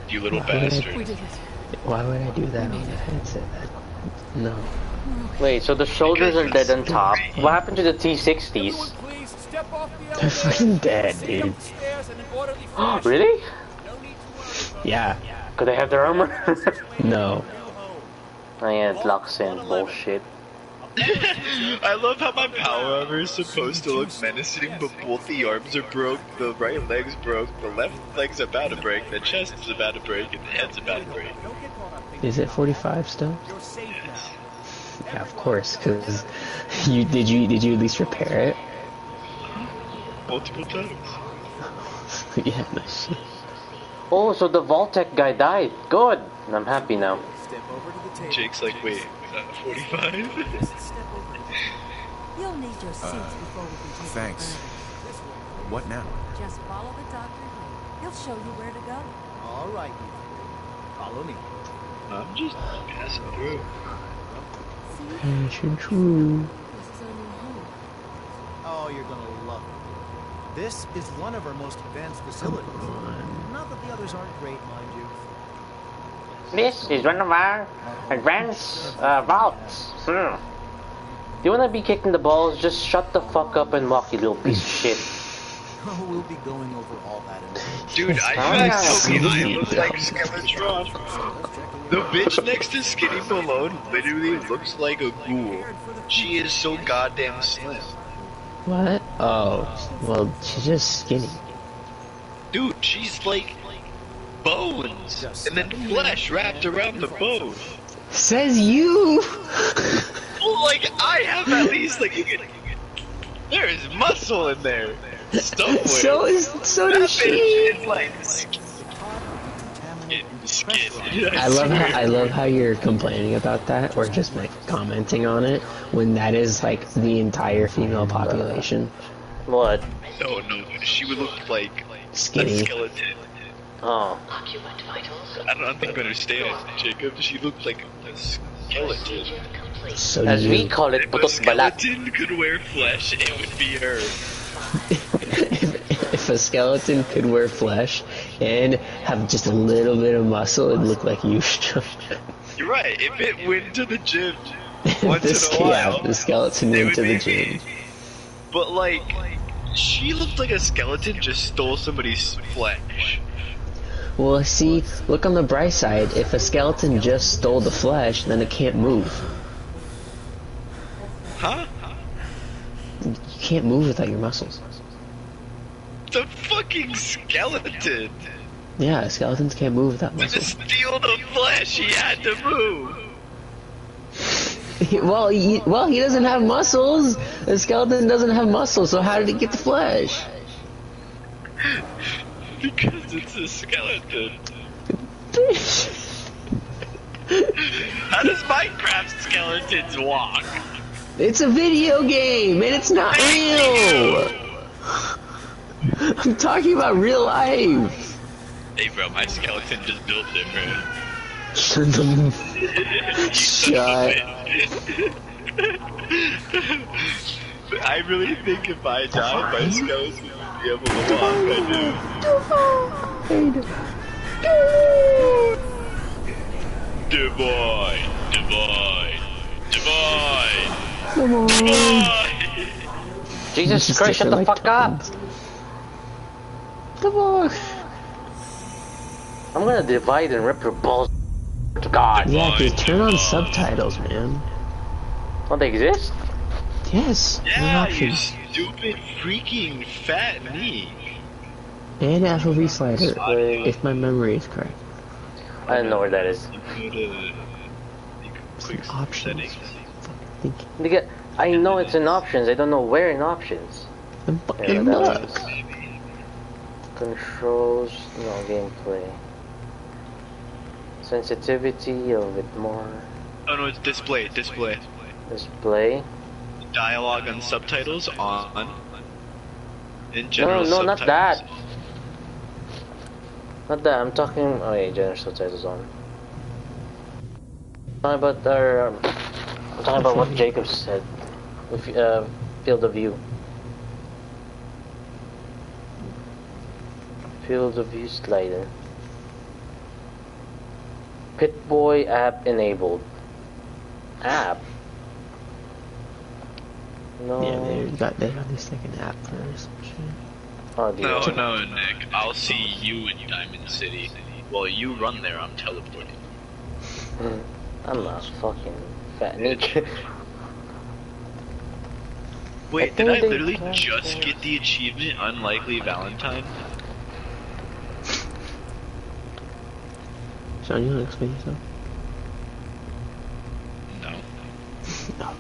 You little bastard. We did it. Why would I do that on the headset? No. Wait, so the shoulders are dead on top. What happened to the T60s? They're fucking dead, dude. Really? Yeah. Could they have their armor? No. Oh yeah, it locks in. Bullshit. I love how my power armor is supposed to look menacing, but both the arms are broke, the right leg's broke, the left leg's about to break, the chest is about to break, and the head's about to break. Is it 45 still? Yes. Yeah, of course, because did you at least repair it? Multiple times. Yeah, no shit. Oh, so the Vault-Tec guy died. Good. I'm happy now. Jake's like, wait, 45? You'll need your seats before we can take Thanks. What now? Just follow the doctor here. He'll show you where to go. All right, you three. Follow me. I'm just passing through. Passion true. This is our new home. Oh, you're gonna love it. This is one of our most advanced facilities. Not that the others aren't great, mind you. This is one of our advanced vaults. Do you wanna be kicking the balls? Just shut the fuck up and walk, you little piece of shit. Oh, we'll be going over all that in Dude, I look like Skeletron. The bitch next to Skinny Malone literally looks like a ghoul. She is so goddamn slim. What? Oh, well, she's just skinny. Dude, she's like bones, and then flesh wrapped around the bone. Says you! Well, like, I have at least, like, there is muscle in there. Somewhere. So does she. It's like skin. I love how you're complaining about that, or just like commenting on it, when that is like the entire female population. What? No, she would look like Skinny. a skeleton. Oh. I don't think you understand, Jacob. She looked like a skeleton. So As you. we call it, If a putok balat. skeleton could wear flesh, it would be her. If a skeleton could wear flesh and have just a little bit of muscle, it'd look like you. You're right. If it went to the gym once in a while, the skeleton it went would to the be gym. me. But like, she looked like a skeleton just stole somebody's flesh. Well, see, look on the bright side. If a skeleton just stole the flesh, then it can't move. Huh? You can't move without your muscles. The fucking skeleton! Yeah, skeletons can't move without To muscles. steal the flesh, he had to move! Well, he doesn't have muscles. The skeleton doesn't have muscles, so how did he get the flesh? Because it's a skeleton. How does Minecraft skeletons walk? It's a video game, and it's not real! I'm talking about real life! Hey bro, my skeleton just built different. Shut. I really think if I died, my skeleton would be able to walk. Divide, divide, divide, Come on. divide. Jesus Christ, shut the fuck up! Come on. I'm gonna divide and rip your balls to God. Yeah, dude, turn on subtitles, man. Don't they exist? Yes. Yeah, you options. stupid freaking fat me. And FOV slider, if my memory is correct. I don't know where that is. You could quick Options. settings. Nigga, I know it's in options, I don't know where in options. Then Yeah, fucking that look. one's controls, no, gameplay. Sensitivity, a bit more. Oh no, it's display. Display. Dialogue and subtitles on. In No, general no, subtitles. not that. Not that, I'm talking, oh yeah, general subtitles on. I'm talking about our, I'm talking about what Jacob said. With, field of view. Field of View slider. Pit-Boy app enabled. App? No. Yeah, they got this like an app for some shit. Oh, dear. No, Nick. I'll see you in Diamond City. While you run there, I'm teleporting. I'm not fucking fat Nick. Wait, think did I they literally can- just get the achievement Unlikely Valentine? Sean, you wanna explain yourself? No. No.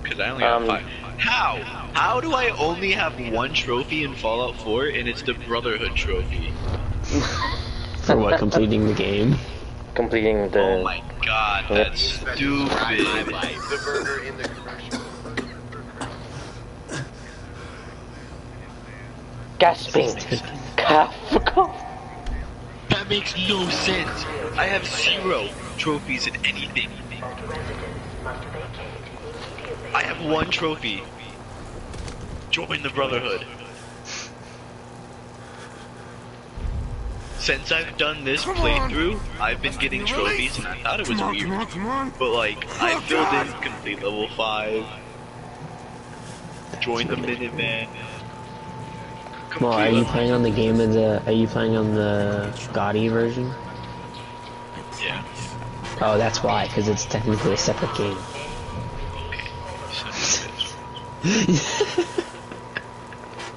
Because I only have 5. How? How do I only have 1 trophy in Fallout 4 and it's the Brotherhood trophy? For what? Completing the game? Completing the... Oh my god, that's stupid. The burger in the commercial. Gasping. Cough. That makes no sense. I have 0 trophies in anything. I have 1 trophy. Join the Brotherhood. Since I've done this playthrough, I've been getting trophies and I thought it was weird. But like, I filled in complete level 5. Join the Minutemen. Well, are you playing on the game of the? Are you playing on the Gotti version? Yeah. Oh, that's why, because it's technically a separate game.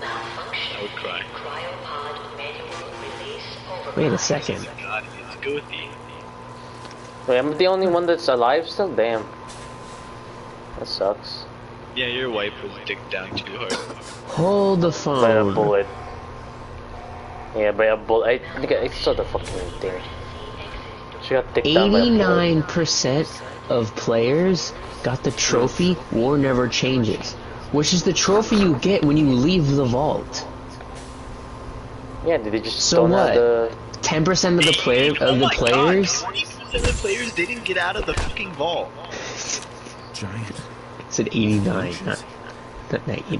I would cry. Wait a second. God, let's go with the... Wait, I'm the only one that's alive still? Damn. That sucks. Yeah, your wife was dicked down too hard. Hold the By a phone. bullet. Yeah, by a bullet. I saw the fucking thing. She got dicked down by a bullet. 89% of players got the trophy War Never Changes, which is the trophy you get when you leave the vault. Yeah, did they just So don't what? have the... 10% of the players. 20% of the players didn't get out of the fucking vault. Giant. It said 89, not 80.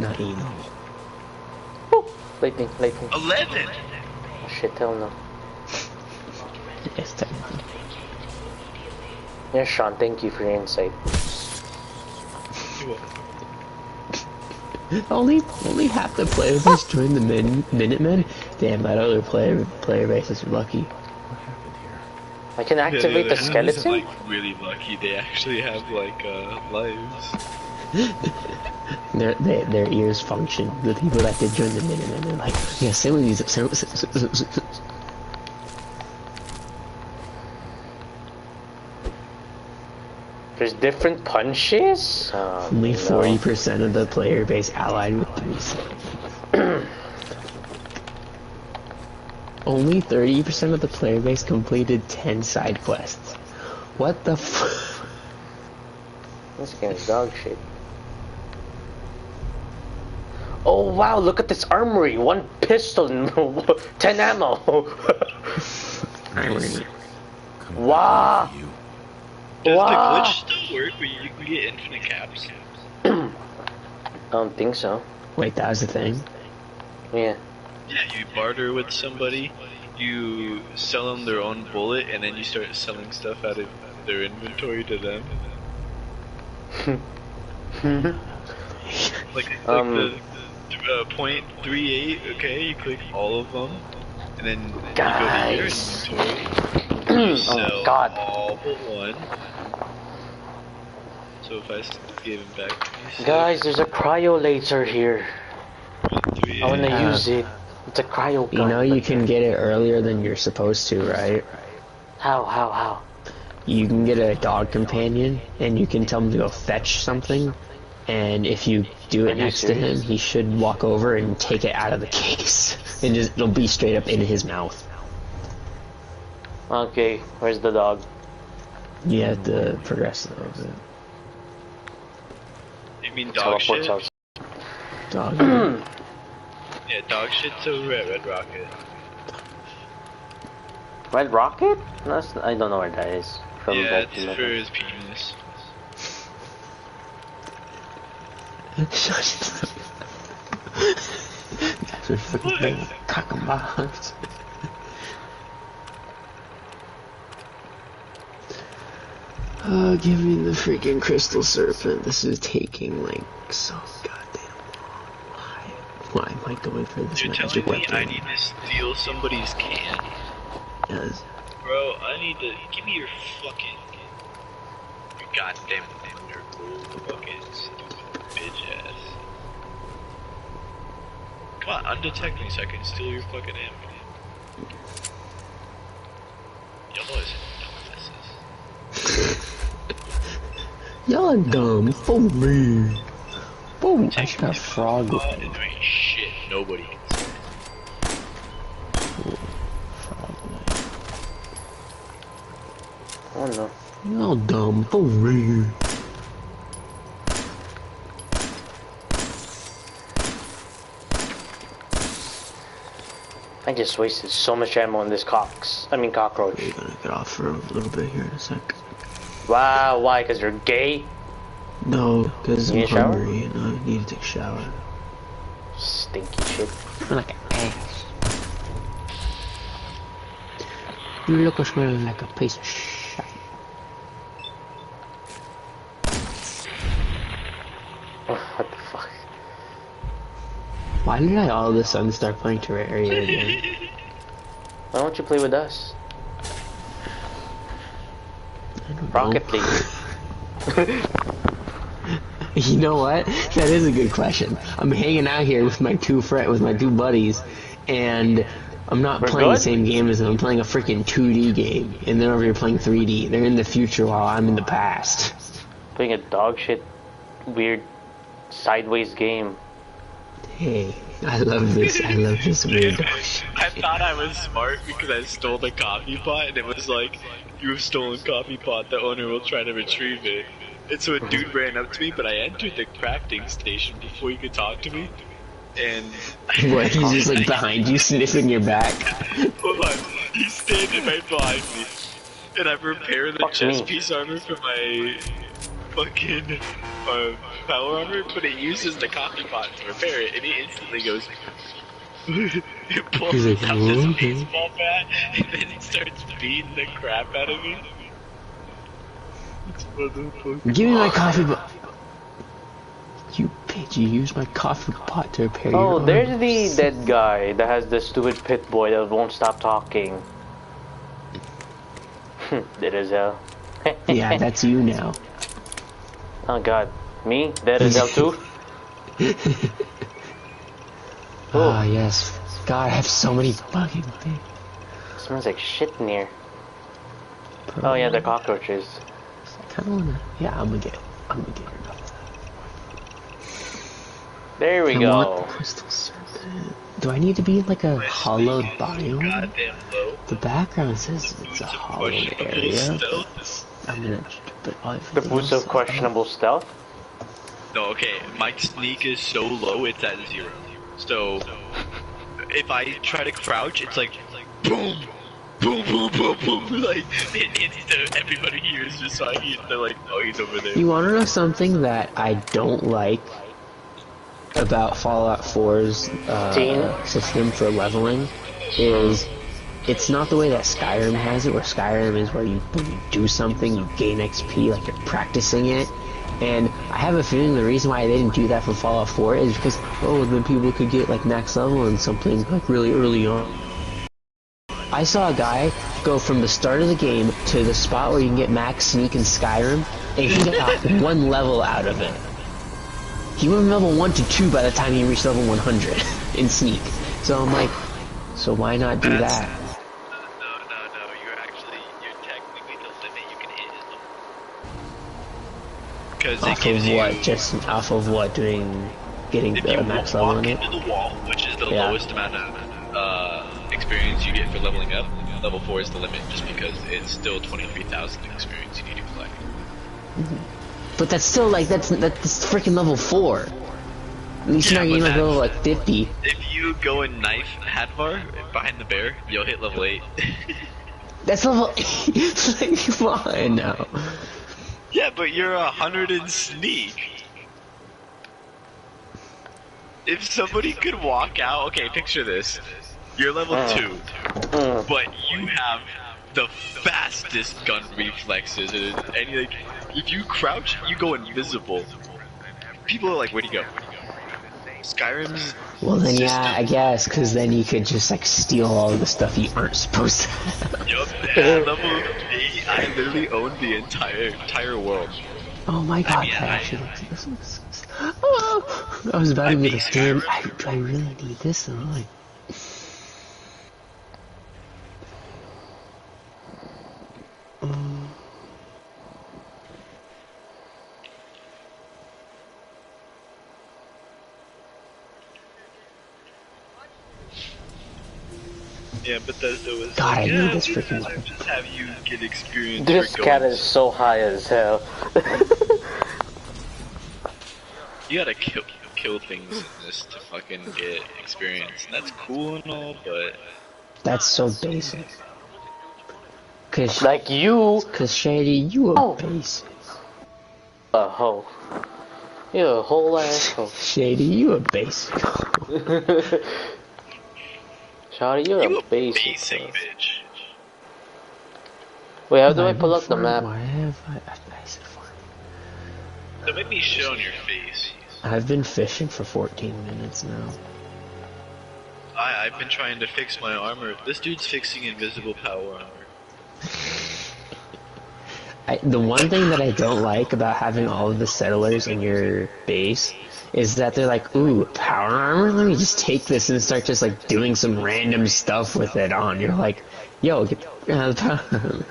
Lightning. 11. Oh, shit, hell no. Yes, technically. Yeah, Sean, thank you for your insight. Only half the player base joined the Minutemen. Damn, that other player base is lucky. I can activate the skeleton? Like really lucky. They actually have like lives. Their ears function. The people that did join the Minutemen, they're like, yeah, same with these. There's different punches? Only 40% of the player base allied with 3. Only 30% of the player base completed 10 side quests. What the f? This game's dog shit. Oh wow, look at this armory! 1 pistol, 10 ammo! Irony. Wow! Does Wow. the glitch still work where you can get infinite caps? I don't think so. Wait, that was the thing? Yeah. Yeah, you barter with somebody, you sell them their own bullet, and then you start selling stuff out of their inventory to them. like the .38, okay, you click all of them, and then you go to your Guys. inventory, you sell God. all but 1. So if I gave him back to you, Guys, there's a cryo laser here. I wanna Yeah. use it. It's a cryo gun. You know you can get it earlier than you're supposed to, right? How? You can get a dog companion, and you can tell him to go fetch something, and if you do Are it you next to serious? him, he should walk over and take it out of the case, and it'll be straight up in his mouth. Okay, where's the dog? You have to progress a little bit. you mean dog shit? Teleports out. Dog. Yeah, dog shit's over at Red Rocket. Red Rocket? No, I don't know where that is. From Yeah, Bolt it's for his penis. for freaking cock and balls. Oh, give me the freaking crystal serpent. This is taking like so goddamn long. Why am I going for this You're magic telling me weapon? I need to steal somebody's can? Yes. Bro, I need to give me your goddamn wonderful fucking stupid bitch ass. Come on, undetect me so I can steal your fucking ammo. Y'all is dumbasses. Y'all dumb for me. Boom, I should have frog There leg. ain't shit, nobody can say. Frog Oh no. leg. Y'all dumb for me. I just wasted so much ammo on this cockroach. We're gonna get off for a little bit here in a sec. Wow, why? Because you're gay? No, because You I'm need a shower? hungry and I need to take a shower. Stinky shit. I'm like an ass. You look smelling like a piece of shit. Oh, what the fuck? Why did I all of a sudden start playing Terraria again? Why don't you play with us? I don't Rocket know. League. You know what? That is a good question. I'm hanging out here with my two buddies, and I'm not We're playing the good? same game as them. I'm playing a freaking 2D game, and they're over here playing 3D. They're in the future while I'm in the past. Playing a dog shit, weird, sideways game. Hey, I love this. I love this weird dog shit. I thought I was smart because I stole the coffee pot, and it was like, you have stolen coffee pot, the owner will try to retrieve it. And so a dude ran up to me, but I entered the crafting station before he could talk to me. And What, he's just like behind you, sniffing your back? hold on, he's standing right behind me. And I prepared the Fuck chest me. piece armor for my fucking power armor, but it uses the coffee pot to repair it, and he instantly goes. It pulls He's like, out this okay. baseball bat, and then he starts beating the crap out of me. Give me my coffee pot. You bitch, you used my coffee pot to repair your Oh, arm. there's the dead guy that has the stupid pit boy that won't stop talking. Dead as hell. Yeah, that's you now. Oh god. Me? Dead as hell too? Ah, yes. God, I have so many fucking things. Smells like shit in here. Oh yeah, they're cockroaches. I kinda wanna, yeah, I'm gonna get rid of that. There we I go. want the crystal serpent. Do I need to be in like a hollowed biome? Goddamn low. The background says it's a hollowed area. Stealth. I'm gonna, but The boots of questionable stealth. No, okay, my sneak is so low, it's at 0. So, if I try to crouch, it's like, boom, boom, boom, boom, boom, like, everybody hears just so I hear, they're like, oh, he's over there. You wanna know something that I don't like about Fallout 4's system for leveling? Is it's not the way that Skyrim has it, where Skyrim is where when you do something, you gain XP, like you're practicing it. And I have a feeling the reason why they didn't do that for Fallout 4 is because, oh, then people could get like max level and something like really early on. I saw a guy go from the start of the game to the spot where you can get max sneak in Skyrim, and he got 1 level out of it. He went from level 1 to 2 by the time he reached level 100 in sneak. So I'm like, so why not do that? No, you're technically the limit you can hit is level. Because it Off gives of what? you, Just off of what? Getting if the you max level walk in it? into the wall, which is the Yeah. lowest amount of experience you get for leveling up, level 4 is the limit, just because it's still 23,000 experience you need to collect. But that's still like, that's freaking level 4. At least Yeah, now you're but like level that's- like 50. If you go and knife Hadvar behind the bear, you'll hit level 8. That's level 8. Like, come on now. Yeah, but you're 100 in sneak. if somebody could walk out, okay, picture this. You're level 2, but you have the fastest gun reflexes, and like, if you crouch, you go invisible. People are like, where'd he go? Skyrim's Well then, system, yeah, I guess, because then you could just like steal all the stuff you aren't supposed to. Yup, at level 8, I literally own the entire world. Oh my god, mean, that actually looks this. Oh, I was about to be like, damn, I really need this though. Like, Yeah, Bethesda was God, I like, need yeah, this we freaking rather weapon. just have you get experience This for cat guns. is so high as hell. You gotta kill things in this to fucking get experience, and that's cool and all, but that's so basic. Cause, Like you, cause Shady, you a Oh. basic. a hoe. You're a whole asshole. Shady, you a basic. Shawty, you're you a basic. bitch. Wait, how do I I've pull been up the farting. map? Why have I said farting. Don't make me shit on your face. I've been fishing for 14 minutes now. I've been trying to fix my armor. This dude's fixing invisible power armor. The one thing that I don't like about having all of the settlers in your base is that they're like, ooh, power armor? Let me just take this and start just like doing some random stuff with it on. You're like, yo, get the power armor.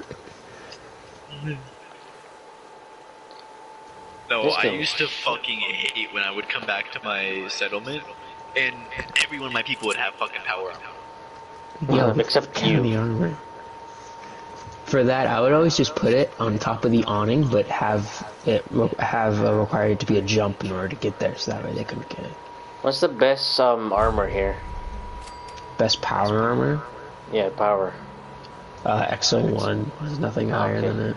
No, This I thing- used to fucking hate when I would come back to my settlement, and every one of my people would have fucking power armor. Yo, Except get the you. armor. For that, I would always just put it on top of the awning, but have it required it to be a jump in order to get there, so that way they couldn't get it. What's the best armor here? Best power armor? Yeah, power. XO1. There's nothing higher than it.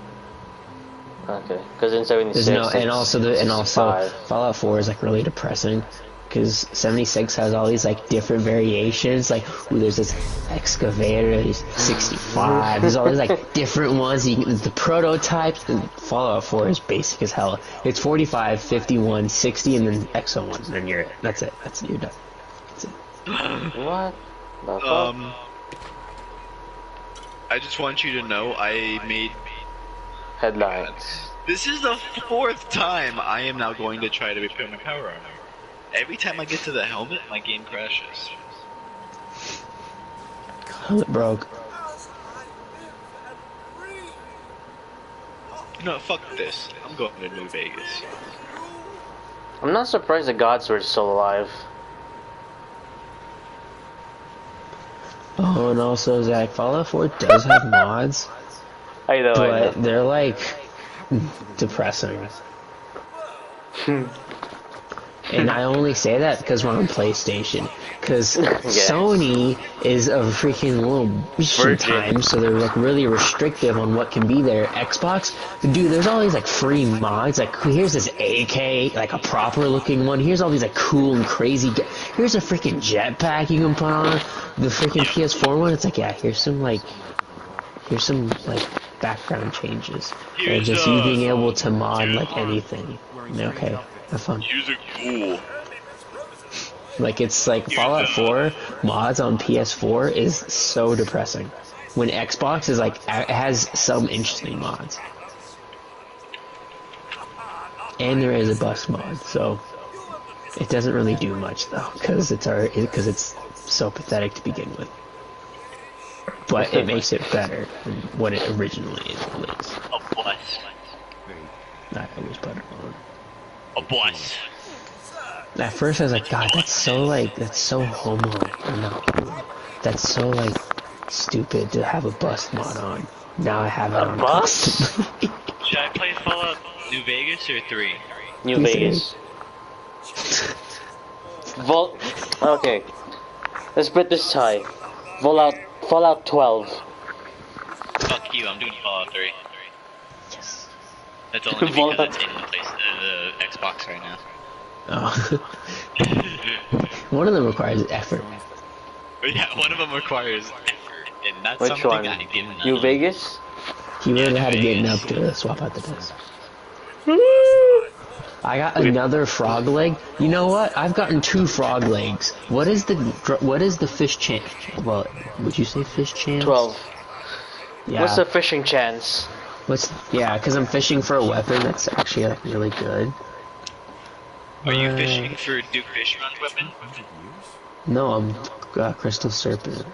Okay, because in 76, There's no, it's and also 65. Fallout 4 is like really depressing, because 76 has all these like different variations. Like, ooh, there's this excavator, there's 65. There's all these like different ones. The prototypes. And Fallout 4 is basic as hell. It's 45, 51, 60, and then XO1. And then you're it. That's it. That's it. You're done. That's it. What? The fuck? I just want you to know I made. Headlines. This is the 4th time I am now going to try to repair my power armor. Every time I get to the helmet, my game crashes. Helmet broke. No, fuck this. I'm going to New Vegas. I'm not surprised the gods were still alive. Oh, and also, Zach, Fallout 4 does have mods, I know, but they're like depressing. And I only say that because we're on PlayStation. Because Sony is a freaking little bitch Virgin. time, so they're like really restrictive on what can be there. Xbox, dude, there's all these like free mods. Like, here's this AK, like a proper looking one. Here's all these like cool and crazy. Here's a freaking jetpack you can put on. The freaking PS4 one, it's like, yeah, here's some background changes. And Here's, just you being able to mod like anything. Okay, have fun. Use a ghoul. Like, it's like Fallout 4 mods on PS4 is so depressing. When Xbox is like, it has some interesting mods. And there is a bus mod, so it doesn't really do much though, because it's so pathetic to begin with. But it makes it better than what it originally is. A bus. I always put it on. A bus. At first I was like, God, that's so homo. Or not cool. That's so like stupid to have a bus mod on. Now I have it on bus? constantly. Should I play Fallout New Vegas or 3? New You Vegas. Okay. Let's put this tie. Fallout 12. Fuck you, I'm doing Fallout 3. Yes. That's only because Fallout. it's in the Xbox right now. Oh. One of them requires effort. Yeah, one of them requires effort, and that's Which something one? I give New Vegas? He would have had to get Vegas. up to swap out the disc. I got another frog leg. You know what? I've gotten 2 frog legs. What is the fish chance? Well, would you say fish chance? 12. Yeah. What's the fishing chance? Yeah, because I'm fishing for a weapon that's actually like really good. Are you fishing for Duke Fishman's weapon? No, I'm Crystal Serpent.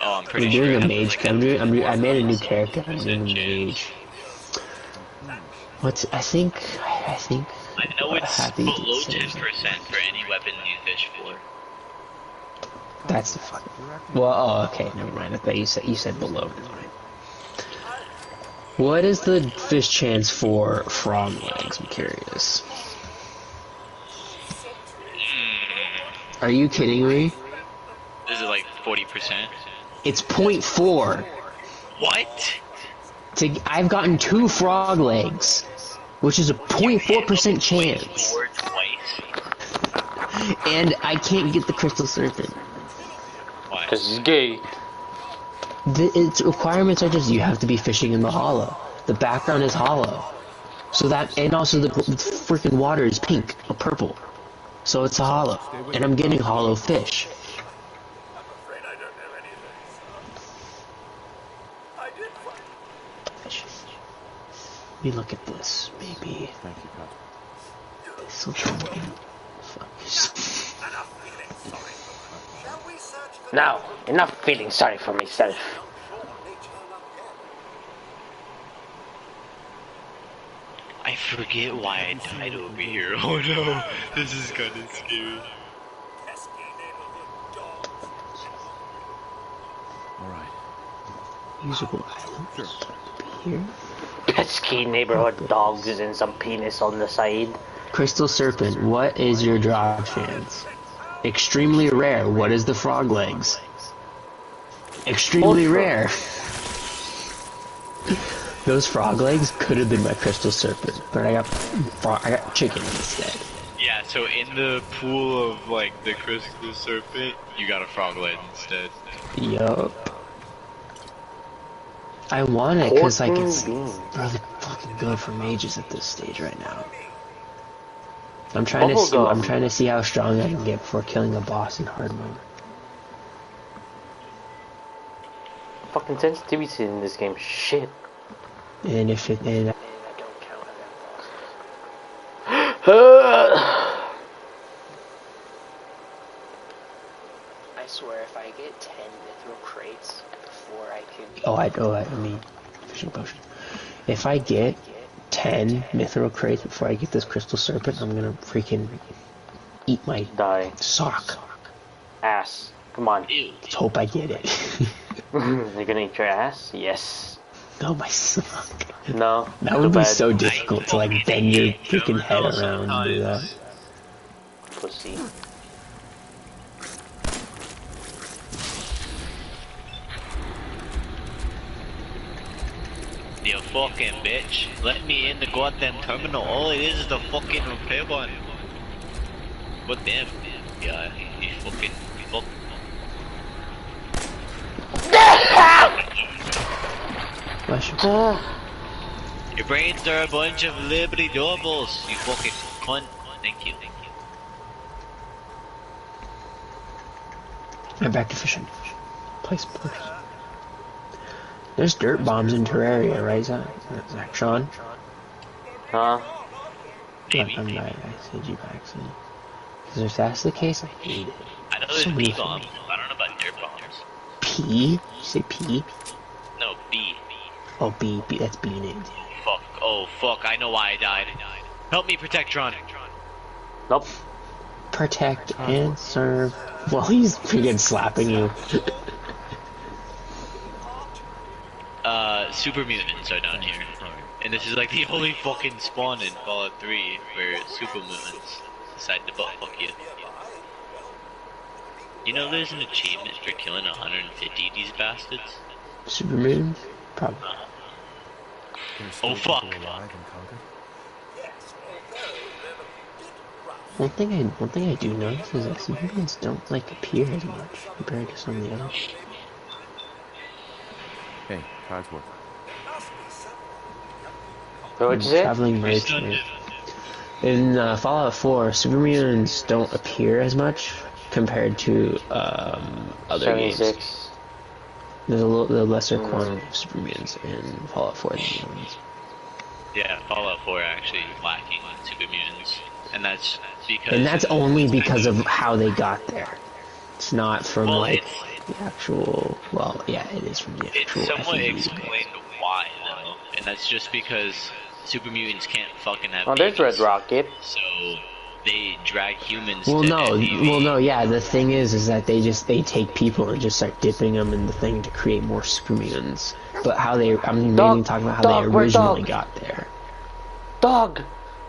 Oh, I'm pretty I'm sure. doing it a has, mage. like, I made a new character. I'm 50% doing a mage. I think. I know it's Happy to below say 10% for any weapon you fish for. That's the fucking. Well, oh, okay, never mind. I thought you said below. Never mind. What is the fish chance for frog legs? I'm curious. Are you kidding me? Is it like 40%? It's 0.4. What? I've gotten 2 frog legs, which is a 0.4% chance, Or twice? and I can't get the Crystal Serpent. Why? Because he's gay. Its requirements are just you have to be fishing in the hollow. The background is hollow, so that, and also the freaking water is pink or purple, so it's a hollow, and I'm getting hollow fish. Let me look at this, maybe. Thank you, Pat. This'll show me. Fuck. Now, enough feeling sorry for myself. I forget why I died over here. Oh no, this is kinda scary. Alright. Usable items. Here. Pesky neighborhood dogs and some penis on the side. Crystal Serpent, what is your drop chance? Extremely rare, what is the frog legs? Extremely rare. Those frog legs could have been my Crystal Serpent, but I got chicken instead. Yeah, so in the pool of like the Crystal Serpent, you got a frog leg instead. Yup. I want it because like it's Beans. really fucking good for mages at this stage right now. I'm trying to see. Bubblegum. I'm trying to see how strong I can get before killing a boss in hard mode. Fucking sensitivity in this game, shit. And if it, and I swear, if I get 10 mithril crates before I can. I mean, fishing potion. If I get 10 mithril crates before I get this Crystal Serpent, I'm gonna freaking eat my Die. sock. Ass. Come on. Ew. Let's hope I get it. You're gonna eat your ass? Yes. No, my sock. No. That would Too be bad. so difficult to like bend your freaking head around and do that. Pussy. You fucking bitch. Let me in the goddamn terminal. All it is the fucking repair button. What damn? Yeah, you fucking fuck. Bless you. Your brains are a bunch of Liberty Doorbells, you fucking cunt. Thank you. I'm back to fishing. Place potion. There's dirt bombs in Terraria, right, Zach? Sean? Huh? Maybe. I'm right, I said you back soon. Because if that's the case, I hate it. I know there's So many B-bombs. I don't know about dirt bombs. P? You say P? No, B. Oh, B, that's B named. Fuck. Oh, fuck. I know why I died. Help me protect Tron. Nope. Protect and serve. Well, he's freaking slapping you. Super mutants are down here. And this is like the only fucking spawn in Fallout 3 where super mutants decide to butt fuck you. You know there's an achievement for killing 150 of these bastards? Superman? Probably. Oh fuck. One thing I do notice is that supermutants don't like appear as much compared to some of the others. Hey, Codsworth. What'd you say? Traveling merchant. In Fallout 4, supermutants don't appear as much compared to other games. 76. There's a little lesser quantity of supermutants in Fallout 4 than the other ones. Yeah, Fallout 4 actually lacking super mutants, and that's because. And that's only because of how they got there. It's not from Well, like it's- the actual. Well, yeah, it is from the actual. It's somewhat FEV. explained why though, and that's just because super mutants can't fucking have. Oh, there's babies. Red Rocket. So they drag humans. Well, to no, FEV. well, no, yeah. The thing is that they take people and just start dipping them in the thing to create more super mutants. But how they, I'm mainly Dog, talking about how dog, they where's originally dog? got there. Dog!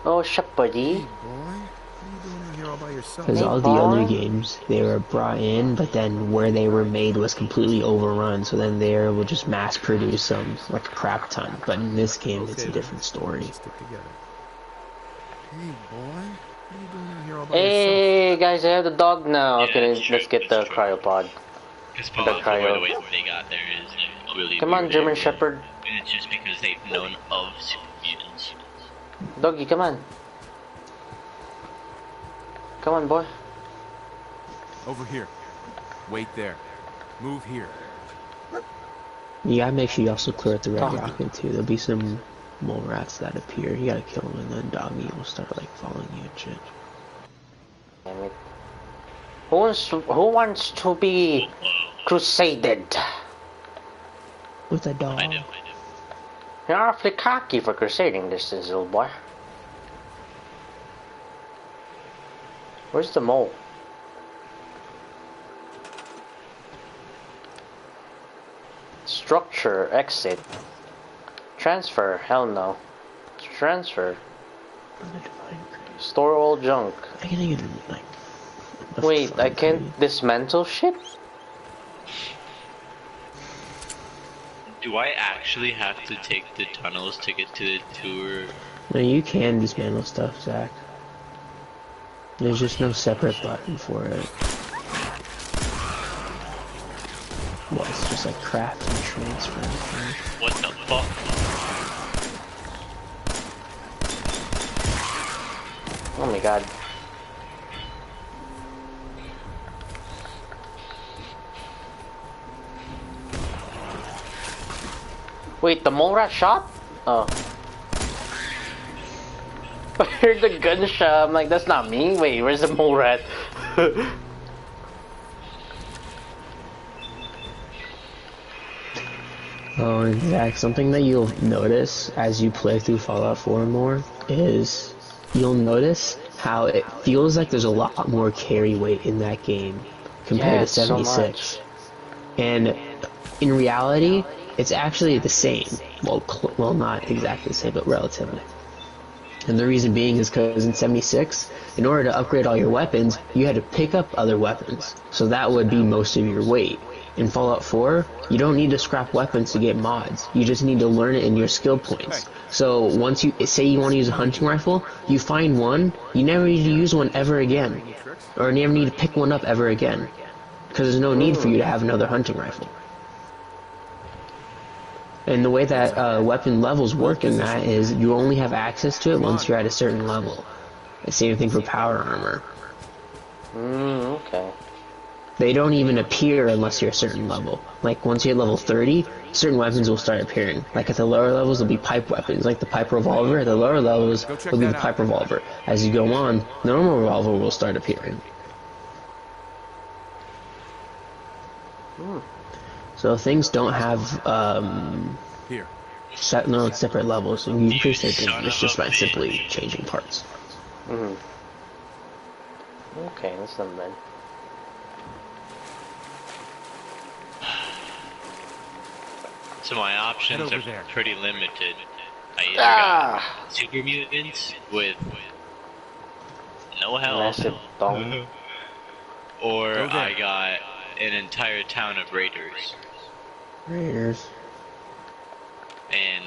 Oh, shut, buddy. Boy, what are you doing in here all by yourself? Because Hey, all the other boy. games, they were brought in, but then where they were made was completely overrun. So then they will just mass produce them like a crap ton. But in this game, it's a Okay, different story. let's stick together. Hey, boy, what are you doing in here all by Hey, guys, I have the dog now. Yeah, Okay, it's true, let's get it's the true. cryopod. Because The Fallout 4, cryo. the way they got there is really Come on, weird. German Shepherd. And it's just because they've known of super mutants. Doggy, come on. Come on, boy. yourself? Over here. Wait there. Move here. You gotta make sure you also clear out the red Oh. rocket too. There'll be some mole rats that appear. You gotta kill them, and then Doggy will start like following you and shit. Damn it. Who wants to be crusaded? With a dog. I know. You're awfully cocky for crusading distance, little boy. Where's the mole? Structure, exit. Transfer, hell no. Transfer. Store all junk. I can even like. a Wait, I fun can't thing. dismantle shit? Do I actually have to take the tunnels to get to the tour? No, you can dismantle stuff, Zach. There's just no separate button for it. Well, it's just like craft and transfer. What the fuck? Oh my god. Wait, the mole rat shot? Oh. I heard the gunshot. I'm like, that's not me. Wait, where's the mole rat? Oh, and Zach, something that you'll notice as you play through Fallout 4 more is you'll notice how it feels like there's a lot more carry weight in that game compared Yeah, to it's so 76. And in reality, it's actually the same. Well, not exactly the same, but relatively. And the reason being is because in 76, in order to upgrade all your weapons, you had to pick up other weapons. So that would be most of your weight. In Fallout 4, you don't need to scrap weapons to get mods. You just need to learn it in your skill points. So once you say you want to use a hunting rifle, you find one, you never need to use one ever again. Or you never need to pick one up ever again. Because there's no need for you to have another hunting rifle. And the way that weapon levels work in that is you only have access to it once you're at a certain level. The same thing for power armor. Okay. They don't even appear unless you're a certain level. Like once you hit level 30, certain weapons will start appearing. Like at the lower levels, there'll be pipe weapons, like the pipe revolver. At the lower levels, there'll be the pipe revolver. As you go on, the normal revolver will start appearing. So things don't have Here. separate levels, and you can say son it's of just a by bitch. simply changing parts. Okay, that's not bad. So my options Head are over there. pretty limited. I either got super mutants with no health, Massive dong. or Go there. I got an entire town of raiders Raiders. and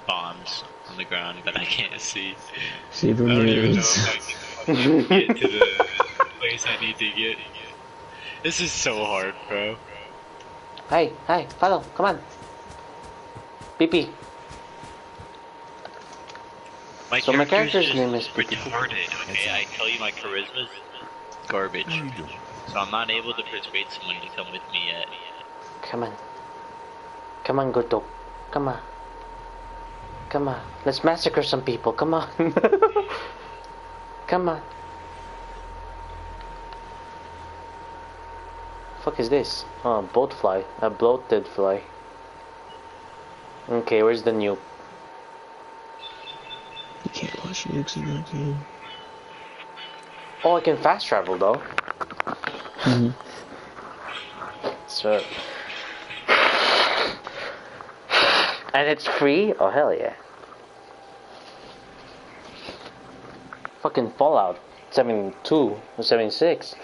bombs on the ground that I can't see. Super I don't even know mutants. if I can get to the place I need to get. This is so hard, bro. Hey, follow, come on. BP. So my character's name is retarded. Okay, I tell you, my charisma's garbage. So I'm not able to persuade someone to come with me yet. Come on, Goto. Come on. Let's massacre some people. Come on. Come on. Fuck is this? Oh, boat fly. A bloated fly. Okay, where's the nuke? You can't watch nukes in that game. Oh, I can fast travel though. Mm-hmm. So. And it's free? Oh, hell yeah. Fucking Fallout 72 or 76.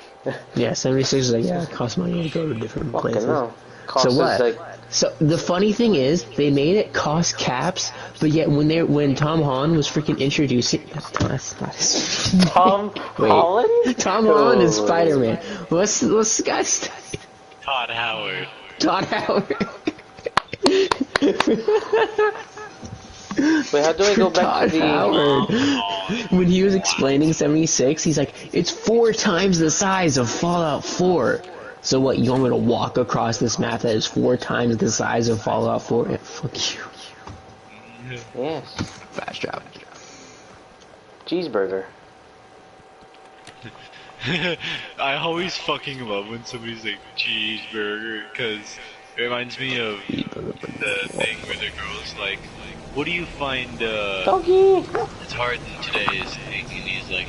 Yeah, 76 is like, yeah, it costs money to go to different places. No. So what? Like... So the funny thing is, they made it cost caps, but yet when Tom Holland was freaking introducing, that's not his Tom Holland? Tom Holland is Spider-Man. What's the guy's name? Todd Howard. Todd Howard. Wait, how do I go back Todd to the... Howard. When he was explaining 76, he's like, it's 4 times the size of Fallout 4. So what, you want me to walk across this map that is 4 times the size of Fallout 4? Yeah, fuck you. Yes. Fast travel. Cheeseburger. I always fucking love when somebody's like, cheeseburger, because it reminds me of the thing where the girl's like, what do you find, Doggy! it's hard in today's thing, and he's like,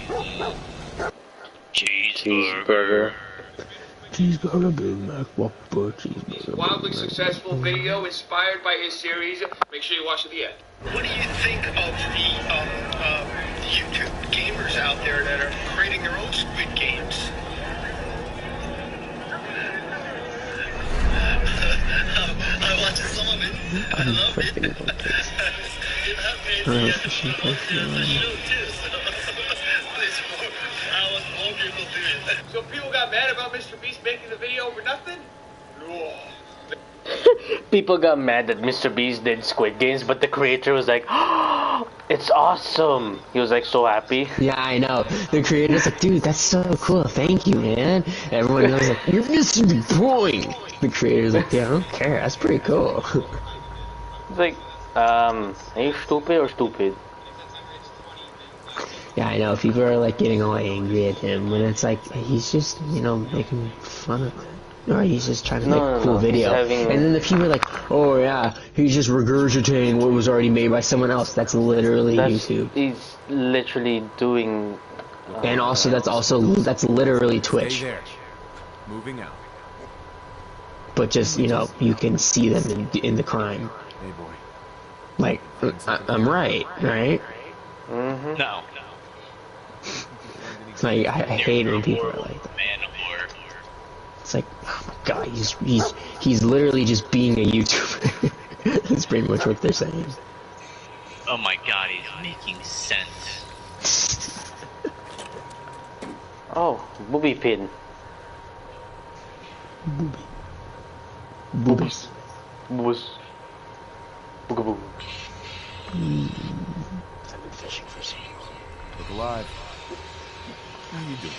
Cheeseburger. Cheeseburger, Big Mac, Whopper, cheeseburger. Wildly successful video inspired by his series. Make sure you watch it to the end. What do you think of the YouTube gamers out there that are creating their own Squid Games? I watched some of it. I love it. So people got mad about Mr. Beast making the video over nothing? No. People got mad that Mr. Beast did Squid Games, but the creator was like, oh, it's awesome. He was like so happy. Yeah, I know. The creator's like, dude, that's so cool. Thank you, man. Everyone else like, you're missing the point. The creator's like, yeah, I don't care. That's pretty cool. It's like, are you stupid or stupid? Yeah, I know. People are like getting all angry at him when it's like, he's just, you know, making fun of it. Or he's just trying to make a cool video. And then the people are like, oh yeah, he's just regurgitating what was already made by someone else. That's literally YouTube. He's literally doing... and also, that's literally Twitch. Stay there. Moving out. But just, you know, you can see them in the crime. Hey boy. Like, I'm right? Mm-hmm. no. It's like, I hate when people are like that. It's like, oh my god, he's literally just being a YouTuber. That's pretty much what they're saying. Oh my god, he's making sense. Oh, booby pin. Boobies. Boobs. Boogaboo. I've been fishing for some. Look alive. How you doing?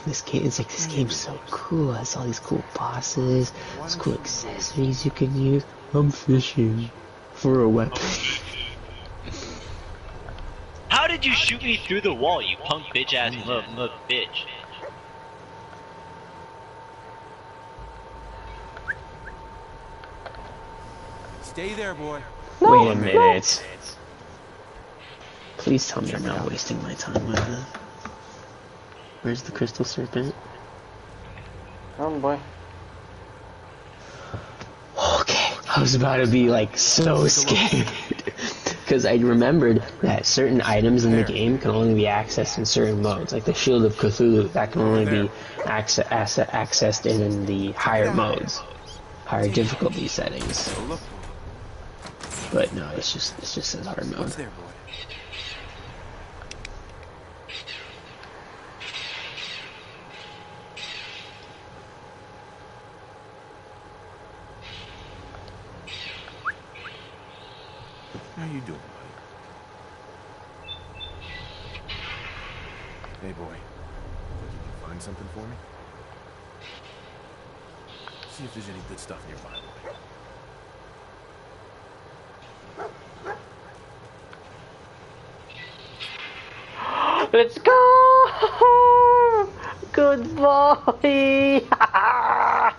This game, it's like, this game's so cool. It has all these cool bosses, these cool accessories you can use. I'm fishing for a weapon. How did you shoot me through the wall, you punk bitch ass mother bitch? Stay there, boy. Wait a minute. Please tell me I'm not wasting my time with this. Where's the crystal serpent? Oh boy. Okay, I was about to be like so scared. Because I remembered that certain items in the game can only be accessed in certain modes. Like the Shield of Cthulhu, that can only be accessed in the higher modes. higher difficulty settings. Oh, look. But no, it just says hard mode. What's there, boy? How you doing, buddy? Hey, boy. Think you can find something for me? See if there's any good stuff nearby, boy. Let's go! Good boy! I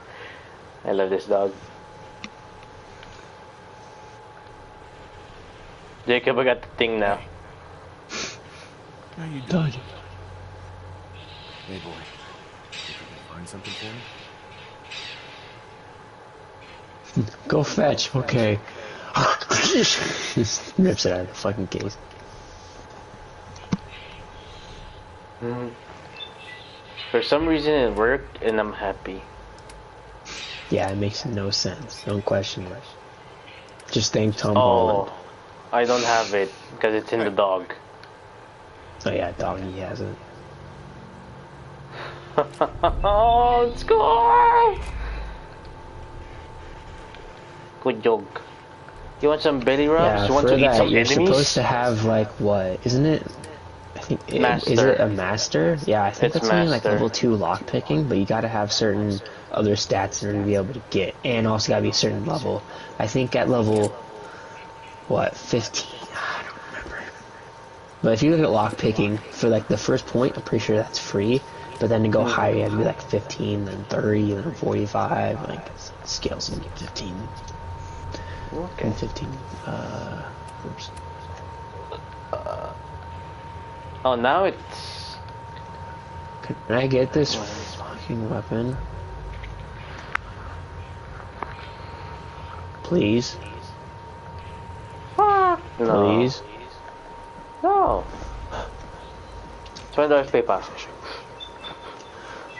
love this dog. Jacob, I got the thing now. How you doing? Dog. Hey, boy. Think you can find something for me? Go fetch, okay. Just rips it out of the fucking case. For some reason it worked and I'm happy. Yeah, it makes no sense. Don't question it. Just thank Tom Holland. Oh, I don't have it because it's in the dog. Oh yeah, doggy has it. Oh, let's go! Good joke. You want some belly rubs? Yeah, You want for to eat that, some you're enemies? supposed to have like what? Isn't it? I think is Master. it a master? Yeah, I think It's that's only like master. level 2 lockpicking, but you gotta have certain other stats in order to be able to get, and also gotta be a certain level. I think at level what 15? I don't remember. But if you look at lockpicking for like the first point, I'm pretty sure that's free. But then to go higher, you have to be like 15, then 30, then 45. Like it scales in 15. Okay. And 15. Oops. Oh, now it's... Can I get this fucking weapon? Please? No. Please? No. $20 PayPal.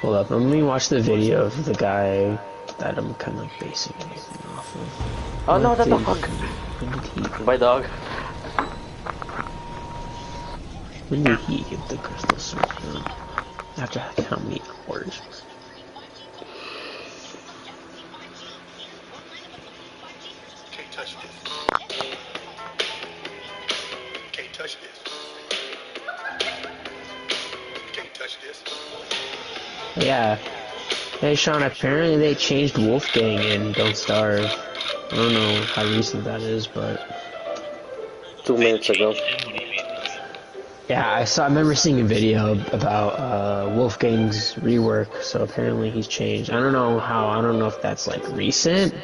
Hold up, let me watch the video of the guy that I'm kind of like basing anything off of. Oh no, When that's a did- fuck. When did he... Bye, dog. When did he get the crystal serpent? After like how many hours? Can't touch this. Can't touch this. Can't touch this. Yeah. Hey Sean, apparently they changed Wolfgang in Don't Starve. I don't know how recent that is, but... 2 minutes ago. Yeah, I remember seeing a video about Wolfgang's rework, so apparently he's changed. I don't know if that's like recent,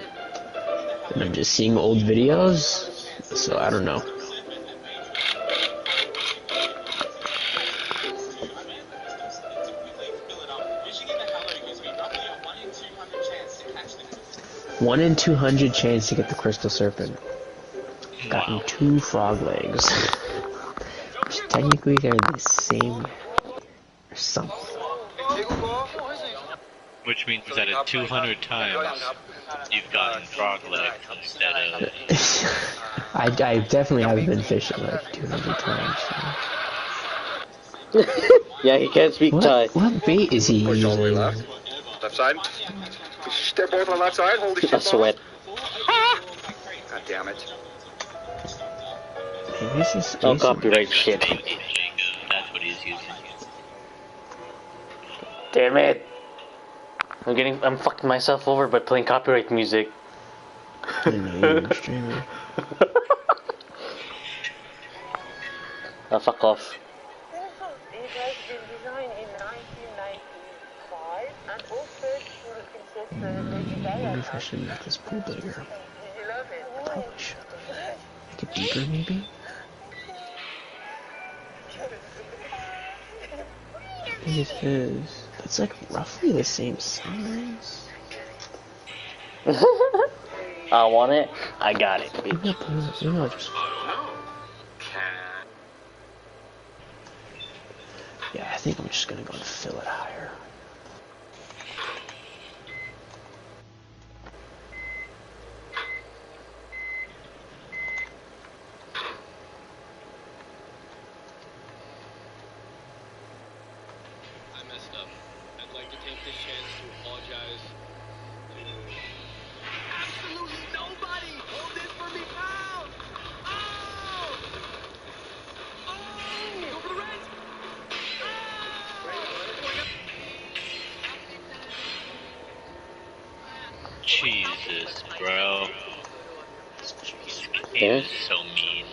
and I'm just seeing old videos, so I don't know. One in 200 chance to get the crystal serpent. Gotten 2 frog legs. Which technically they're the same or something. Which means that at 200 times, you've gotten frog legs instead of... I definitely haven't been fishing like 200 times. Yeah, he can't speak Thai. What bait is he Push all the way using? left. Left side. Step both on the left side. Hold the shit. I sweat. God damn it. Maybe this is No Jason. copyright shit. Jacob, that's what he's using. Damn it. I'm fucking myself over by playing copyright music. I know you're a streamer. Oh, fuck off. It has been designed in 1995 and also should consist I wonder if I should make this pool bigger. Did you love it? Probably should. Make it deeper, maybe? It is. That's like roughly the same size. I want it. I got it, Maybe bitch. I'll put it, maybe I'll just... Yeah, I think I'm just gonna go and fill it higher. like to take this chance to apologize to absolutely nobody. Hold this for me, pal. Oh! Oh! Go for the rent. Jesus, bro. He Yes. is so mean.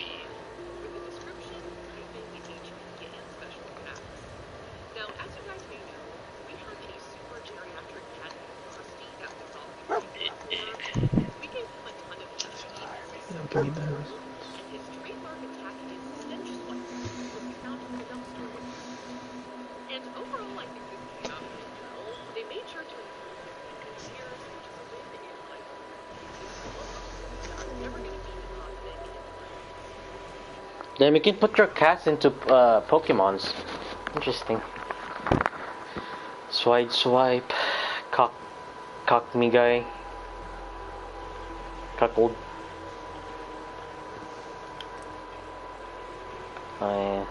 Now, as you guys may know, we have a super geriatric cat, Krusty, that was all we gave him a ton of Give me those. and his trademark attack is stench swipe, which we found in the dumpster with him. And overall, I think this came out really well. They made sure to include his ears, which is a win in life. I'm never gonna be confident. Then we can put your cats into Pokemons. Interesting. Swipe. Cock me guy. Cuckold. Oh yeah.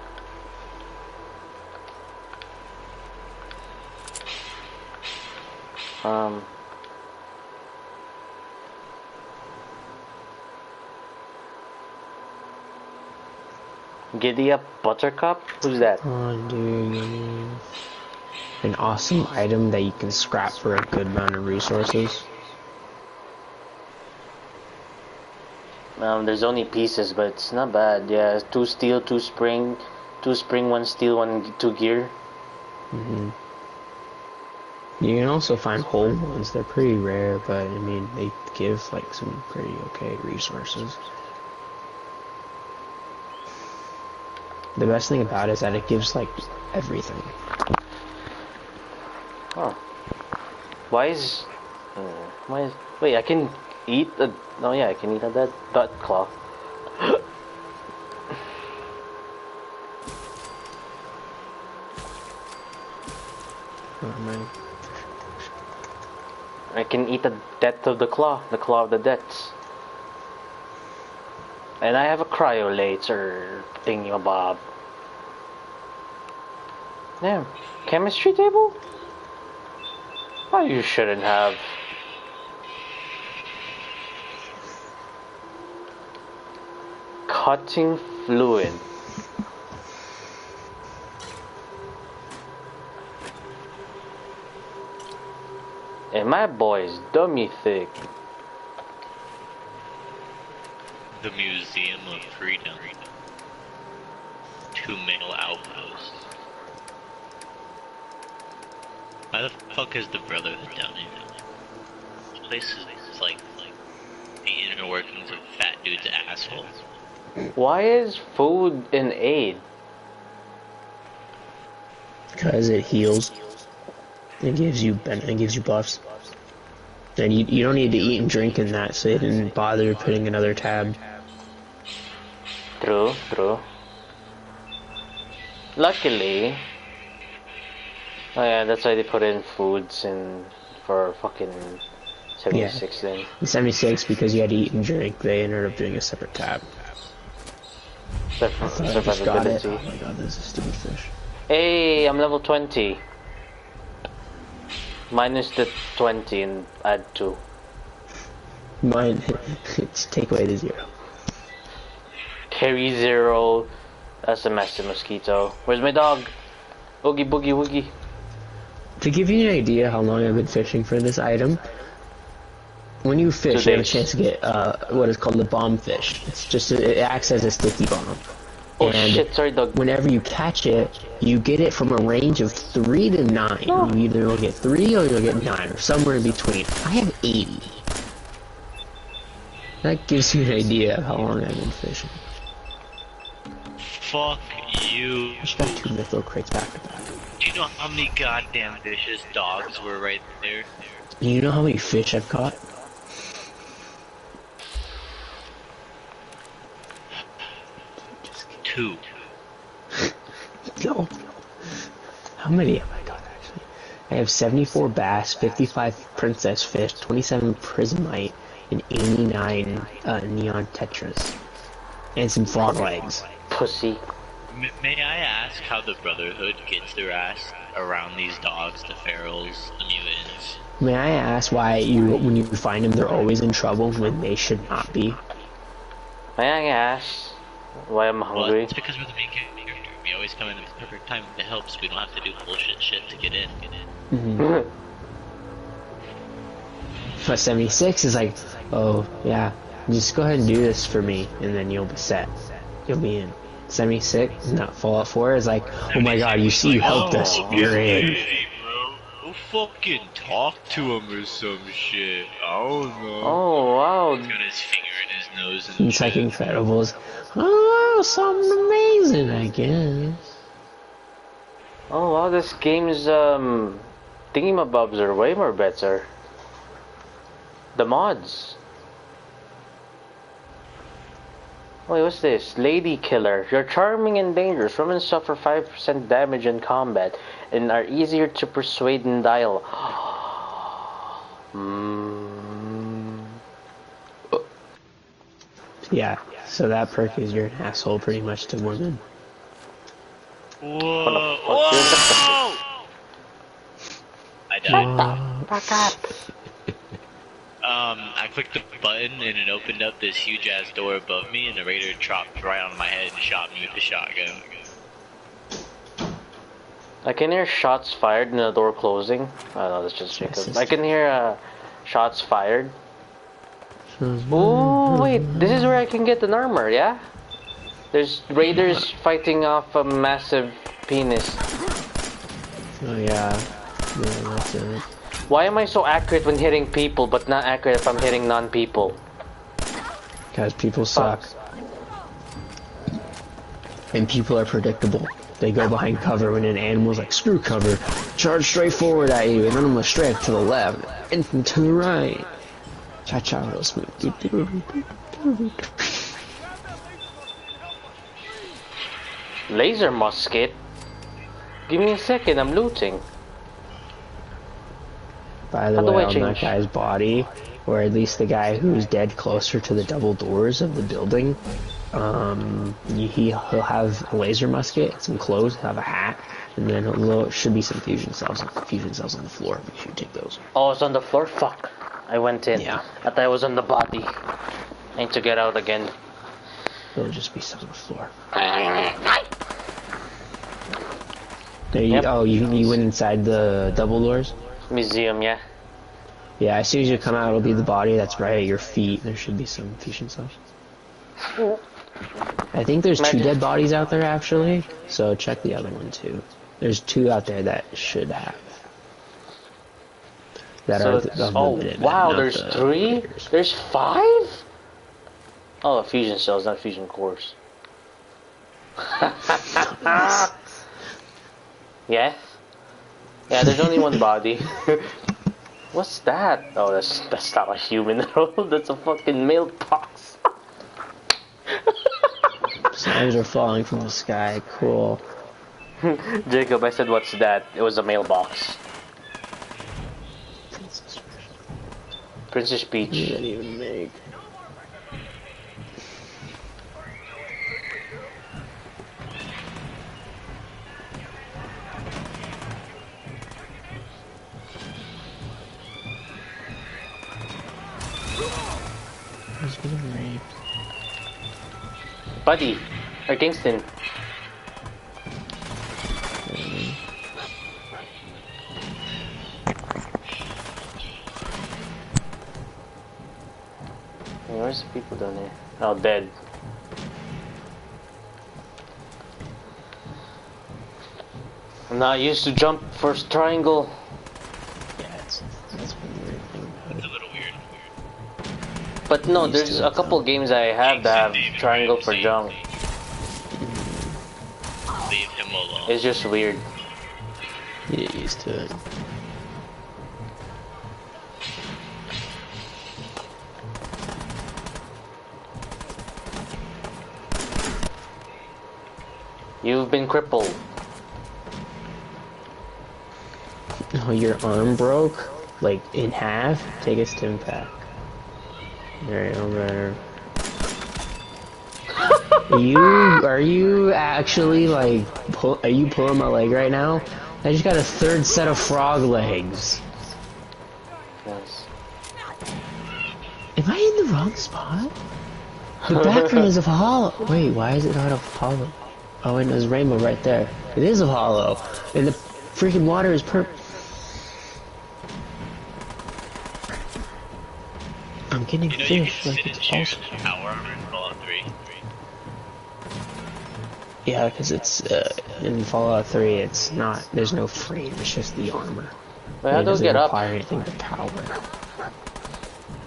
Giddy up Buttercup? Who's that? Oh, dude, an awesome item that you can scrap for a good amount of resources. There's only pieces, but it's not bad. Yeah, 2 steel, 2 spring, 2 spring, 1 steel, 2 gear. You can also find whole ones. They're pretty rare, but I mean, they give like some pretty okay resources. The best thing about it is that it gives like everything. Oh. Why is... Wait, I can eat a... Oh yeah, I can eat a dead butt claw. Oh man. I can eat the death of the claw of the deaths. And I have a cryolator thingy-mabob. Damn, chemistry table? Oh, you shouldn't have. Cutting fluid. And my boy's dummy thick. The Museum of Freedom. 2 male outposts. Why the fuck is the Brotherhood down here? This place is like the inner workings of fat dude's asshole. Why is food an aid? Because it heals. It gives you buffs. And you don't need to eat and drink in that, so they didn't bother putting another tab. True. Luckily... Oh yeah, that's why they put in foods in for fucking 76 then. In 76, because you had to eat and drink, they ended up doing a separate tab. I just got it. Oh my god, this is a stupid fish. Hey, I'm level 20. Minus the 20 and add 2. Mine, it's take away the 0. Carry 0. That's a master mosquito. Where's my dog? Boogie. To give you an idea how long I've been fishing for this item, when you fish, you have a chance to get what is called the bomb fish. It's just it acts as a sticky bomb. Oh and shit! Sorry, dog. Whenever you catch it, you get it from a range of 3 to 9. No. You either will get 3 or you'll get 9, or somewhere in between. I have 80. That gives you an idea of how long I've been fishing. Fuck you. I just got 2 mythical crates back to back. Do you know how many goddamn vicious dogs were right there? You know how many fish I've caught? Two. No. How many have I got actually? I have 74 bass, 55 princess fish, 27 prismite, and 89 neon tetras. And some frog legs. Pussy. May I ask how the Brotherhood gets their ass around these dogs, the ferals, the mutants? May I ask why when you find them, they're always in trouble when they should not be? May I ask why I'm Well, hungry? it's because we're the main character. We always come in at the perfect time to help, so we don't have to do bullshit shit to get in. Mm-hmm. But 76 is like, oh yeah, just go ahead and do this for me, and then you'll be set. You'll be in. 76, not Fallout 4, is like, oh my god, you see, you helped us, you're in. We'll fucking talk to him or some shit. I don't know. Oh wow. He's got his finger in his nose and It's like Incredibles. Oh, something amazing, I guess. Oh wow, this game's thingamabobs are way more better. The mods. Wait, what's this? Lady Killer. You're charming and dangerous. Women suffer 5% damage in combat and are easier to persuade in dialogue. Yeah, so that perk is you're an asshole pretty much to women. Whoa! Whoa! I died. Fuck up. I clicked the button and it opened up this huge ass door above me, and the raider dropped right on my head and shot me with the shotgun. I can hear shots fired and the door closing. I don't know, that's just Jacob. I can hear shots fired. Oh wait, this is where I can get an armor, yeah? There's raiders fighting off a massive penis. Oh yeah, that's it. Why am I so accurate when hitting people, but not accurate if I'm hitting non-people? Because people suck. And people are predictable. They go behind cover when an animal's like, screw cover, charge straight forward at you, and then I'm gonna straight to the left, and then to the right. Cha-cha real smooth. Laser musket? Give me a second, I'm looting. By the way, on that guy's body, or at least the guy who's dead closer to the double doors of the building, he'll have a laser musket, some clothes, have a hat, and then should be some fusion cells on the floor. You should take those. Oh, it's on the floor? Fuck. I went in. Yeah. I thought it was on the body. I need to get out again. There'll just be some on the floor. There you, oh, you went inside the double doors? Museum, yeah. Yeah, as soon as you come out, it'll be the body that's right at your feet. There should be some fusion cells. I think there's 2 dead bodies out there, actually, so check the other one, too. There's 2 out there that should have. That so are oh, limited, wow, there's 3? Raiders. There's 5? Oh, fusion cells, not fusion cores. Yeah? Yeah, there's only one body. What's that? Oh, that's not a human at all. That's a fucking mailbox. Stars are falling from the sky. Cool. Jacob, I said, what's that? It was a mailbox. Princess Peach. You didn't even make. Buddy, or Kingston. Where's the people down there? Oh, dead. I'm not used to jump first triangle. Yeah, that's one weird thing. It's a little weird. But no, there's a couple games I have that have triangle for jump. Leave him alone. It's just weird. You get used to it. You've been crippled. Oh, your arm broke? Like, in half? Take a stim pack. There you go, better. Are you actually like are you pulling my leg right now? I just got a third set of frog legs. Yes. Am I in the wrong spot? The background is of hollow. Wait, why is it not of hollow? Oh, and there's rainbow right there. It is of hollow, and the freaking water is purple. I'm getting fish like it's awesome. Power armor in Fallout 3. Yeah, because it's in Fallout 3. It's not. There's no frame. It's just the armor. Wait, how do we get up? Require anything to power.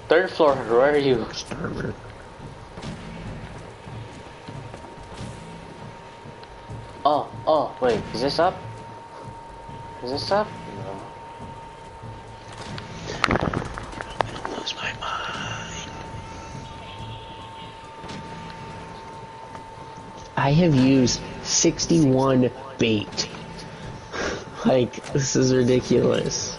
Third floor. Where are you? Just armor. Oh, wait. Is this up? Is this up? No. I'm gonna lose my mind. I have used 61 bait. Like, this is ridiculous.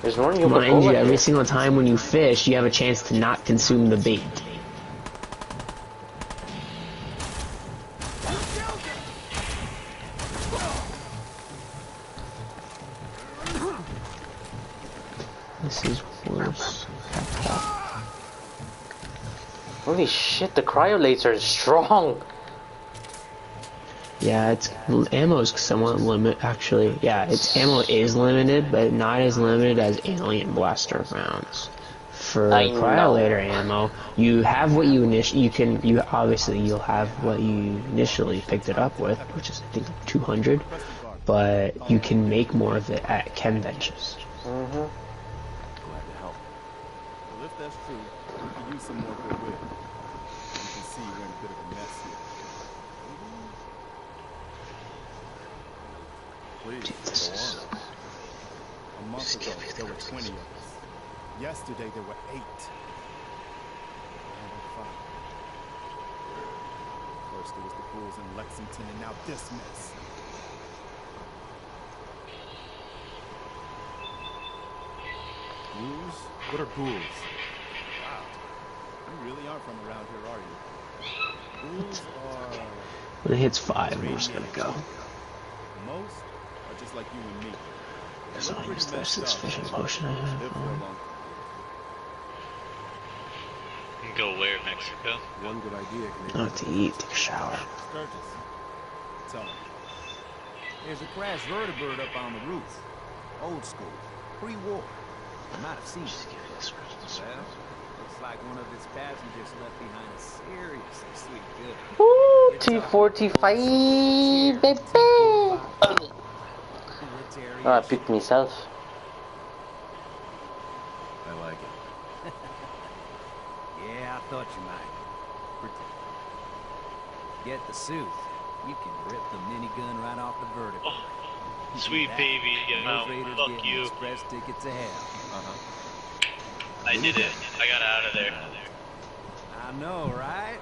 There's one you Mind you, every single time when you fish, you have a chance to not consume the bait. This is worse. Holy shit, the cryo laser is strong. Yeah, it's ammo's somewhat actually. Yeah, its ammo is limited, but not as limited as alien blaster rounds. For cryolator ammo, you have what you obviously you'll have what you initially picked it up with, which is I think 200, but you can make more of it at chem benches. Glad to help. Well, if that's true, we can use some more goodwill. You can see we're in a bit of a mess here. Please, go on. A month ago, there were 20 of us. Yesterday, there were 8. First, it was the Bulls in Lexington, and now this mess. Bulls? What are bulls? Wow. You really aren't from around here, are you? Bulls are... When it hits 5, we're just gonna go. Most are just like you and me. As long as there's this fishing potion I have. You can go where, Mexico? One good idea can make Not to eat, take a shower. Sturgis. Tell me. There's a crashed vertibird up on the roof. Old school. Pre-war. You might have seen it. Well, looks like one of its passengers left behind a seriously sweet good. Woo! T45, baby! Oh, I picked myself. I like it. Yeah, I thought you might. Get the suit. You can rip the minigun right off the vertebra. Oh, sweet baby, fuck you. Express ticket to hell. I did it. I got out of there. I know, right?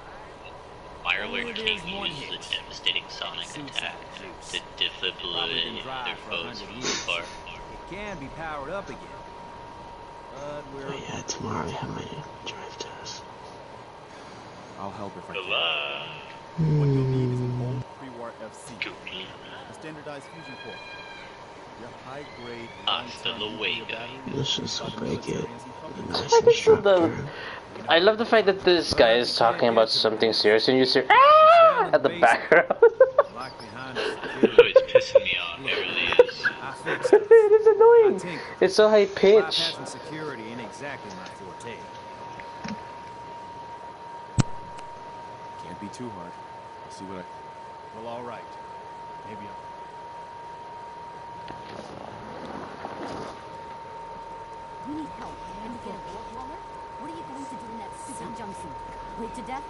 Firelord King uses a devastating sonic attack to defibrillate their foes from afar. It can be powered up again. But we're... Oh yeah, tomorrow I have my drive test. I'll help if I Good can. luck. What you'll need is an old pre-war FC. A standardized fusion core. Your high-grade, Hasta luego. Let's just break it. Nice I just love instructor. I love the fact that this guy is talking about something serious and you see at the background. Locked behind Oh, it's pissing me off. It really is. I fixed it. It is annoying. It's so high pitch. Bypassing security ain't exactly my forte. Can't be too hard. I'll see what I... Well, all right. Maybe I'll... You need help. Can you get a bullet roller? What are you going to do in that stupid jumpsuit? Bleed to death?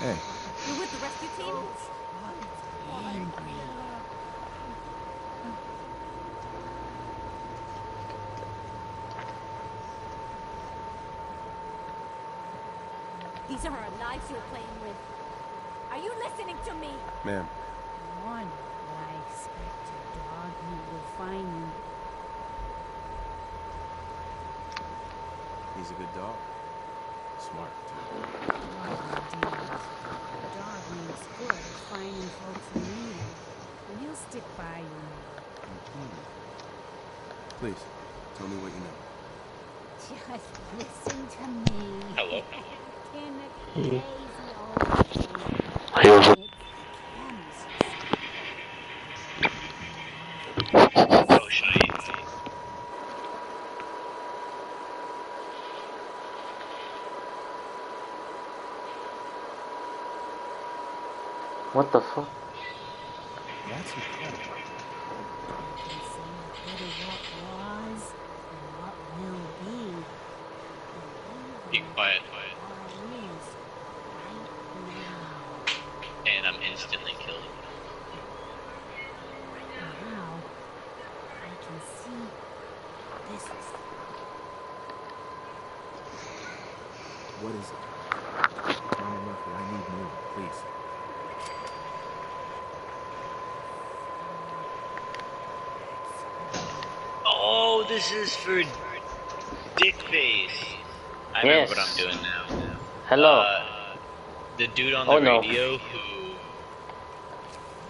Hey. You're with the rescue team? These are our lives you're playing with. Are you listening to me? Ma'am. One, what I expect, dog, you will find you. He's a good dog. smart, too. Dog means good at finding folks in need. And he'll stick by you. Please, tell me what you know. Just listen to me. Hello? In the Hey. crazy old world. Oh, shite. What the fuck? That's incredible. can see a bit of what was and what will be. Be quiet, What is right now. and I'm instantly killed. Now I can see this is What is it? Colonel Murphy, I need more, please. Oh, this is for Dickface. I remember what I'm doing now. Hello. The dude on the radio who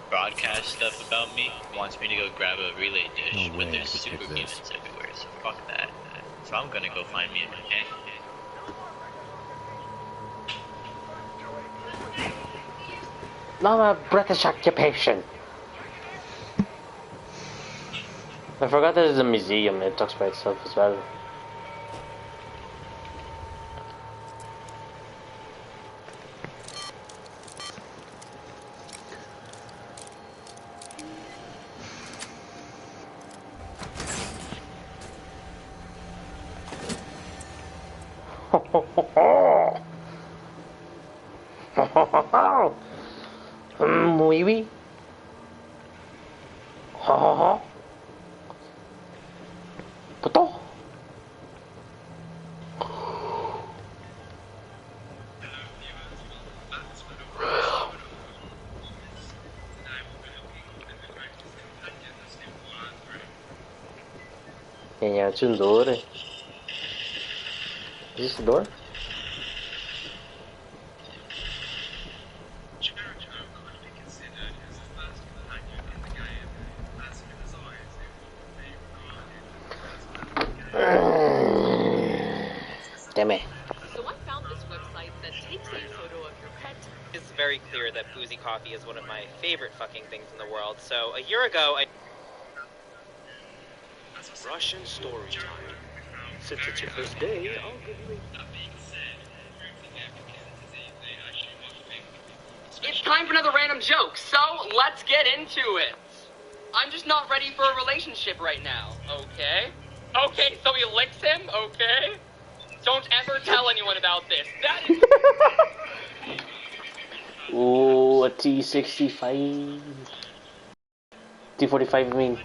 broadcasts stuff about me wants me to go grab a relay dish, but there's superhumans everywhere, so fuck that. So I'm gonna go find me a companion. Not a British occupation. I forgot there's a museum. It talks by itself as well. Oui, oui. Ha ha ha. Puto. Yeah, it's in door. Is this the door? Damn it. So I found this website that takes a photo of your pet. It's very clear that boozy coffee is one of my favorite fucking things in the world. So a year ago, I... Russian story time. Since it's your first day, I'll give you a... It's time for another random joke, so let's get into it. I'm just not ready for a relationship right now, okay? Okay, so he licks him, okay? Don't ever tell anyone about this. That is... Ooh, a T65. T45, I mean.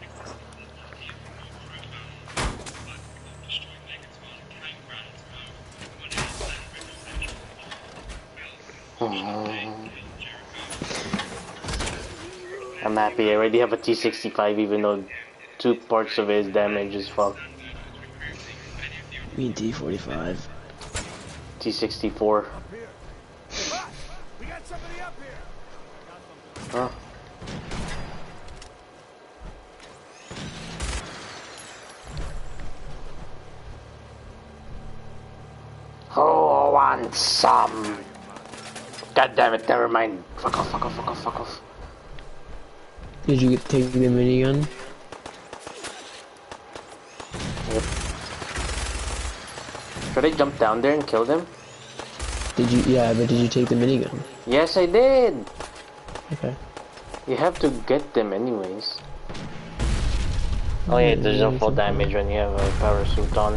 I'm happy. I already have a T65, even though 2 parts of it is damaged as fuck. Me T45. T64. We got somebody up here. Huh? Who wants some? God damn it, never mind. Fuck off, fuck off, fuck off, fuck off. Did you take the minigun? Yep. Should I jump down there and kill them? Did you? Yeah, but did you take the minigun? Yes, I did. Okay. You have to get them anyways. Oh yeah, there's no full damage when you have a power suit on.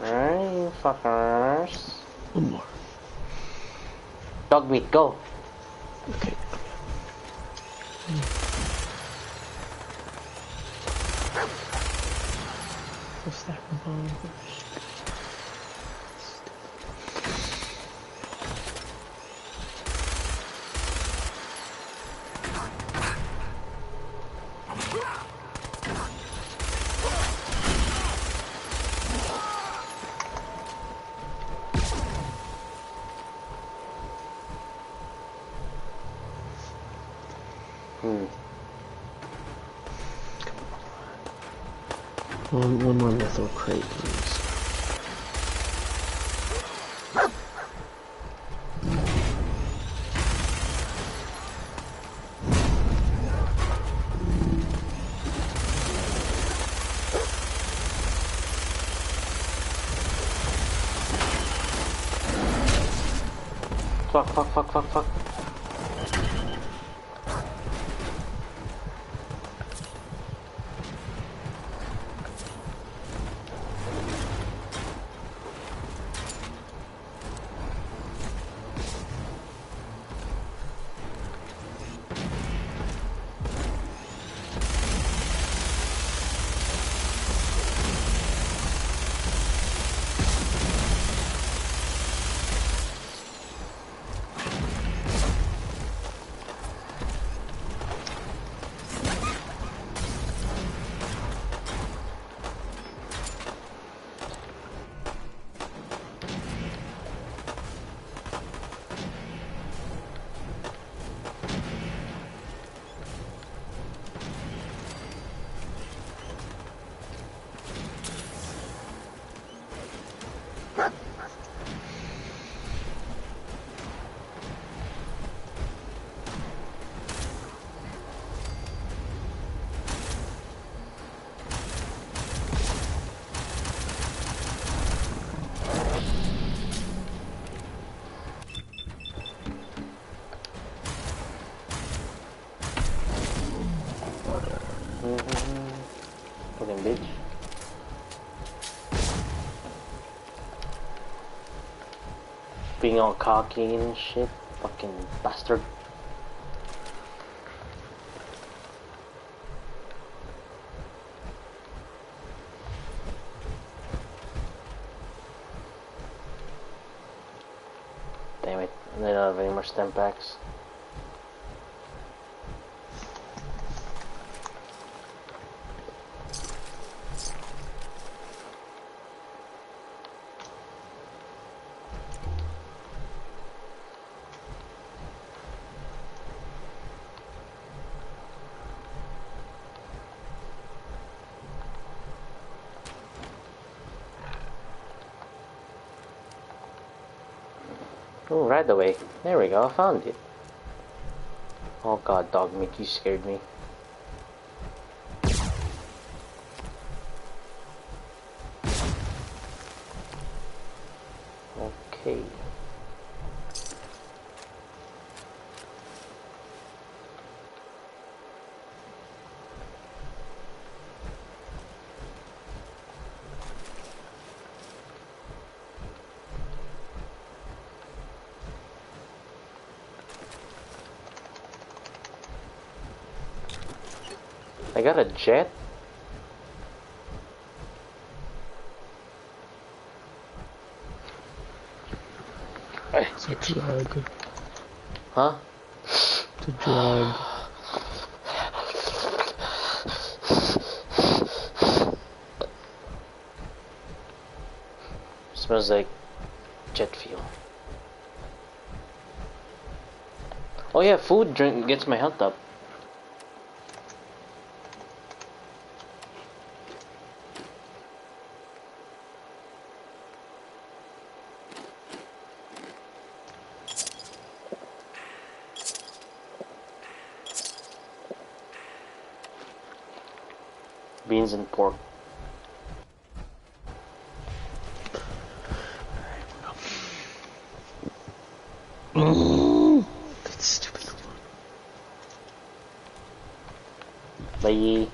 Alright, you fuckers. One more. Dog meat, go. Okay. What's that bomb? One more lethal crate, please. Fuck. Fucking bitch. Being all cocky and shit. Fucking bastard. Damn it. They don't have any more stem packs. Oh, right away. There we go, I found it. Oh god, dog meat, you scared me. Okay. I got a jet? It's a drug. Huh? It's a drug. Smells like jet fuel. Oh yeah, food drink gets my health up. Beans and pork. That's stupid. Bye.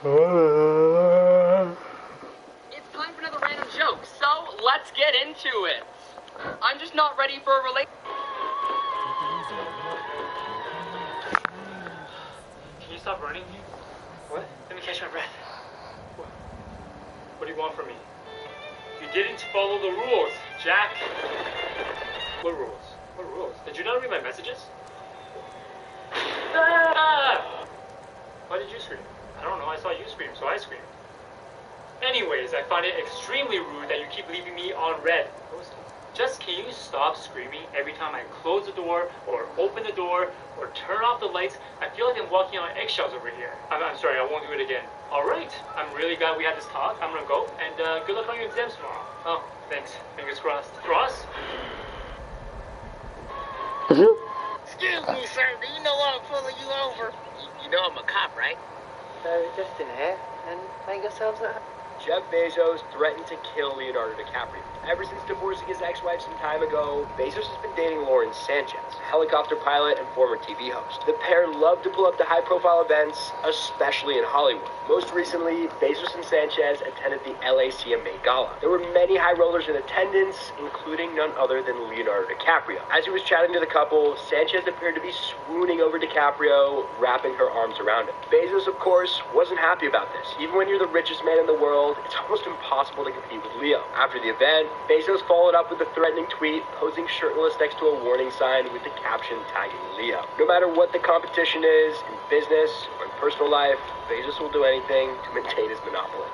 It's time for another random joke, so let's get into it. I'm just not ready for a relationship. Can you stop running? What? Let me catch my breath. What do you want from me? You didn't follow the rules, Jack. What rules? What rules? Did you not read my messages? Ah! Why did you scream? I don't know, I saw you scream, so I screamed. Anyways, I find it extremely rude that you keep leaving me on red. Just can you stop screaming every time I close the door, or open the door, or turn off the lights? I feel like I'm walking on eggshells over here. I'm sorry, I won't do it again. Alright, I'm really glad we had this talk. I'm gonna go, and good luck on your exams tomorrow. Oh, thanks. Fingers crossed. Cross? Excuse me, sir. Do you know why I'm pulling you over? You know I'm a cop, right? Just in here, and make yourselves at home. Jeff Bezos threatened to kill Leonardo DiCaprio. Ever since divorcing his ex-wife some time ago, Bezos has been dating Lauren Sanchez, a helicopter pilot and former TV host. The pair love to pull up to high-profile events, especially in Hollywood. Most recently, Bezos and Sanchez attended the LA CMA Gala. There were many high rollers in attendance, including none other than Leonardo DiCaprio. As he was chatting to the couple, Sanchez appeared to be swooning over DiCaprio, wrapping her arms around him. Bezos, of course, wasn't happy about this. Even when you're the richest man in the world, it's almost impossible to compete with Leo. After the event, Bezos followed up with a threatening tweet, posing shirtless next to a warning sign with the caption tagging Leo. No matter what the competition is, in business or in personal life, Bezos will do anything to maintain his monopoly.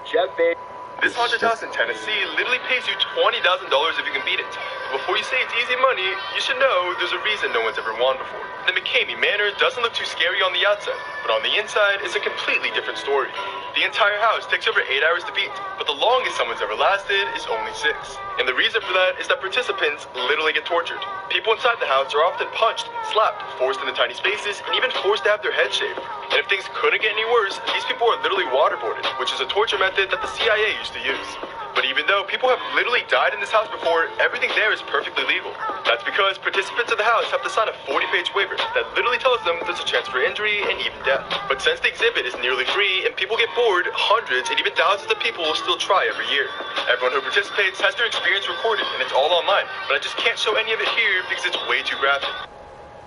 Jeff Bezos. This haunted house in Tennessee literally pays you $20,000 if you can beat it. But before you say it's easy money, you should know there's a reason no one's ever won before. The McCamey Manor doesn't look too scary on the outside, but on the inside, it's a completely different story. The entire house takes over 8 hours to beat, but the longest someone's ever lasted is only 6. And the reason for that is that participants literally get tortured. People inside the house are often punched, slapped, forced into tiny spaces, and even forced to have their heads shaved. And if things couldn't get any worse, these people are literally waterboarded, which is a torture method that the CIA used to use. But even though people have literally died in this house before, everything there is perfectly legal. That's because participants of the house have to sign a 40-page waiver that literally tells them there's a chance for injury and even death. But since the exhibit is nearly free and people get bored, hundreds and even thousands of people will still try every year. Everyone who participates has their experience recorded, and it's all online. But I just can't show any of it here because it's way too graphic.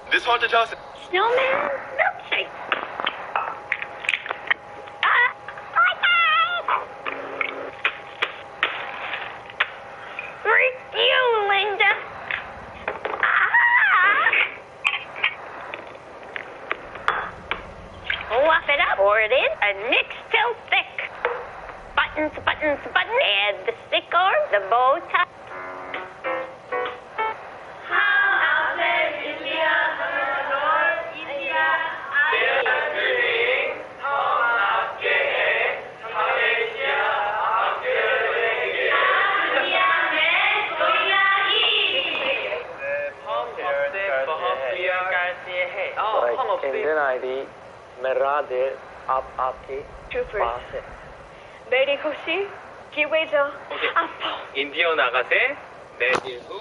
This haunted house... Snowman milkshake. Freak you, Linda. Fluff it up, pour it in, and mix till thick. Buttons, buttons, buttons. Add the stick or the bow tie. Indian ID, Merade, Aapke, Troopers. Lady Koshi, 기회죠. 인디오 나가세, 내일 후.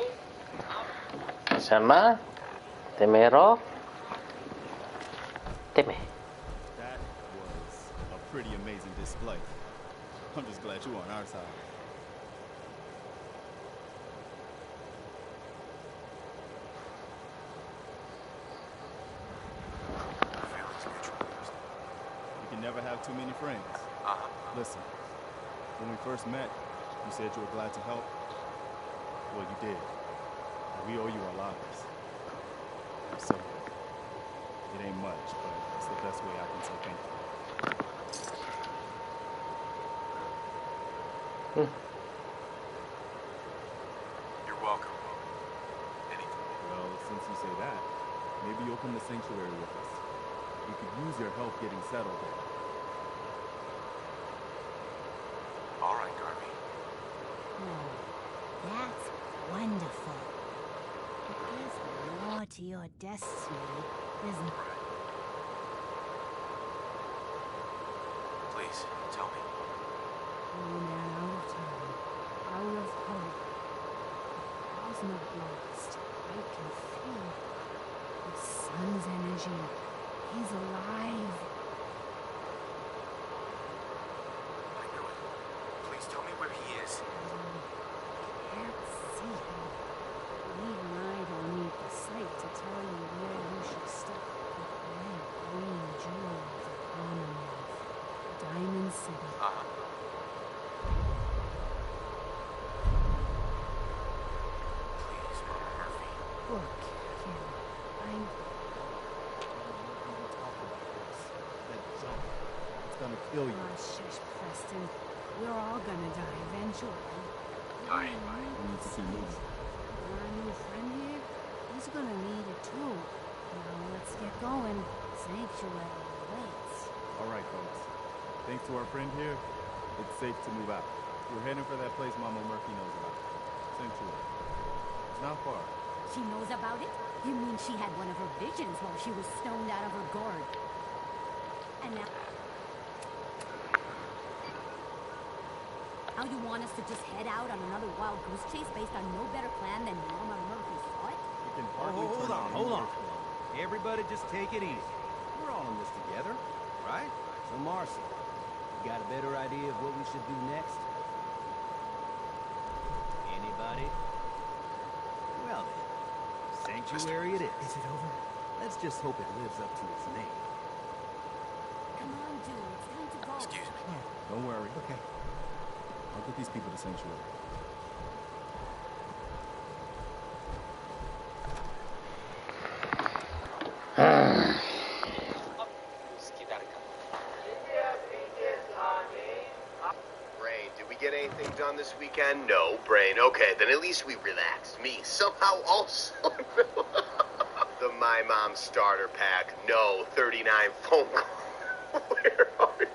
Sama, Temero, Teme. That was a pretty amazing display. I'm just glad you're on our side. You can never have too many friends. Listen, when we first met, you said you were glad to help. Well, you did. We owe you our lives. So, it ain't much, but it's the best way I can say thank you. You're welcome. Anything. Well, since you say that, maybe you'll come to Sanctuary with us. We could use your help getting settled there. All right, Garvey. Oh, that's wonderful. But there's more to your destiny, isn't there? Please, tell me. Oh, man, out of time, out of hope. The was not lost. I can feel it. The sun's energy. He's alive. kill you. Oh, shush, Preston. We're all gonna die eventually. I need to see movies. Our new friend here, he's gonna need it too. Now let's get going. Sanctuary waits. All right, folks. Thanks to our friend here, it's safe to move out. We're heading for that place Mama Murphy knows about. Sanctuary. It's not far. She knows about it? You mean she had one of her visions while she was stoned out of her gourd? And now... Now you want us to just head out on another wild goose chase based on no better plan than Mama Murphy thought? Hold on. Everybody just take it easy. We're all in this together, right? So Marcy, you got a better idea of what we should do next? Anybody? Well then, Sanctuary it is. Is it over? Let's just hope it lives up to its name. Come on, dude. It's time to go. Excuse me. Don't worry. Okay. I'll get these people to Sanctuary. Brain, did we get anything done this weekend? No, Brain. Okay, then at least we relaxed. Me, somehow also. The My Mom starter pack. No, 39 phone calls. Where are you?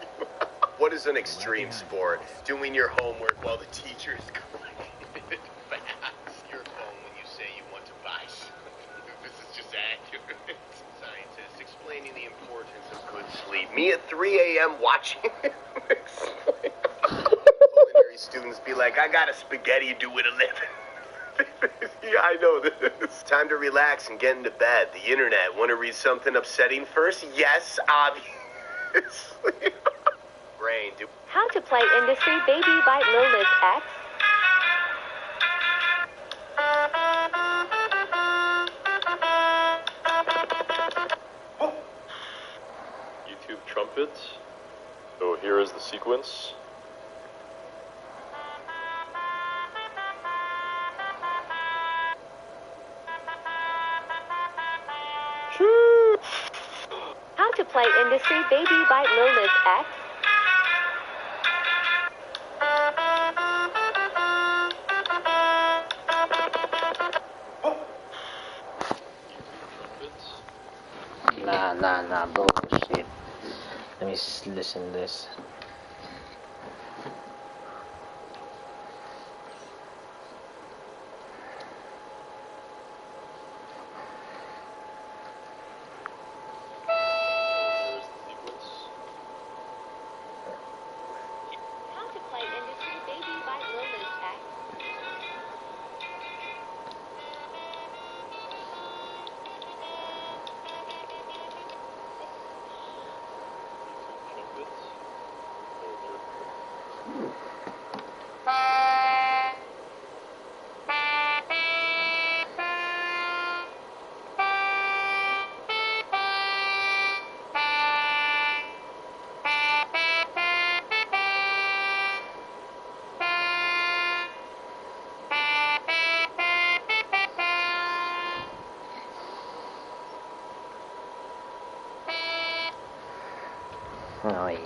What is an extreme sport? Doing your homework while the teacher is collecting it fast. Your phone when you say you want to buy something. This is just accurate. Scientists explaining the importance of good sleep. Me at 3 a.m. watching him explain. Culinary students be like, I got a spaghetti to do with a living. Yeah, I know this. Time to relax and get into bed. The internet. Want to read something upsetting first? Yes, obviously. Brain, do... How to play Industry Baby by Lil Liz X. YouTube trumpet. So here is the sequence. How to play Industry Baby by Lil Liz X. Nah, bullshit. Let me listen to this. How to play Industry Baby by Lil Liz X. Ay.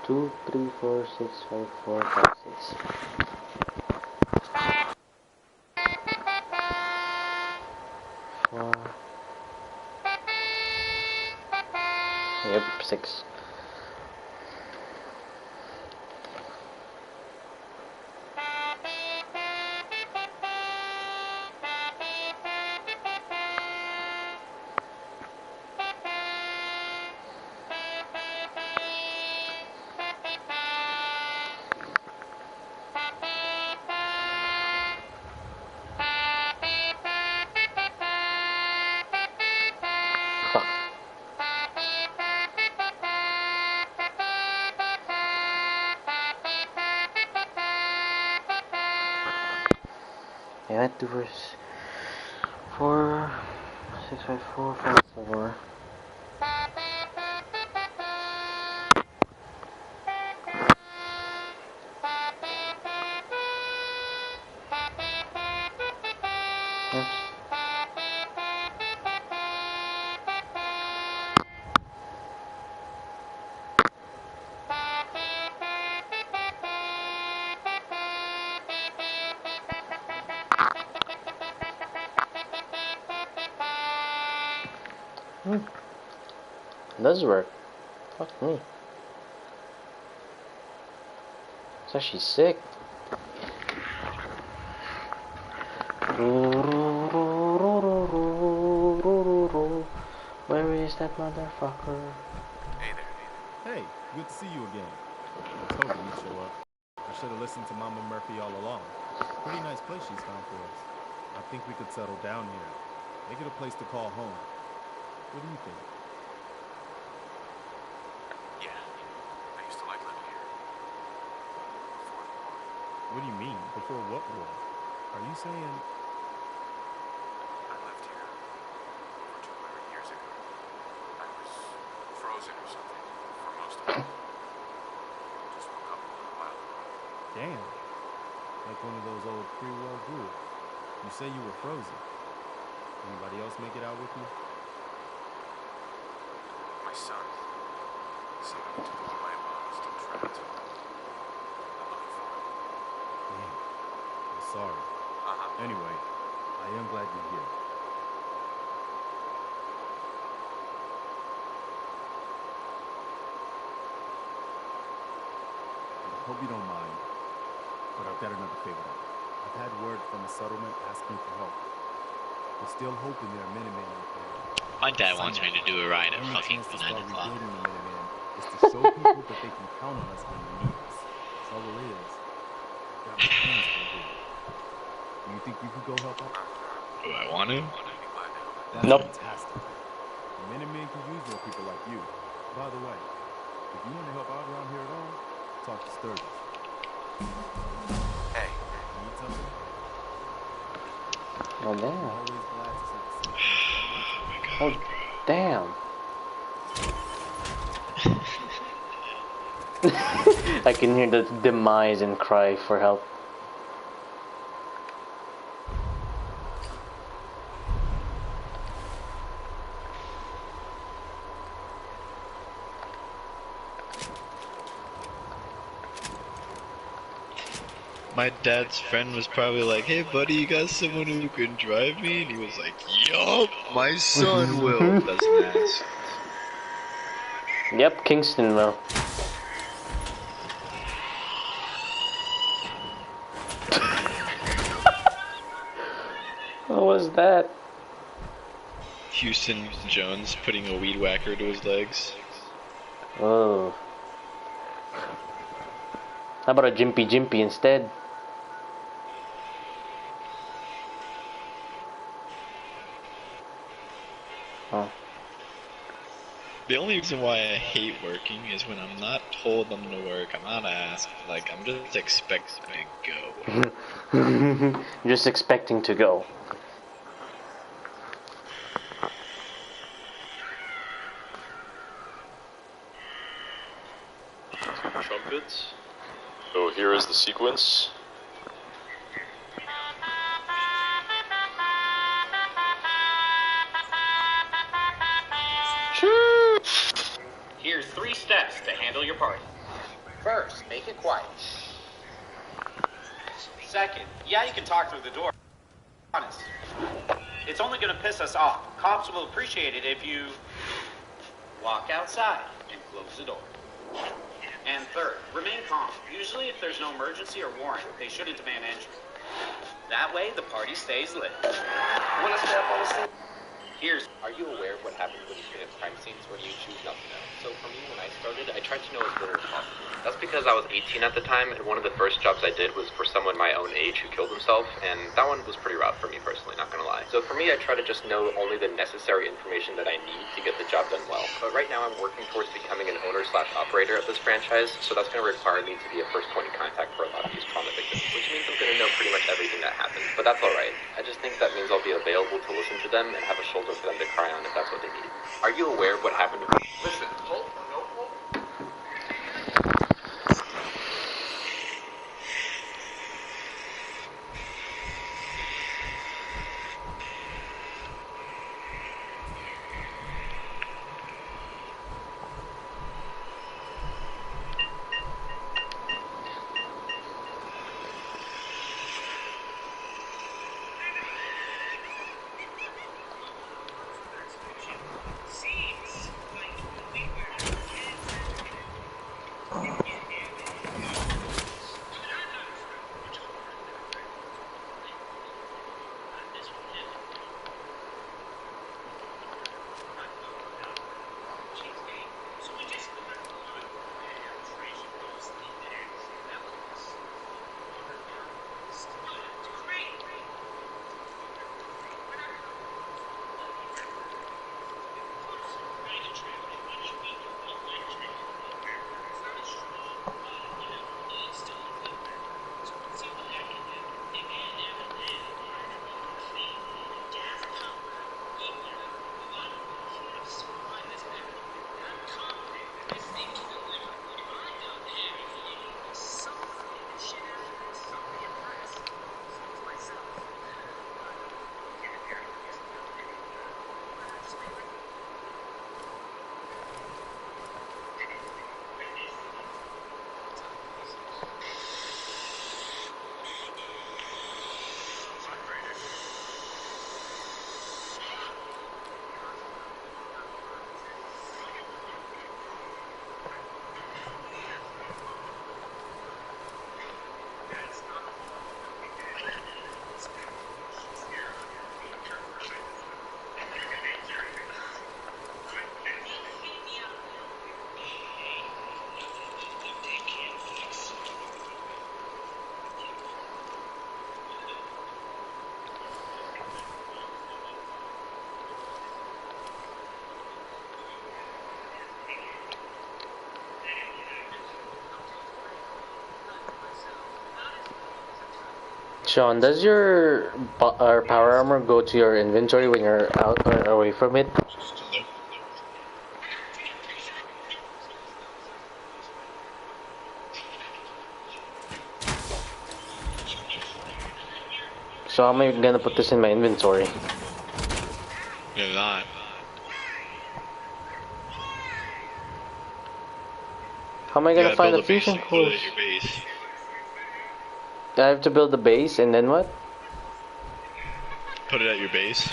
Two, 3, 4, 6, 5, 4, 5, 6. Yep, 6. damn it. 2 versus 4, 6 by 4, 4, 4. It does work. Fuck me. It's actually sick. Where is that motherfucker? Hey there. Hey, good to see you again. I told you you'd show up. I should have listened to Mama Murphy all along. Pretty nice place she's found for us. I think we could settle down here. Make it a place to call home. What do you think? Yeah, I used to like living here. Before the war. What do you mean? Before what war? Are you saying... I lived here over 200 years ago. I was frozen or something for most of it. Just woke up a little while ago. Damn. Like one of those old pre-war ghouls. You say you were frozen. Anybody else make it out with you? My son. Someone who took my mom is still trapped. I'm looking for him. Damn. I'm sorry. Anyway, I am glad you're here. I hope you don't mind, but I've got another favor. I've had word from a settlement asking for help. We're still hoping there are Minutemen out there. My dad wants me to do a ride at Only fucking chance to 9 start o'clock. rebuilding the Minutemen is to show people that they can count on us when they need us. Trouble is, I've got my hands full here. Do you think you could go help out? Do I want to? That's Nope. fantastic. The Minutemen can use more people like you. By the way, if you want to help out around here at all, talk to Sturgis. Hey. Need something? Oh, damn. Always glad to see the Oh, damn. I can hear the demise and cry for help. My dad's friend was probably like, "Hey buddy, you got someone who can drive me?" And he was like, "Yup, my son will." Doesn't ask. Yep, Kingston will. What was that? Houston Jones putting a weed whacker to his legs. Oh. How about a Jimpy Jimpy instead? Oh. The only reason why I hate working is when I'm not told I'm gonna work, I'm not asked, like, I'm just expecting to go. Just expecting to go. Trumpets. So here is the sequence. Here's 3 steps to handle your party. First, make it quiet. Second, yeah, you can talk through the door. Honest. It's only gonna piss us off. Cops will appreciate it if you walk outside and close the door. And third, remain calm. Usually if there's no emergency or warrant, they shouldn't demand entry. That way, the party stays lit. Wanna stay up on the scene? Are you aware of what happens when you commit crime scenes, or do you choose not to know? So for me, when I started, I tried to know as little as possible. That's because I was 18 at the time, and one of the first jobs I did was for someone my own age who killed himself, and that one was pretty rough for me personally, not gonna lie. So for me, I try to just know only the necessary information that I need to get the job done well. But right now, I'm working towards becoming an owner/operator of this franchise, so that's gonna require me to be a first point of contact for a lot of these trauma victims, which means I'm gonna know pretty much everything that happened. But that's alright. I just think that means I'll be available to listen to them and have a shoulder for them to cry on if that's what they need. Are you aware of what happened to me? Listen, hold on. Sean, does your power armor go to your inventory when you're out or away from it? So how am I gonna put this in my inventory? You're not. How am I gonna find the fusion cores? I have to build the base and then what? Put it at your base.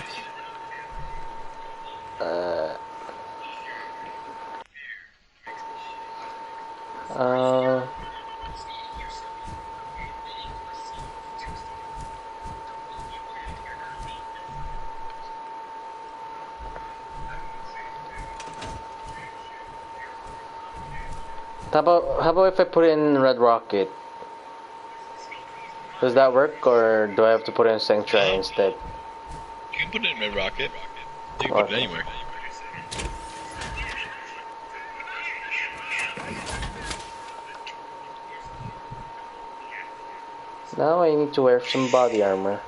How about if I put in Red Rocket? Does that work, or do I have to put in Sanctuary instead? You can put it in Red Rocket. You can put it anywhere. Now I need to wear some body armor.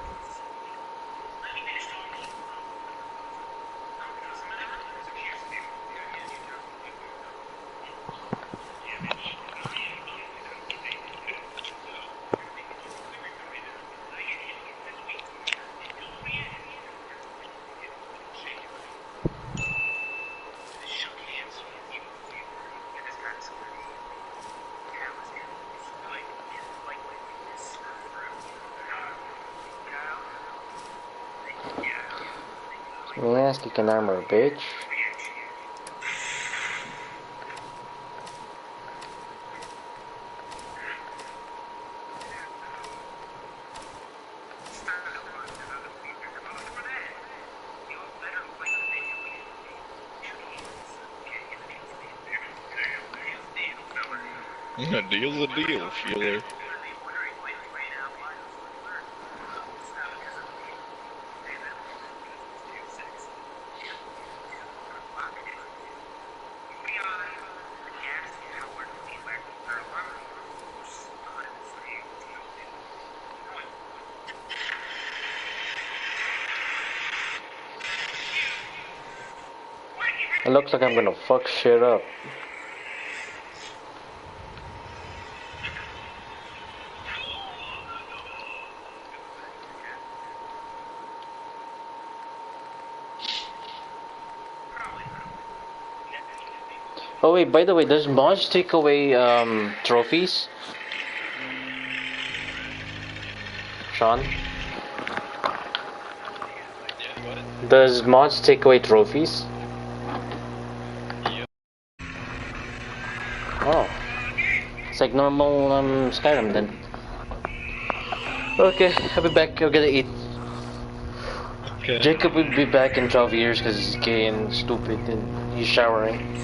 You can armor, bitch. A deal's a deal, feeler. It looks like I'm gonna fuck shit up. Oh wait, by the way, does Mods take away trophies? Sean? Does Mods take away trophies? Oh. It's like normal Skyrim then. Okay, I'll be back. I'll get to eat. Okay. Jacob will be back in 12 years because he's gay and stupid and he's showering.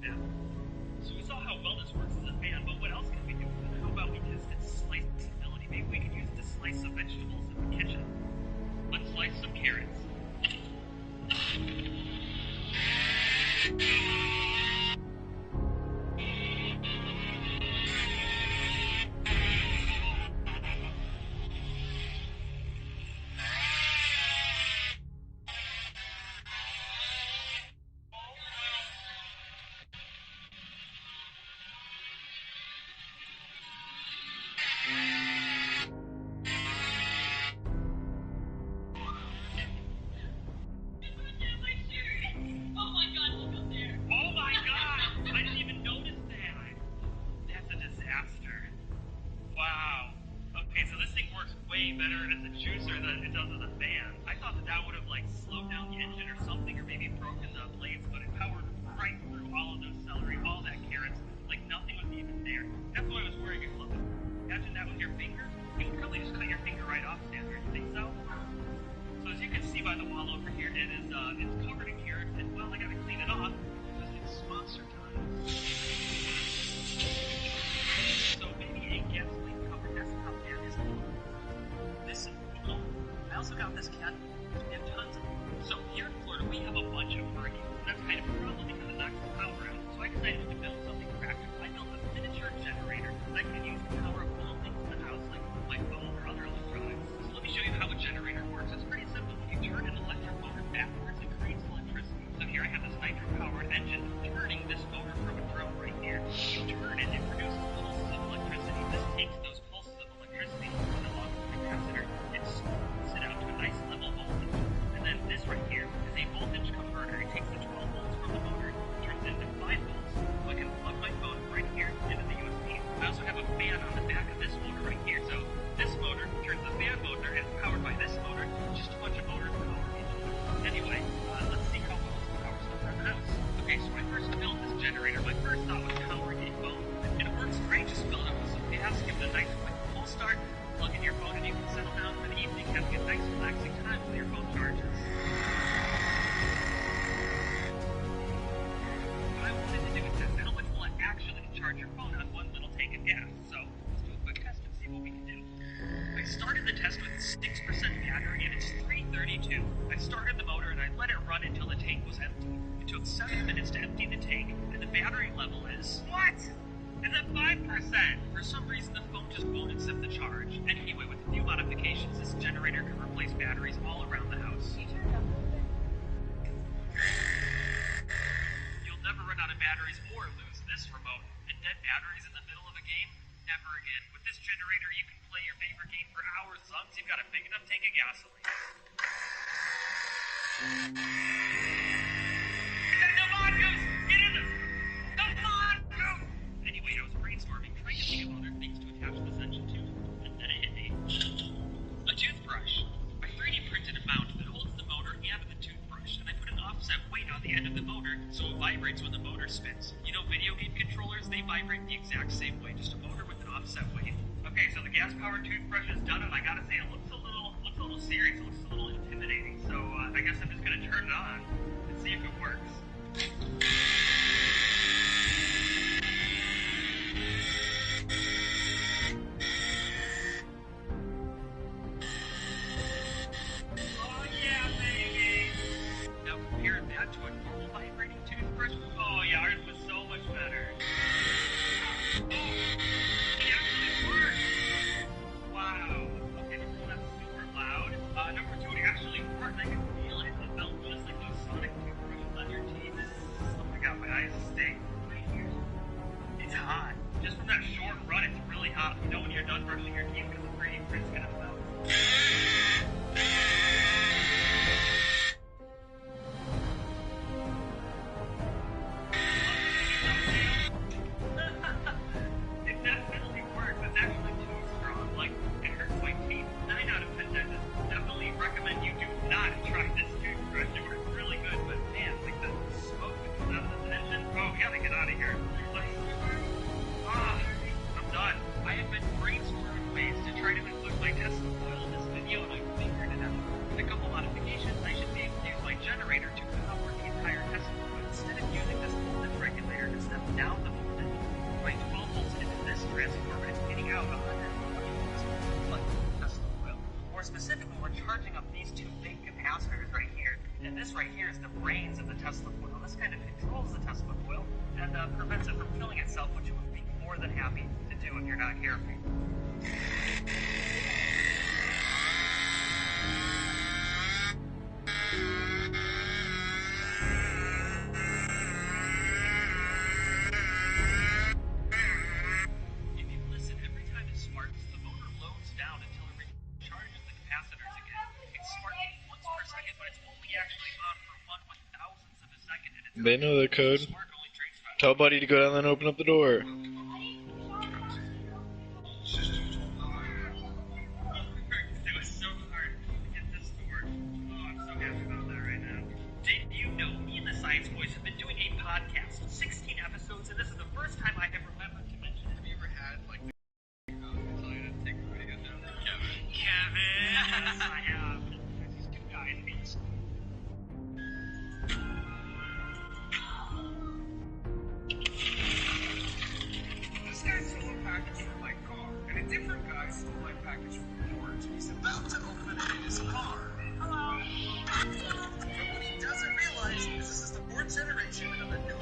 Yeah. So we saw how well this works as a fan, but what else can we do? How about we test its sliceability? Maybe we could use it to slice some vegetables in the kitchen. Let's slice some carrots. Ways down the voltage, going 12 volts into this transformer and getting out 120 volts like Tesla coil. More specifically, we're charging up these two big capacitors right here, and this right here is the brains of the Tesla coil. This kind of controls the Tesla coil and prevents it from killing itself, which it would be more than happy to do if you're not careful. If you listen, every time it sparks, the motor loads down until it recharges the capacitors again. It's sparking once per second, but it's only actually on for 1/1000th of a second. And it's They know the code. Tell Buddy to go down and open up the door. It was so hard to get this to work. Oh, I'm so happy about that right now. Did you know me and the Science Boys have been doing a podcast, 16 episodes, and this is the first time I have remembered to mention. Have you ever had like the tell you to take the video down there? Kevin! Yes, I have. These two guys meet. This guy stole a package from my car, and a different guy stole my package from George. He's about to open it in his car. Hello. But what he doesn't realize is this is the fourth generation of a new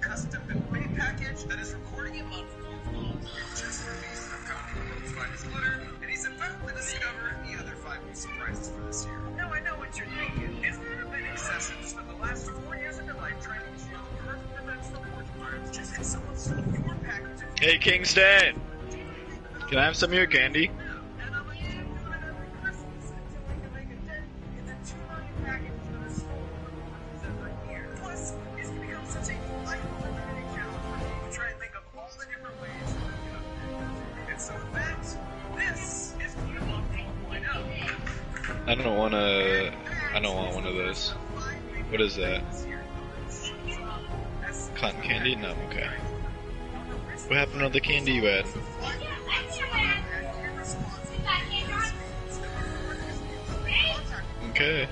custom-built May package that is recording him on 4 phones. It just released a pound of the world's finest glitter, and he's about to discover the other 5 new surprises for this year. Now I know what you're thinking. Isn't it a bit excessive to spend the last 4 years of your life trying to ensure the Earth prevents the forge fires just because someone stole your package? Hey, Kingston! Can I have some of your candy? I don't want one of those. What is that? Cotton candy? No, okay. What happened to the candy you had? Okay.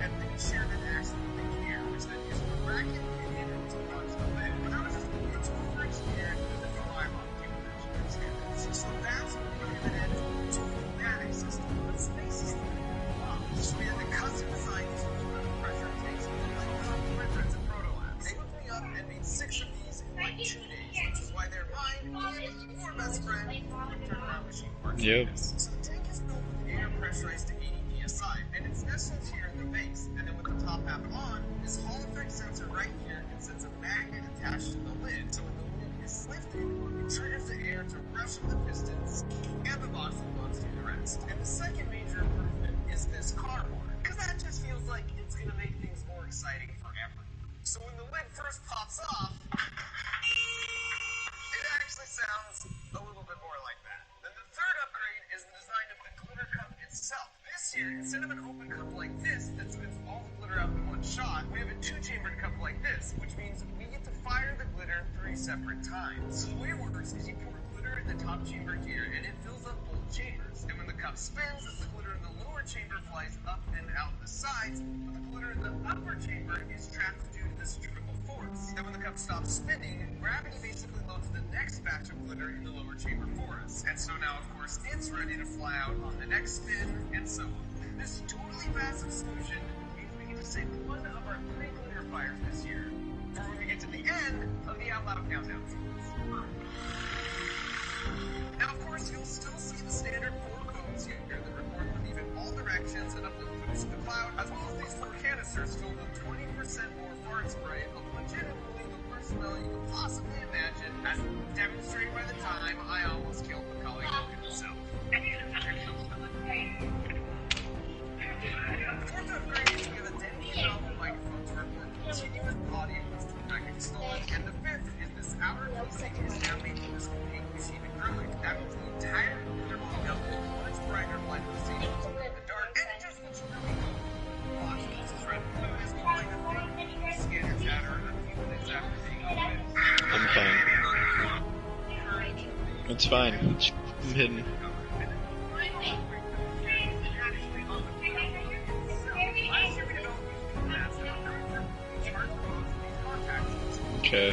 Yep. So the tank is filled with air pressurized to 80 psi, and it's nestled here in the base. And then with the top half on, this Hall effect sensor right here can sense a magnet attached to the lid. So when the lid is lifted, it triggers the air to rush to the pistons, and the box responds to the rest. And the second major improvement is this cardboard, because that just feels like it's going to make things more exciting for everyone. So when the lid first pops off, it actually sounds a little bit more like that. Then the third upgrade is the design of the glitter cup itself. This year, instead of an open cup like this that spits all the glitter out in one shot, we have a 2-chambered cup like this, which means we get to fire the glitter 3 separate times. So the way it works is you pour glitter in the top chamber here, and it fills up both chambers. And when the cup spins, the glitter in the lower chamber flies up and out the sides, but the glitter in the upper chamber is trapped due to this triple force. And when the cup stops spinning, gravity basically loads the next batch of glitter in the lower chamber for us. And so now, of course, it's ready to fly out on the next spin, and so on. This totally massive solution means we get to save one of our 3 glitter fires this year, for when we get to the end of the Out Loud Countdown series. Now, of course, you'll still see the standard 4 codes here that record from even all directions and upload footage to the cloud, as well as these 4 canisters filled with 20% more fart spray of legitimately the worst smell you could possibly imagine, as demonstrated by the time I almost killed Macaulay Culkin himself. The fourth upgrade is we have a Dendy novel microphone to record continuous audio with feedback installed, and the fifth is this outer casing is now made from this pink machine acrylic. That means the entire glitter will come out with a much brighter light of the scene in the dark, and it just looks really cool. Watch this is red blue is calling the thing. Scanner chatter a few minutes after being opened. I'm fine. It's fine. I'm hidden. Okay.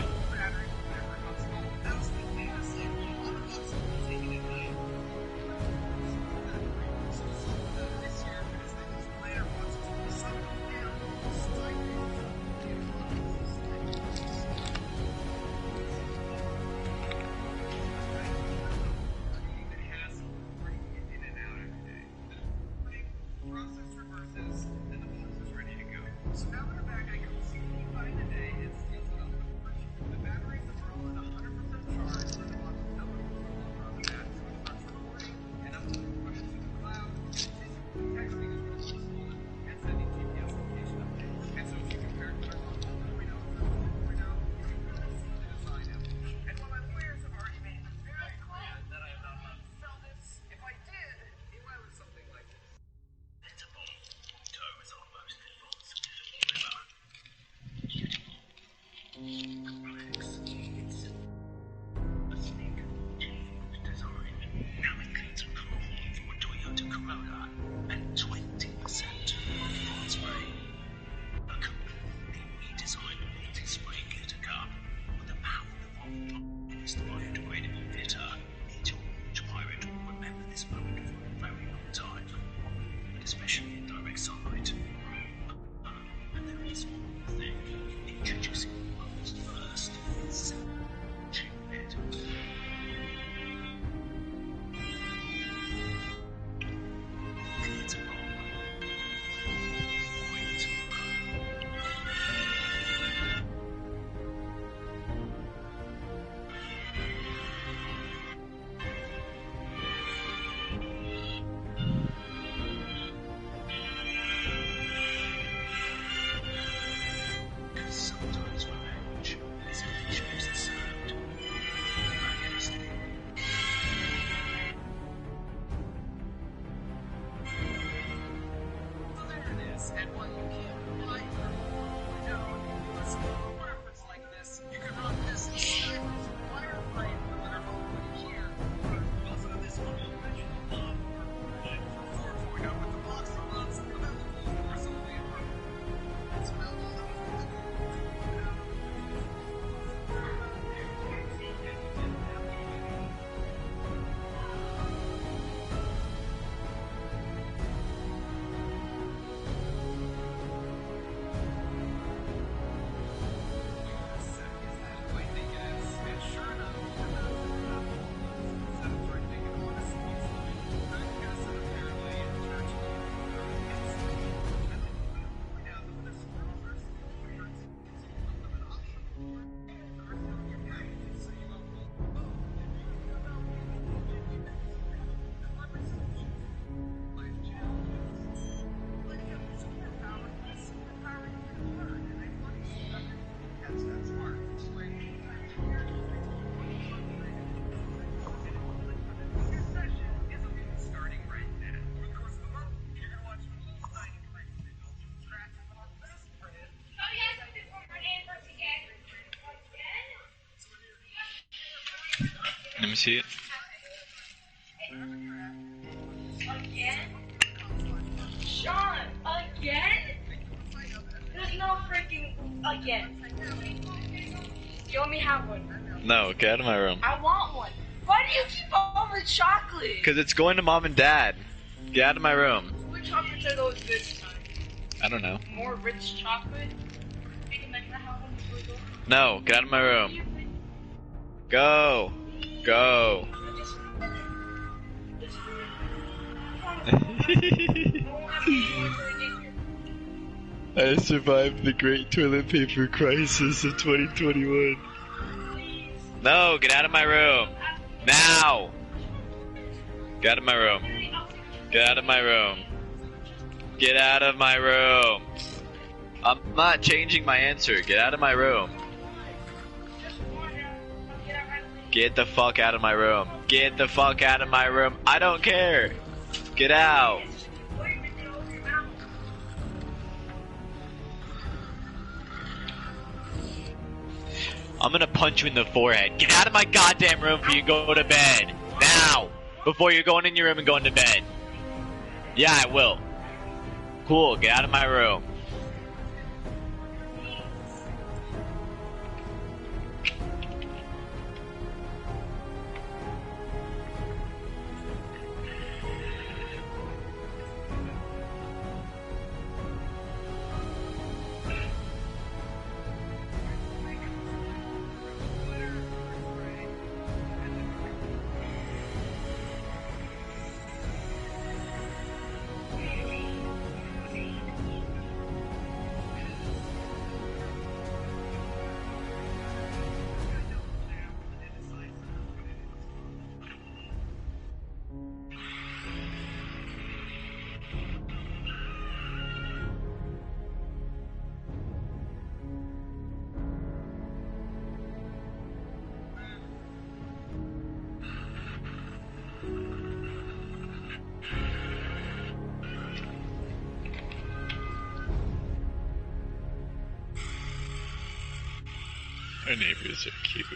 Let me see it. Again? Sean, again? There's no freaking again. You want me to have one? No, get out of my room. I want one. Why do you keep all the chocolate? Because it's going to mom and dad. Get out of my room. Which chocolates are those good? I don't know. More rich chocolate? You can make that have one before you go. No, get out of my room. Go. Go. I survived the great toilet paper crisis of 2021. No, get out of my room. Now! Get out of my room. Get out of my room. Get out of my room. I'm not changing my answer. Get out of my room. Get the fuck out of my room. Get the fuck out of my room. I don't care. Get out. I'm gonna punch you in the forehead. Get out of my goddamn room before you go to bed. Now! Before you're going in your room and going to bed. Yeah, I will. Cool, get out of my room. Our neighbors are cute.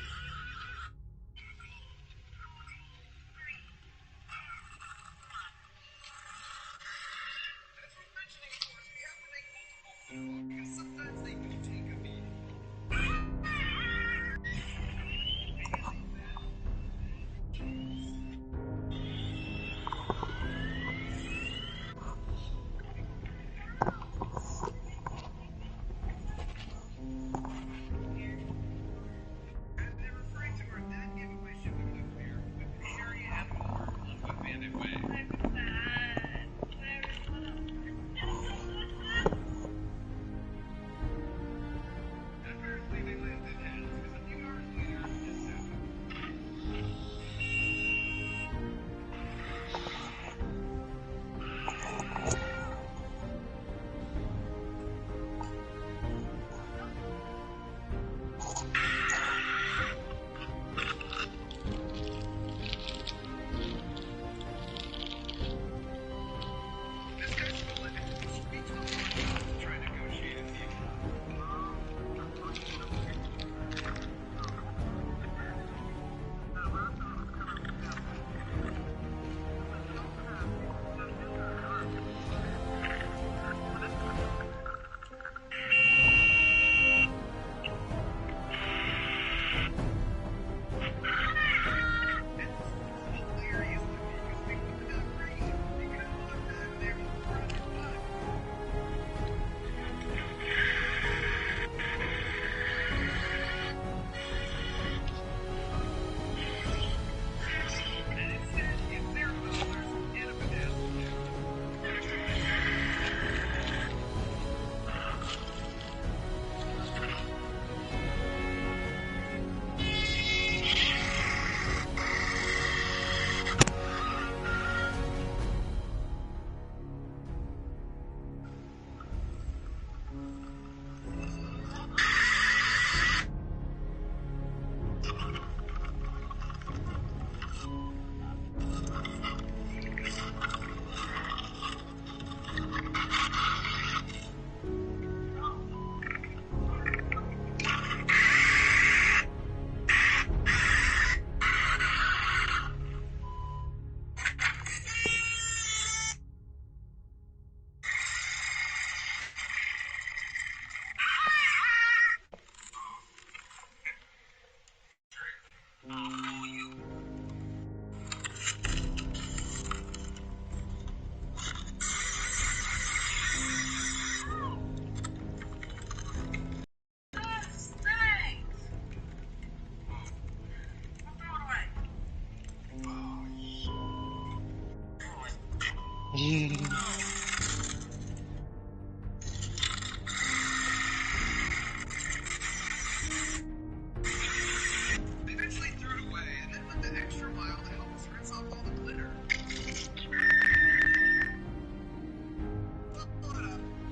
They eventually threw it away and then went the extra mile to help us rinse off all the glitter.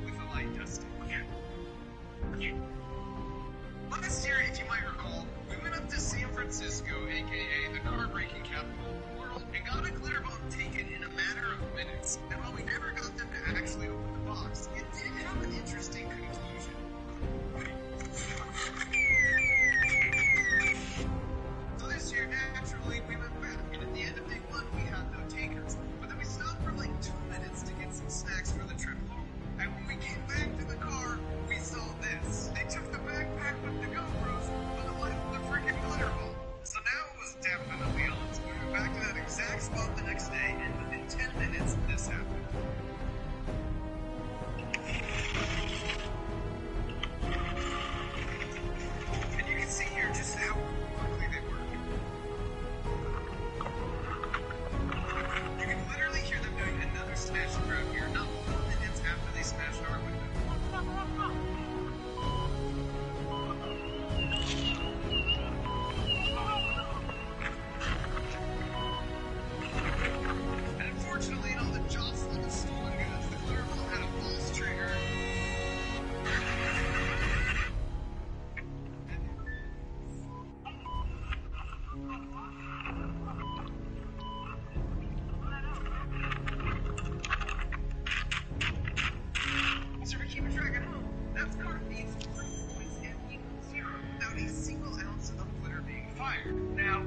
With a light dusting. Last year, if you might recall, we went up to San Francisco, aka the car breaking capital of the world, and got a glitter bomb taken in a matter of minutes. And while we never got them to actually open the box, it did have an interesting conclusion. So this year, naturally, we went back, and at the end of day one, we had no takers. But then we stopped for like 2 minutes to get some snacks for the trip home. And when we came back to the car, we saw this. They took the backpack with the GoPros, but left the freaking glitter bomb. So now it was definitely on. So we went back to that exact spot the next day, and within 10 minutes, this happened. And you can see here just how quickly they work. You can literally hear them doing another smash grab here, not 4 minutes after they smashed our window. And unfortunately, in all the jostling of stolen goods, the glitter bomb had a false trigger. So we're keeping track at home. That's car feeds 3 points and equals 0 without a single ounce of glitter being fired. Now,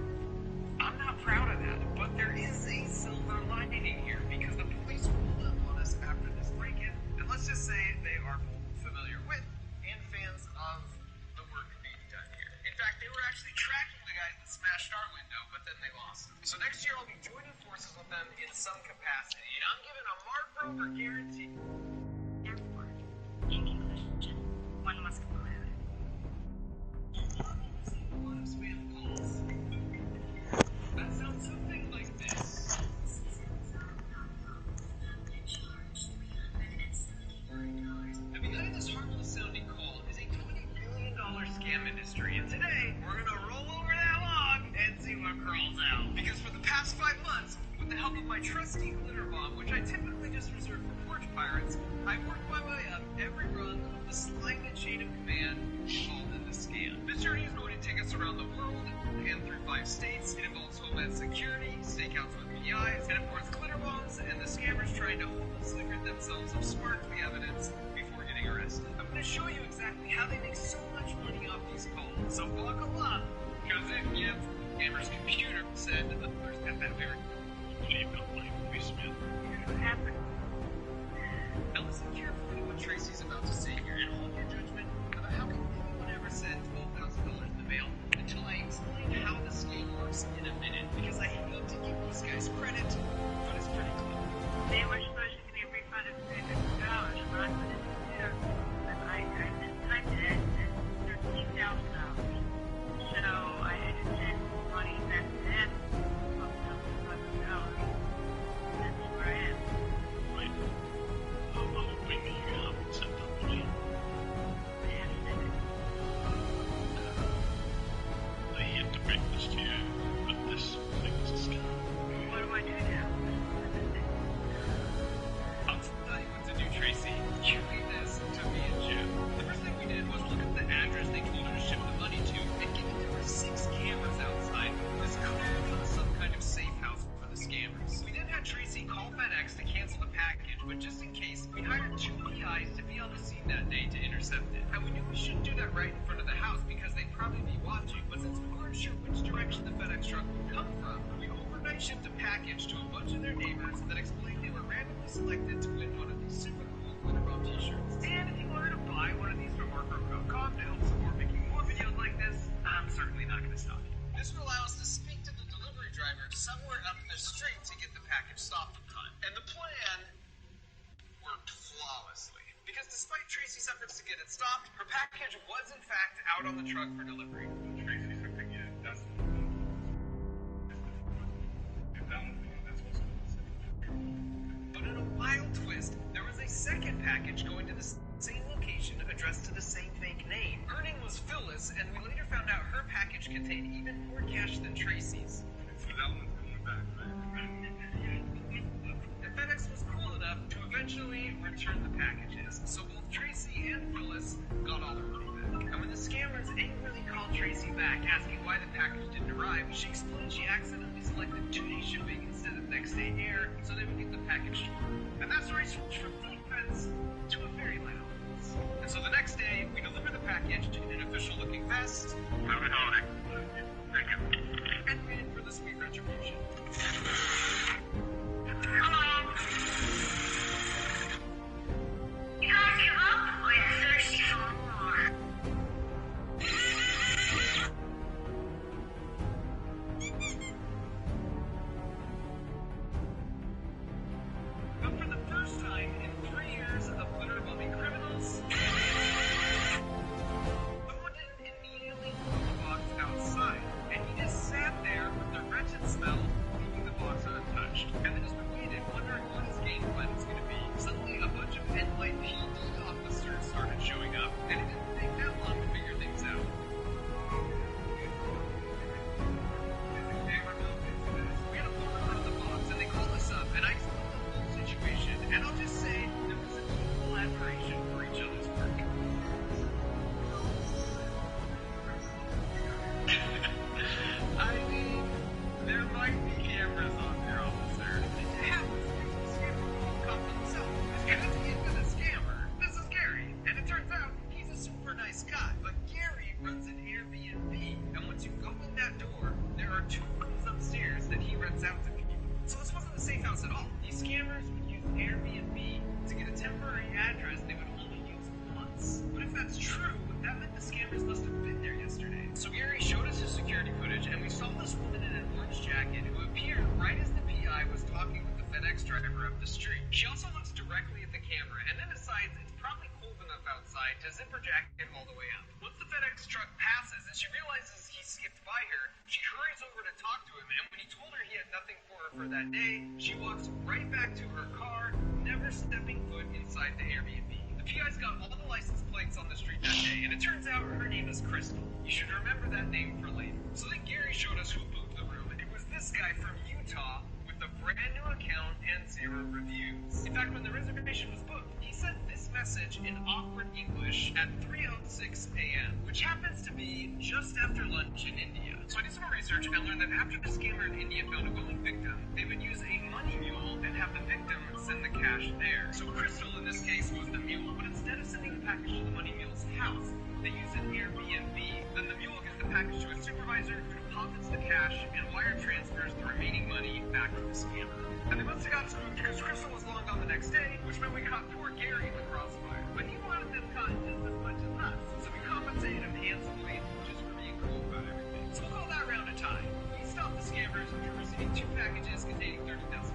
I'm not proud of that, but there is a silver lining here because the police rolled up on us after this break-in, and let's just say they are both familiar with and fans of the work being done here. In fact, they were actually tracking the guys that smashed our window, but then they lost them. So next year I'll be joining forces with them in some capacity, and I'm giving a Mark Rober guarantee. In conclusion, one must conclude. That sounds something like this. And behind this harmless sounding call is a $20 billion scam industry, and today we're gonna roll over that log and see what crawls out. Because for the past 5 months, with the help of my trusty glitter bomb, which I typically just reserve for porch pirates, I've worked my way up every rung of the sliding chain of command involved in the scam. This journey is going to take us around the world and through 5 states. It involves Homeland Security, stakeouts with PIs, and of course glitter bombs, and the scammers trying to hopelessly rid themselves of sparkly evidence before getting arrested. I'm going to show you exactly how they make so much money off these calls, so buckle up, because if you have scammers' computer said that the others got that very you don't like Louis Smith. Here's what happened. Now listen carefully to what Tracy's about to say here, and hold your judgment about how come anyone ever sent $12,000 in the mail until I explain how the scheme works in a minute, because I hate to give these guys credit, but it's pretty clear. They were supposed to give me a refund of $350, but I put it in there, but I typed it at $13,000. So I had to send money back to them, $12,500. That's where I am. Right. I'm hoping you haven't sent that money. I have sent it. I hate to break this to you, but this thing is a scam. What do I do now? I'll tell you what to do, Tracy. You leave this to me and Jim. The first thing we did was look up the address they told her to ship the money to, and given there were 6 cameras outside, this clearly was some kind of safe house for the scammers. We then had Tracy call FedEx to cancel the package, but just in case, we hired 2 PIs to be on the scene that day to intercept it. And we knew we shouldn't do that right in front of the house because they'd probably be watching, but since we weren't sure which direction the FedEx truck would come from, we overnight shipped a package to a bunch of their neighbors that explained they were randomly selected to win one of these super cool glitter bomb t-shirts. And if you wanted to buy one of these from Mark Rober.com to help support making more videos like this, I'm certainly not going to stop you. This will allow us to somewhere up the street to get the package stopped in time. And the plan worked flawlessly. Because despite Tracy's efforts to get it stopped, her package was in fact out on the truck for delivery. Tracy took to get it. That's but in a wild twist, there was a second package going to the same location addressed to the same fake name. Her name was Phyllis, and we later found out her package contained even more cash than Tracy's. So that one's going back, right? And FedEx was cool enough to eventually return the packages, so both Tracy and Phyllis got all their money back. And when the scammers angrily called Tracy back asking why the package didn't arrive, she explained she accidentally selected 2-day shipping instead of next-day air, so they would get the package to her. And that story switched from defense to a very loud offense. And so the next day, we deliver the package in an official-looking vest. Happy holiday. Thank you. And waited for the sweet retribution. Hello. You can't give up or you're thirsty for more. But for the first time in 3 years of glitter-loving criminals, someone didn't immediately throw the box outside, and he just sat there with the wretched smell, leaving the box untouched. And then just waited, wondering what his game plan was going to be. Suddenly, a bunch of NYPD officers started showing up, and it didn't take that long to figure things out. We had a phone number on the box, and they called us up, and I explained the whole situation, and I'll just say there was a mutual admiration for each other's work. I mean, there might be cameras on there, officer. It happens because the scammer won't come himself. And it's even a scammer. This is Gary, and it turns out he's a super nice guy. But Gary runs an Airbnb, and once you go in that door, there are 2 rooms upstairs that he rents out to people. So this wasn't a safe house at all. These scammers would use Airbnb to get a temporary address they would only use once. But if that's true, that meant the scammers must have been there yesterday. So Gary showed us his security footage, and we saw this woman in an orange jacket who appeared right as the PI was talking with the FedEx driver up the street. She also looks directly at the camera, and then decides it's probably cold enough outside to zip her jacket all the way up. Once the FedEx truck passes and she realizes he skipped by her, she hurries over to talk to him, and when he told her he had nothing for her for that day, she walks right back to her car, never stepping foot inside the Airbnb. The PI's got all the license plates on the street that day, and it turns out her name is Crystal. You should remember that name for later. So then Gary showed us who booked the room, and it was this guy from Utah with a brand new account and 0 reviews. In fact, when the reservation was booked, he sent this message in awkward English at 3:06 a.m., which happens to be just after lunch in India. So I did some more research and learned that after the scammer in India found a willing victim, they would use a money mule and have the victim send the cash there. So Crystal, in this case, was the mule, but instead of sending the package to the money mule's house, they use an Airbnb. Then the mule gives the package to a supervisor who deposits the cash and wire transfers the remaining money back to the scammer. And they must have got screwed because Crystal was long gone the next day, which meant we caught poor Gary in the crossfire. But he wanted them caught just as much as us, so we compensated him handsomely just for being cool about everything. So we'll call that round a tie. We stopped the scammers after receiving 2 packages containing $30,000,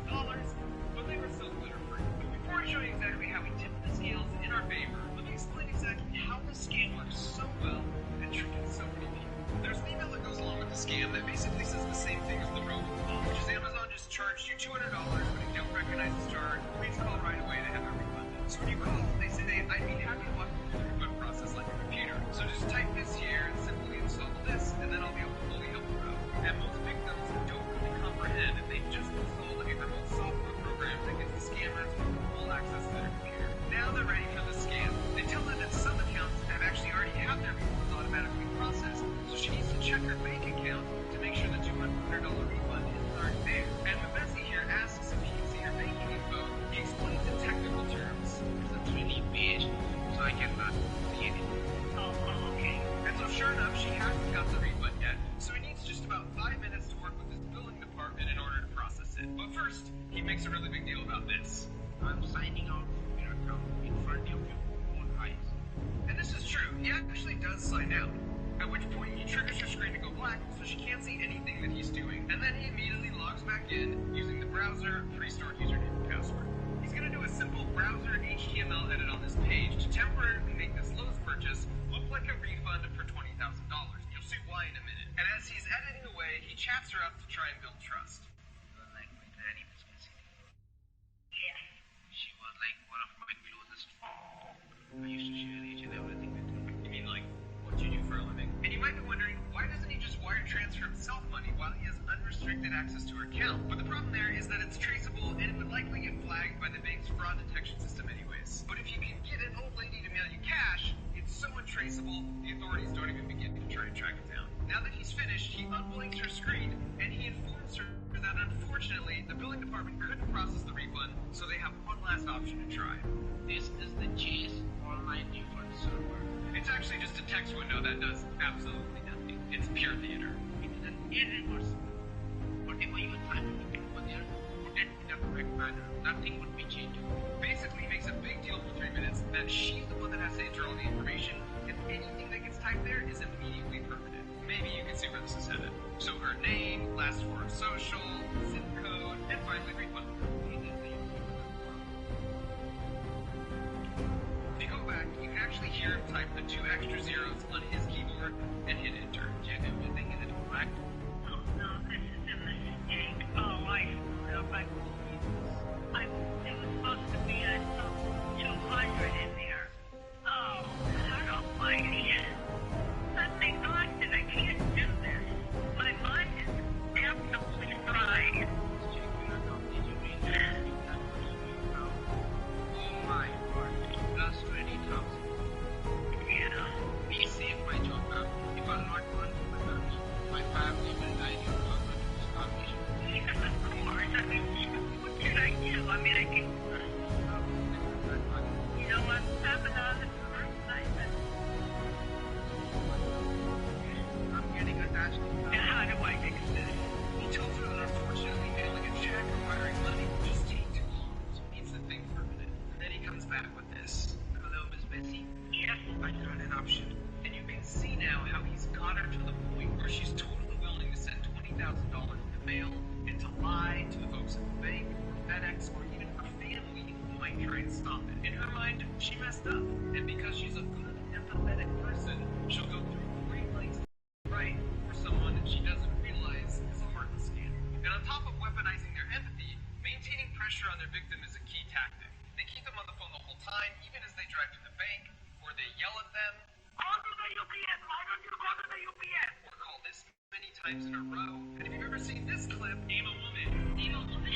but they were still glitter-free. But before I show you exactly how we tipped the scales in our favor, let me explain exactly how the scam works so well and tricked so many people. There's an email that goes along with the scam that basically says the same thing as the robocall, which is Amazon just charged you $200, but if you don't recognize the charge, please call right away to have it refunded. So when you call, they say, I'd be happy to walk you through the refund process like a computer. So just type this here and simply install this, and then I'll be able to fully help you out. And most victims don't really comprehend if they've just installed a remote software program that gives the scammers full access to their computer. Now they're ready for the scam. They tell them that some accounts have actually already had their refunds automatically processed, so she needs to check her bank account to make sure the $200 refund is already there. And when Bessie here asks if he can see her banking info, he explains in technical terms. It's a 3D bitch, so I cannot see it. Oh, okay. And so sure enough, she hasn't got the refund yet, so he needs just about 5 minutes to work with his billing department in order to process it. But first, he makes a really big deal about this. I'm signing off your account in front of your own eyes. And this is true. He actually does sign out. At which point he triggers her screen to go black so she can't see anything that he's doing. And then he immediately logs in using the browser pre-stored username and password. He's going to do a simple browser HTML edit on this page to temporarily make this Lowe's purchase look like a refund for $20,000. You'll see why in a minute. And as he's editing away, he chats her up to try and build trust. Like my granny was missing. Yes. She was like one of my closest friends. I used to share each and everything with her. You mean like what you do for a living? And you might be wondering, why doesn't he just wire transfer himself money while he has unrestricted access to her account? But the problem there is that it's traceable and it would likely get flagged by the bank's fraud detection system anyways. But if you can get an old lady to mail you cash, it's so untraceable, the authorities don't even begin to try and track it down. Now that he's finished, he unblinks her screen and he informs her that unfortunately the billing department couldn't process the refund, so they have one last option to try. This is the chase online refund server. It's actually just a text window that does absolutely nothing. It's pure theater. It is an irreversible. Whatever you are trying to do over there, put it in the correct manner. Nothing would be changed. Basically makes a big deal for 3 minutes that she's the one that has to enter all the information, and anything that gets typed there is immediately permanent. Maybe you can see where this is headed. So her name, last four of social, zip code, and finally refund. If you go back, you can actually hear him type the 2 extra zeros on his keyboard and hit enter. Check everything in it, correct? Oh no, this is a mistake. Oh, I screwed up. It was supposed to be a 200 in there. Oh, God almighty. I'm exhausted. I can't do this. My mind is absolutely fried. Oh my God. Plus 20,000. Yeah. Please save my job now. If I'm not going to the nurse, my family will die due to starvation. Yes, of course. I mean, what can I do? I mean, I can... You know what? I'm on the first night. I'm getting attached to her. How do I fix this? He tells her that unfortunately mailing a check or wiring money will just take too long, so he needs to think for a minute. And then he comes back with this. Hello, Miss Bessie. Yes. I got an option. And you can see now how he's got her to the point where she's totally willing to send $20,000 in the mail and to lie to the folks at the bank or FedEx or even her family who might try and stop it. In her mind, she messed up. And because she's a good, empathetic person, she'll go through great lengths right for someone that she doesn't realize is a heartless scam. And on top of weaponizing their empathy, maintaining pressure on their victim is a key tactic. They keep them on the phone the whole time, even as they drive to the bank, or they yell at them. Go to the UPS! Why don't you go to the UPS? Or call this many times in a row. And if you've ever seen this clip, name a woman. Name a woman?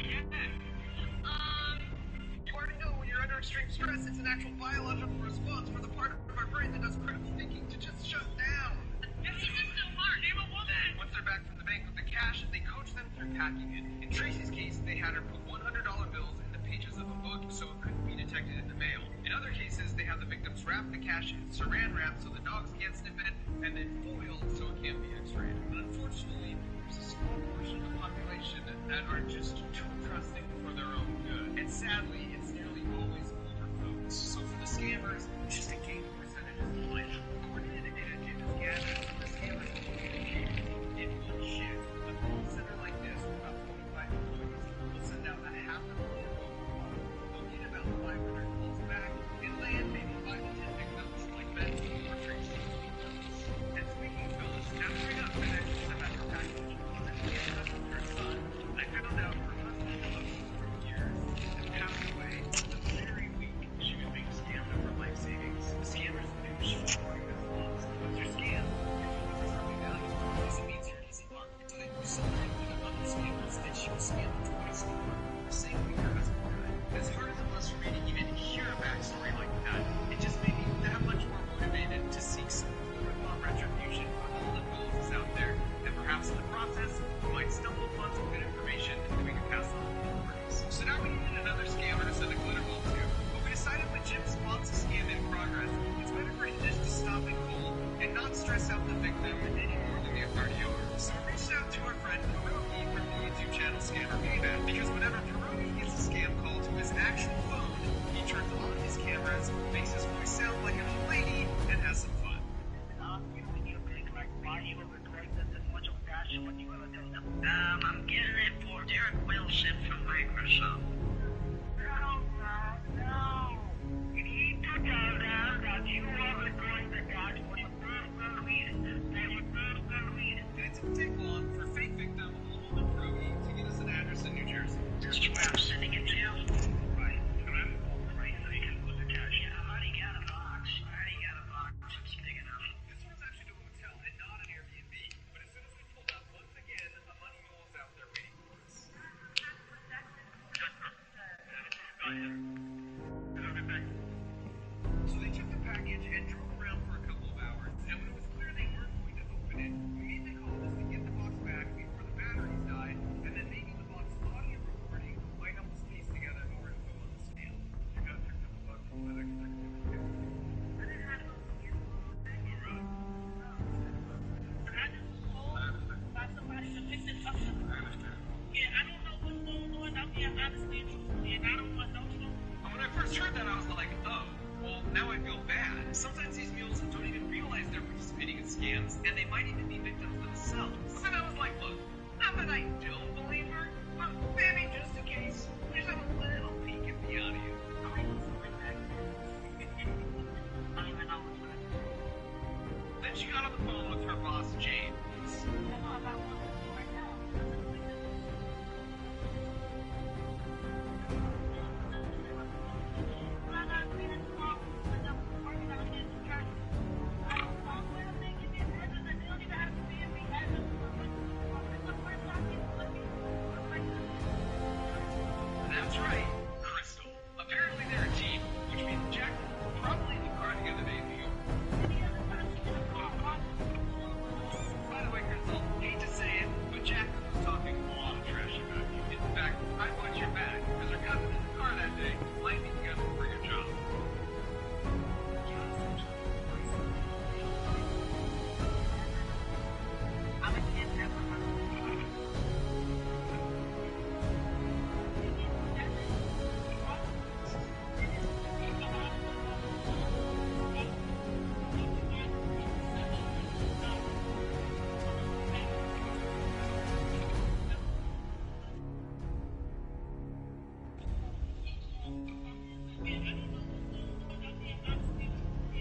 You already know when you're under extreme stress, it's an actual biological response for the part of our brain that does critical thinking to just shut down. This isn't so hard. Name a woman! Once they're back from the bank with the cash, they coach them through packing it. In Tracy's case, they had her put $100 bills in the pages of a book so it couldn't be detected in the mail. In other cases, they have the victims wrap the cash in saran wrap so the dogs can't sniff it, and then foiled so it can't be x-rayed. But unfortunately, there's a small portion of the population that are just too trusting for their own good. And sadly, it's nearly always older folks. So for the scammers, just a game percentage is life. Coordinated energy is gathered from the scammers' communication. It will shift. A call center like this with about 25 employees will send out a $500,000 robocall. They'll get about 500 calls back and land maybe 5 to 10 victims like that or Tracy. And speaking of Phyllis, after we got finished about her package, her son, I found out her husband loves for years and passed away the very week she was being scammed over life savings. The scammers knew she was pouring his loans. Once you're scammed, your funds are certainly valuable. This means you're an easy mark. So they do something with another scammers that she was scammed twice over. The same week her husband died. As hard as it was for me to even hear a backstory like that, it just made me that much more motivated to seek some quote-unquote retribution for all the fools out there. And perhaps in the process, we might stumble upon some good information that we can pass on to the authorities. So now we needed another scammer to send a glitter ball to, but we decided when Jim spots a scam in progress, it's better for him just to stop it cold and not stress out the victim any more than the authority are. So we reached out to our friend Pierogi from the YouTube channel Scammer Payback, because whenever Pierogi gets a scam call to his actual phone, he turns on his cameras, makes his voice sound like an old lady, and has some fun. Eric Wilson from Microsoft. No. He told us that you are going to die for your personal reason. For your personal reason. And it didn't take long for fake victim Lowell Crowe to get us an address in New Jersey. Just where I'm sending it to? Right. Right, so you can put the cash. Yeah, I already got a box. It's big enough. This one's actually to a hotel and not an Airbnb. But as soon as we pulled up, once again, a money mule was out there waiting for us. So they took the package and drove around for a couple of hours, and when it was clear they weren't going to open it, we made the call just to get the box back before the batteries died, and then maybe the box audio recording might help us piece together who we're who on the scale. You gotta pick up the box from that extra. Somebody to pick this up. Yeah, I don't know what's going on out there, honestly, and I don't want no trouble. When I first heard that, I was like, oh, well, now I feel bad. Sometimes these mules don't even realize they're participating in scams, and they might even be victims themselves. And I was like, look, not that I don't believe her, but maybe just in case, we just have a little peek at the audio. Then she got on the phone with her boss, James. That's right, Crystal. Apparently they're a team, which means Jack will probably in the car together in New York. By the way, Crystal, hate to say it, but Jack was talking a lot of trash about you. In fact, I watched your back, because her cousin in the car that day might be together for your job.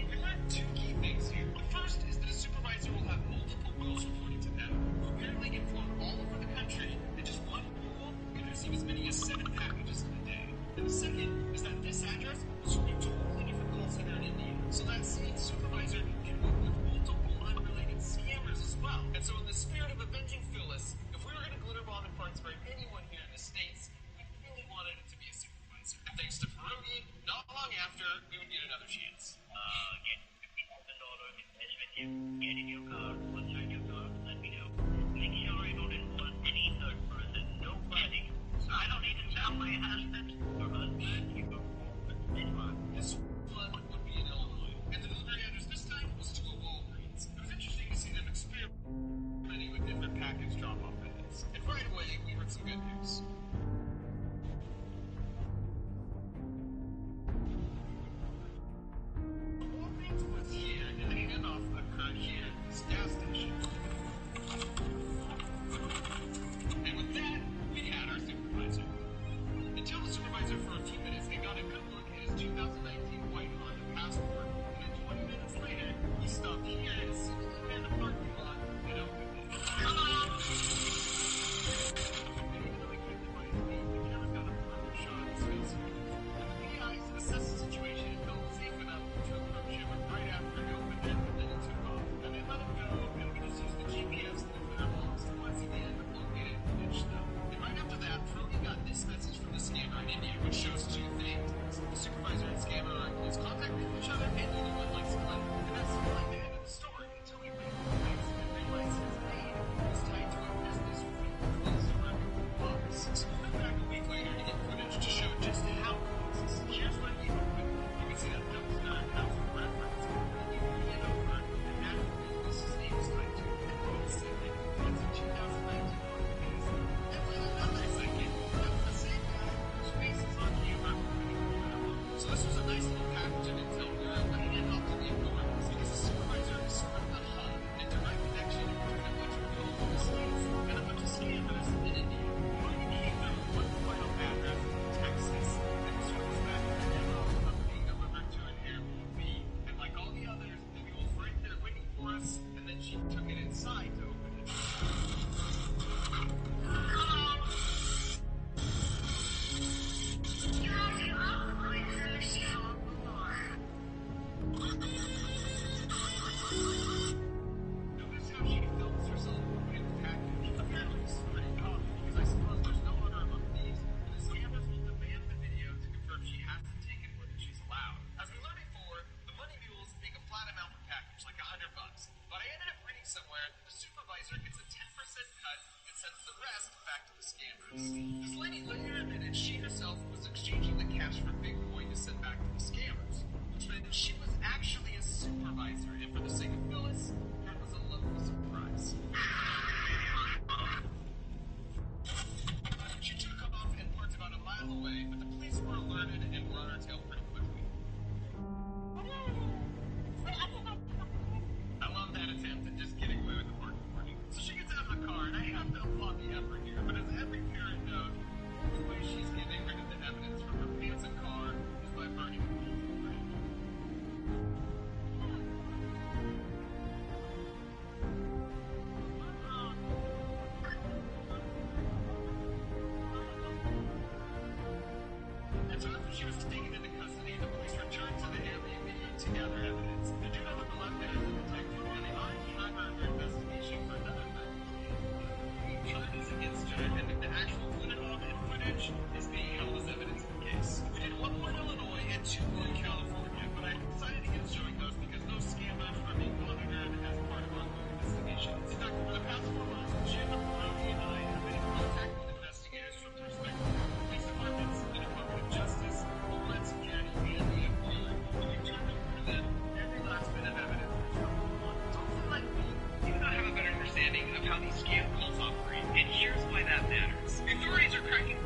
There's not two key things here. The first is that a supervisor will have multiple rules reporting to them, who apparently get flown all over the country, and just one rule can receive as many as 7 packages in a day. And the second is that this address was from a totally different call center in India. So that same supervisor can work with multiple unrelated scammers as well. And so in the spirit of avenging Phyllis, if we were going to glitter bomb in Parksburg anyone here in the States, we really wanted it to be a supervisor. And thanks to Pierogi, not long after, we would get another chance. Get $50,000 invest with him. Get in your car. Once you're in your car, let me know. Make sure you don't involve any third person. Nobody. So I don't need to tell my husband or husband. You go forward. confessed back to the scammers. This lady later admitted she herself was exchanging the cash for Bitcoin to send back to the scammers, which meant she was actually a supervisor, and for the sake of Phyllis, that was a lovely surprise. She took off and parked about a mile away, but the police were alerted and were on her tail pretty quickly. I love that attempt at just getting away with the parking warning. So she gets out of the car, and I have no floppy effort here, but as every parent knows, the way she's getting rid of the evidence from her pants and car is by burning the whole thing. And so after she was taken into custody, the police returned to the Airbnb to gather evidence. The dude on the left hand is a detective, and they already had her under investigation for another charges against her, and the actual footage is being held as evidence in the case. We did 1 more in Illinois and 2 more in California, but I decided against showing those because those scammers are being monitored as part of ongoing investigations. In fact, for the past 4 months, Jim, Brody, and I have been in contact with investigators from the respective police departments, the Department of Justice, Homeland Security, and the FBI, and we turned over to them every last bit of evidence. Hopefully, like me, you now have a better understanding of how these scam calls operate, and here's why that matters. The authorities are cracking.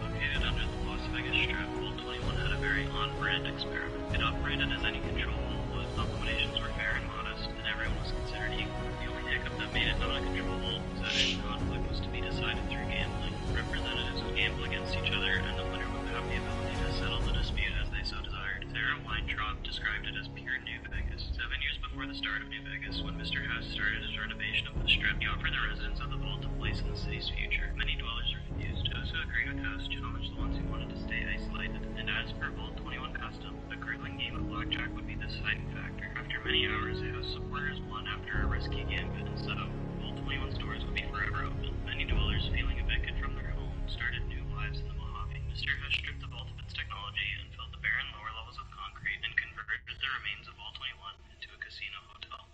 Located under the Las Vegas Strip, Vault 21 had a very on-brand experiment. It operated as any control vault, but accommodations were fair and modest, and everyone was considered equal. The only hiccup that made it not a control vault was that any conflict was to be decided through gambling. Representatives would gamble against each other, and the winner would have the ability to settle the dispute as they so desired. Sarah Weintraub described it as pure New Vegas. 7 years before the start of New Vegas, when Mr. House started his renovation of the Strip, he offered the residents of the vault a place in the city's future. Many dwellers refused. Those who agreed with House challenged the ones who wanted to stay isolated, and as per Vault 21 custom, a grilling game of blackjack would be the deciding factor. After many hours, the House supporters won after a risky gambit, and so Vault 21's doors would be forever open. Many dwellers feeling evicted from their homes started new lives in the Mojave. Mr. House stripped the vault of its technology and filled the barren lower levels with concrete and converted the remains of Vault 21 into a casino hotel.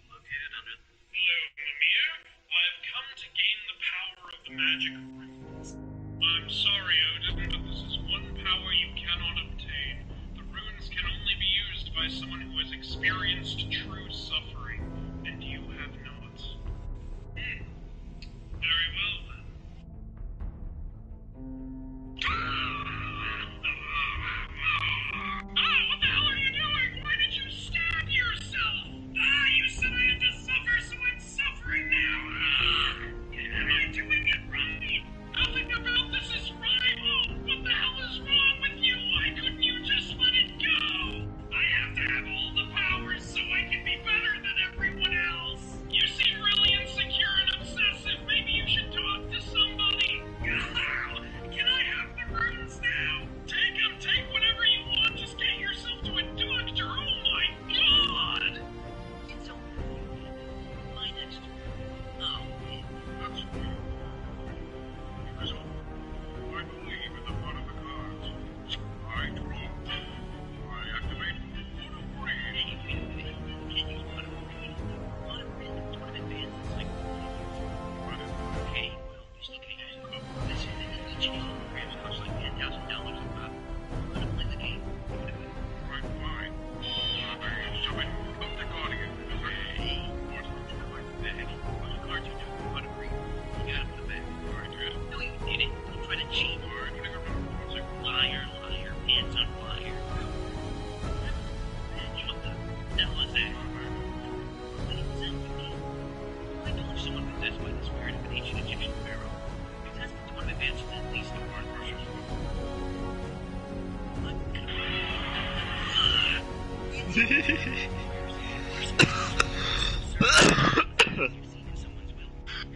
Located under the... Hello, Mimir. I've come to gain the power of the magic runes. I'm sorry, Odin, but this is one power you cannot obtain. The runes can only be used by someone who has experienced true suffering, and you have not. Very well, then. What the hell are you doing? Why did you stab yourself? You said I had to suffer, so I'm suffering now. Am I doing it right? Nothing about this is right. What the hell is wrong with you? Why couldn't you just let it go? I have to have all the powers so I can be better than everyone else. You seem really insecure and obsessive. Maybe you should talk to somebody. Can I have the runes now? Take them. Take whatever you want. Just get yourself to a doctor. Oh my god! It's only my next. Oh, that's weird. Because I believe in the fun of the cards. I draw. I activate auto freeze. Okay, well, just looking at it. This is each programs cost like $10,000 about. I'm gonna play the game. Right, fine. So I hope the guardian. Hey, what's the bag? What cards you do? What a freak. You gotta put a bag in the card. No, you didn't. Don't try to cheat. Liar, liar, pants on fire. What the hell is that? I told you someone possessed by the spirit of an ancient Egyptian pharaoh. Possessed to one of advanced at least a word version.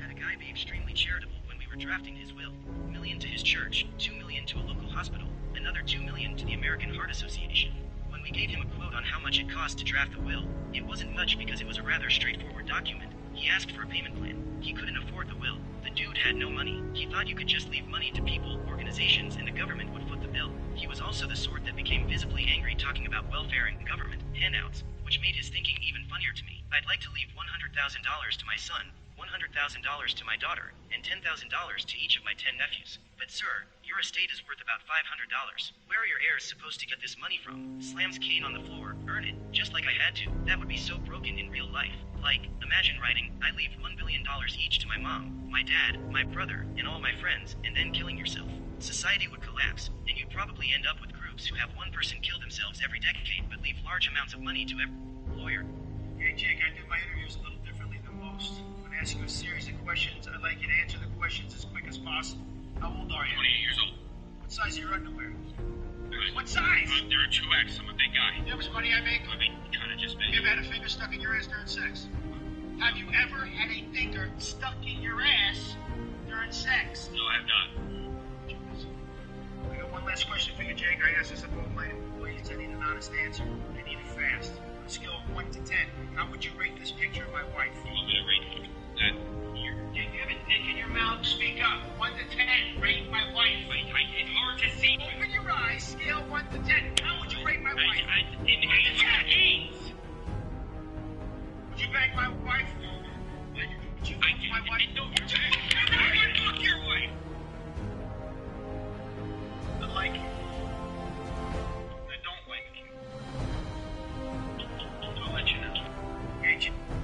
Had a guy be extremely charitable when we were drafting his will. $1 million to his church, $2 million to a local hospital, another $2 million to the American Heart Association. When we gave him a quote on how much it cost to draft the will, it wasn't much because it was a rather straightforward document. He asked for a payment plan. He couldn't afford the will. The dude had no money. He thought you could just leave money to people, organizations, and the government would foot the bill. He he was also the sort that became visibly angry talking about welfare and government handouts, which made his thinking even funnier to me. I'd like to leave $100,000 to my son, $100,000 to my daughter, and $10,000 to each of my 10 nephews. But sir, your estate is worth about $500. Where are your heirs supposed to get this money from? Slams cane on the floor. Earn it, just like I had to. That would be so broken in real life. Like, imagine writing, I leave $1 billion each to my mom, my dad, my brother, and all my friends, and then killing yourself. Society would collapse, and you'd probably end up with groups who have one person kill themselves every decade but leave large amounts of money to every lawyer. Hey, Jake, I do my interviews a little differently than most. I'm going to ask you a series of questions. I'd like you to answer the questions as quick as possible. How old are you? 28 years old. What size are your underwear? What size? They're a 2X. I'm a big guy. You know how much money I make? I mean, kind of just big. Have you ever had a finger stuck in your ass during sex? Have you ever had a finger stuck in your ass during sex? No, I have not. I got one last question for you, Jake. I asked this of all my employees. I need an honest answer. I need it fast. On a scale of 1 to 10, how would you rate this picture of my wife? You want me to rate that here? Jake, you have a dick in your mouth. Speak up. 1 to 10. Rate my wife. It's hard to see. Open your eyes. Scale 1 to 10. How would you rate my wife? Eight. Would you bang my wife? Would you bang my wife? No, fuck your wife. I like you. I don't like you. I'll let you know. Hey,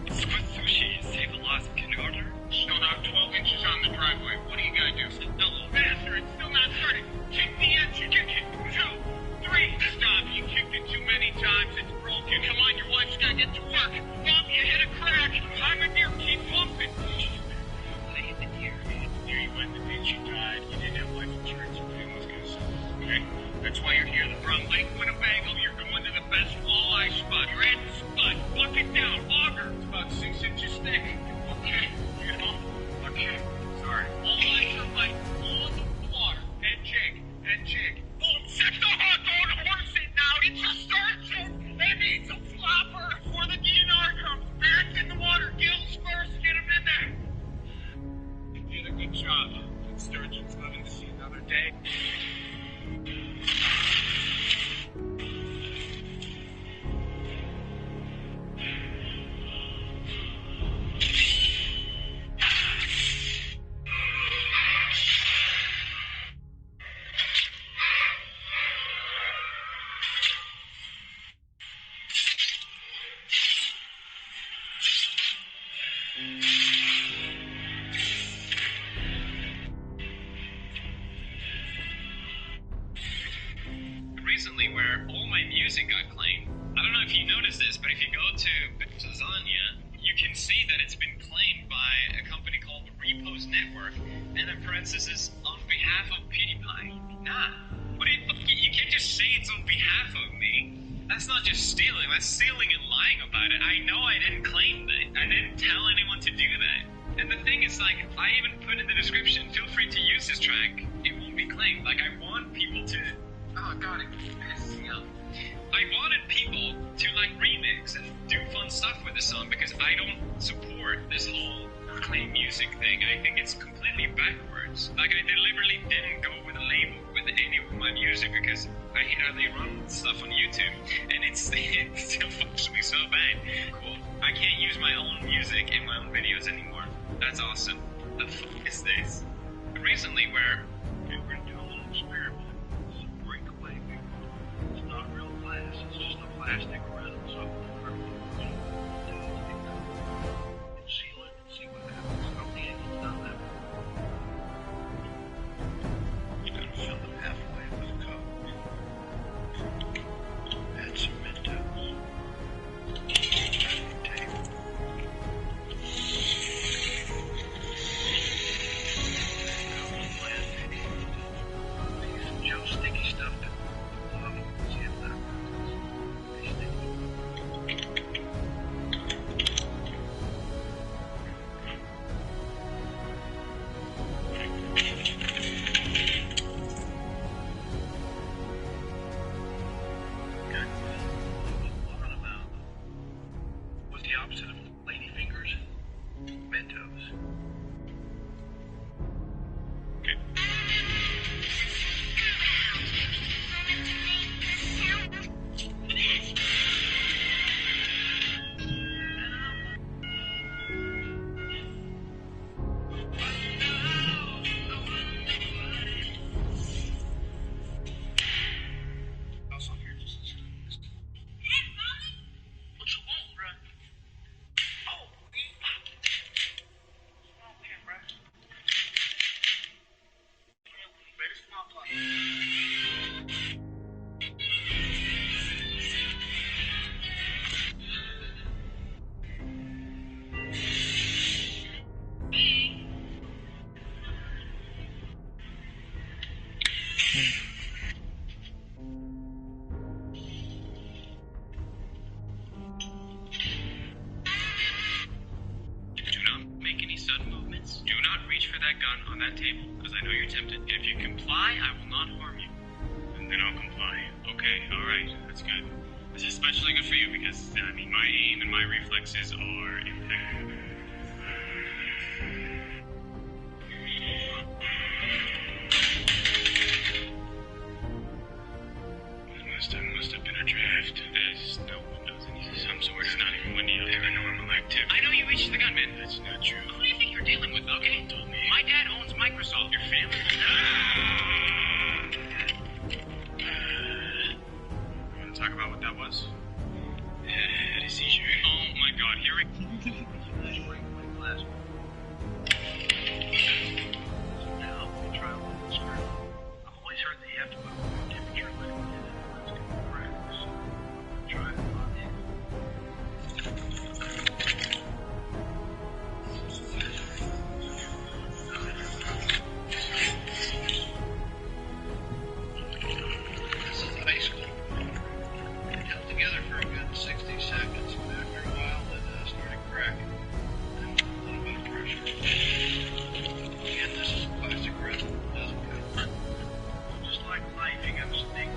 Swiss sushi, save a lost kindergartner? Snow knocked 12 inches on the driveway. What are you gonna do? No, little bastard, it's still not started. Kick the engine. Kick it. 2, 3. Stop. You kicked it too many times. It's broken. Come on, your wife's gotta get to work. Bump, you hit a crack. I'm a deer. Keep pumping. I hit the deer. Deer, you went in the ditch. You died. You didn't have life insurance. Your family was gonna suffer. Okay? That's why you're here. From Lake Winnebago, you're going to the best walleye spot. You're at the spot. Buck it down. Auger. It's about 6 inches thick. Okay. You know? Okay. Sorry. Walleyes are like on the water. Head jig. Boom. Set the hook. Don't horse it now. It's a sturgeon. It needs a flopper before the DNR comes. Back in the water. Gills first. Get him in there. You did a good job. That sturgeon's living to see another day. Recently, where all my music got claimed. I don't know if you noticed this, but if you go to Lasagna, you can see that it's been claimed by a company called Repos Network, and in parentheses, on behalf of PewDiePie. Nah. What do you can't just say it's on behalf of me. That's not just stealing, that's stealing and lying about it. I know I didn't claim that. I didn't tell anyone to do that. And the thing is, like, I even put in the description, feel free to use this track. It won't be claimed. Like, I want people to... Oh god, it pisses me off. I wanted people to like remix and do fun stuff with the song because I don't support this whole claim music thing. I think it's completely backwards. Like I deliberately didn't go with a label with any of my music because I hate how they run stuff on YouTube and it still fucks me so bad. Cool. I can't use my own music in my own videos anymore. That's awesome. The fuck is this? Recently where we're gonna do a little experiment. It's not real glass, it's just a plastic resin, so seal it and see what happens. How the engine's done that. You're gonna fill them halfway with Coke. Add some Mentos. Tape. Use some Joe Sticky stuff to see if that what's the opposite of lady fingers? Mentos. Okay. that gun on that table, because I know you're tempted. If you comply, I will not harm you. And then I'll comply. Okay, alright, that's good. It's especially good for you because, I mean, my aim and my reflexes are impeccable. Must have been a draft. There's no windows in some sort. It's not even windy out there. I know I'm elective. I know you reached the gunman. That's not true. Who do you think you're dealing with, okay? Told me. My dad owns Microsoft. Your family. You want to talk about what that was? I had a seizure. Oh my god, here we go. Now, we try a little screw. I've always heard that you have to put a temperature limit in it. Let's get the practice. Try it on in. This is high school. It held together for a good 60 seconds, but after a while it started cracking. And a little bit of pressure. Again, this is plastic resin. It doesn't cut. Just like life, you gotta stay.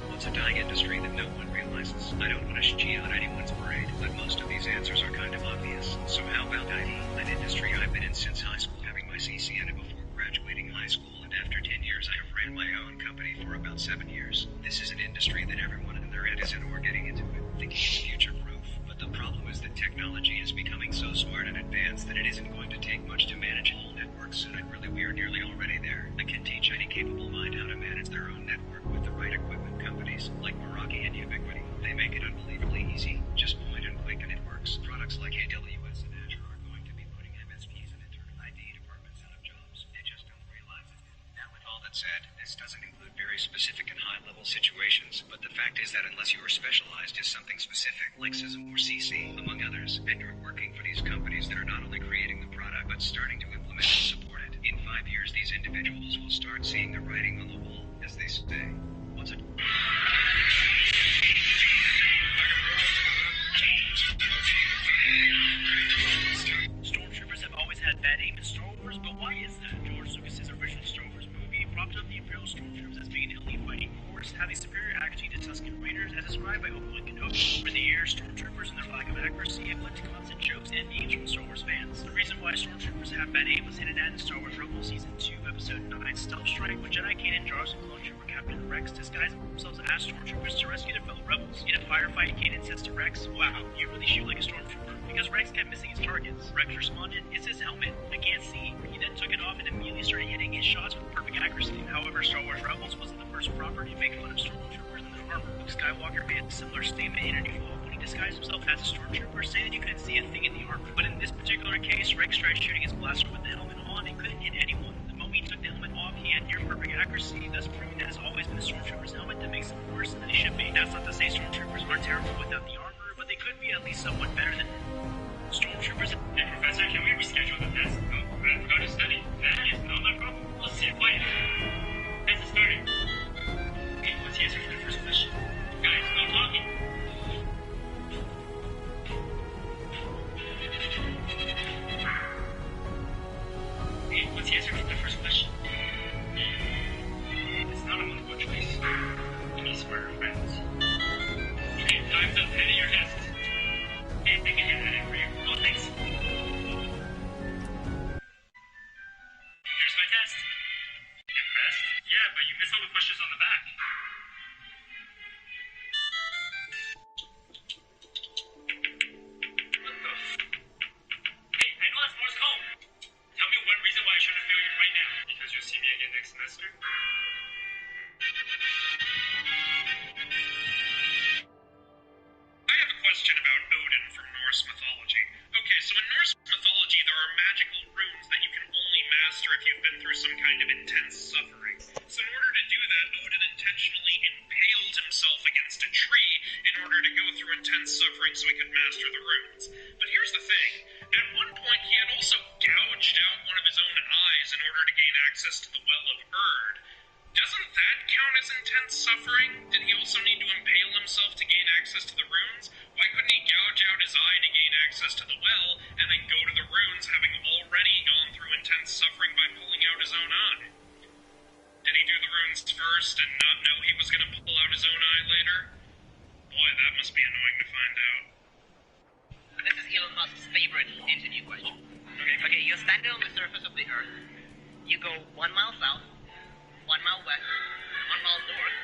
Well, it's a dying industry that no one realizes. I don't want to cheat on anyone's parade, but most of these answers are kind of obvious. So how about IT, an industry I've been in since high school, having my CCNA before graduating high school, and after 10 years I have ran my own company for about 7 years. This is an industry that everyone in their head is in or getting into it, thinking it's future-proof. But the problem is that technology is becoming so smart and advanced that it isn't going to take much to manage whole networks, and really we are nearly already there. I can teach any capable mind how to manage their own network with the right equipment. Companies like Meraki and Ubiquiti, they make it unbelievably easy. Just point and click and it works. Products like AWS and Azure are going to be putting MSPs and internal IT departments out of jobs. They just don't realize it. Now, with all that said, this doesn't include very specific and high-level situations, but the fact is that unless you are specialized in something specific, like SISM or CC, among others, and you're working for these companies that are not only creating the product, but starting to implement and support it, in 5 years, these individuals will start seeing the writing on the wall, as they say. What's it? Stormtroopers have always had bad aim in Star Wars, but why is that? George Lucas's original Star Wars movie propped up the Imperial Stormtroopers as being elite fighting force, having superior accuracy to Tusken Raiders, as described by Obi-Wan Kenobi. Over the years, Stormtroopers and their lack of accuracy have led to constant jokes and memes from Star Wars fans. The reason why Stormtroopers have bad aim was hinted at in Star Wars Rebels Season 2, Episode 9, Stealth Strike, when Jedi Kanan Jarrus and Clone Trooper Captain Rex disguise themselves as Stormtroopers to rescue their fellow rebels. In a firefight, Kanan says to Rex, "Wow, you really shoot like a Stormtrooper," because Rex kept missing his targets. Rex responded, "It's his helmet, I can't see." He then took it off and immediately started hitting his shots with perfect accuracy. However, Star Wars Rebels wasn't the first property to make fun of Stormtroopers and their armor. Luke Skywalker made a similar statement in A New Hope when he disguised himself as a Stormtrooper, saying that you couldn't see a thing in the armor. But in this particular case, Rex tried shooting his blaster with the helmet on and couldn't hit anyone. The moment he took the helmet off, he had near perfect accuracy, thus proving that it's always been the Stormtrooper's helmet that makes them worse than they should be. That's not to say Stormtroopers aren't terrible without the armor, but they could be at least somewhat better than Stormtroopers. Hey, Professor, can we reschedule the test? Oh, I forgot to study. That is not my problem. Let's sit quiet. Test is starting. Okay, what's the answer to the first question? Guys, no talking. Okay, what's the answer to the first question? It's not a multiple choice. You need smarter friends. Okay, time's up. Hand in your test. Hey, I can hand that in for you. Oh, thanks. Here's my test. Impressed? Yeah, but you missed all the questions on the back. What the Hey, I know that's Morse code. Tell me one reason why I shouldn't fail you right now. Because you'll see me again next semester. I have a question about Odin from Norse mythology. Okay, so in Norse mythology, there are magical runes that you can only master if you've been through some kind of intense suffering. So in order to do that, Odin intentionally impaled himself against a tree in order to go through intense suffering so he could master the runes. But here's the thing. At one point, he had also gouged out one of his own eyes in order to gain access to the Well of Erd. Doesn't that count as intense suffering? Did he also need to impale himself to gain access to the runes? Why couldn't he gouge out his eye to gain access access to the well, and then go to the ruins having already gone through intense suffering by pulling out his own eye? Did he do the ruins first and not know he was going to pull out his own eye later? Boy, that must be annoying to find out. This is Elon Musk's favorite interview question. Okay, you're standing on the surface of the Earth. You go 1 mile south, 1 mile west, 1 mile north,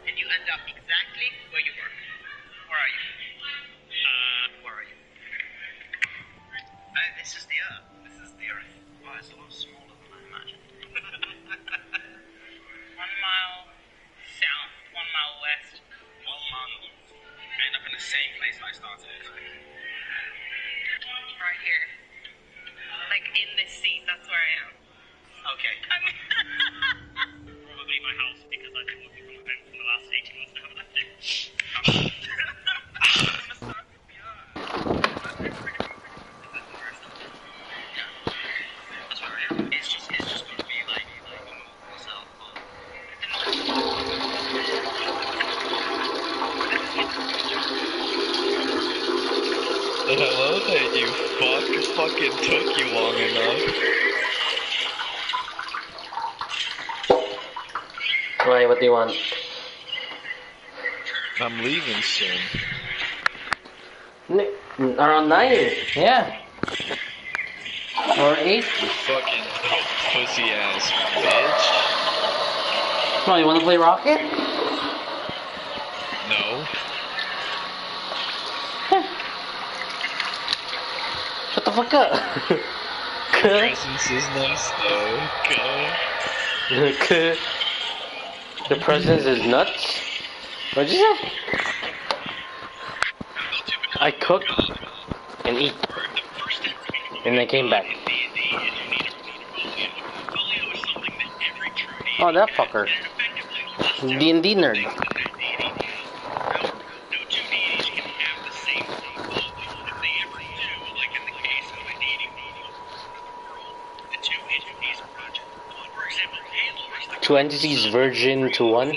and you end up exactly where you were. Where are you? Where are you? This is the Earth. This is the Earth. Wow, it's a lot smaller than I imagined. 1 mile south, 1 mile west. 1 mile north. I end up in the same place I started. Right here. Like in this seat, that's where I am. Okay. Probably my house, because I've been working from home for the last 18 months and I haven't left it. That's where I am. It's just gonna be like myself. I love that you fucking took you long enough. Why, what do you want? I'm leaving soon. Around 9? Yeah. Or 8? You fucking pussy ass bitch. Come on, you wanna play Rocket? No. Shut the fuck up. Presence is nice though. Go. The presence is nuts? What'd you say? I cooked and eat. And I came back. Oh, that fucker. D&D nerd. Two entities virgin to one.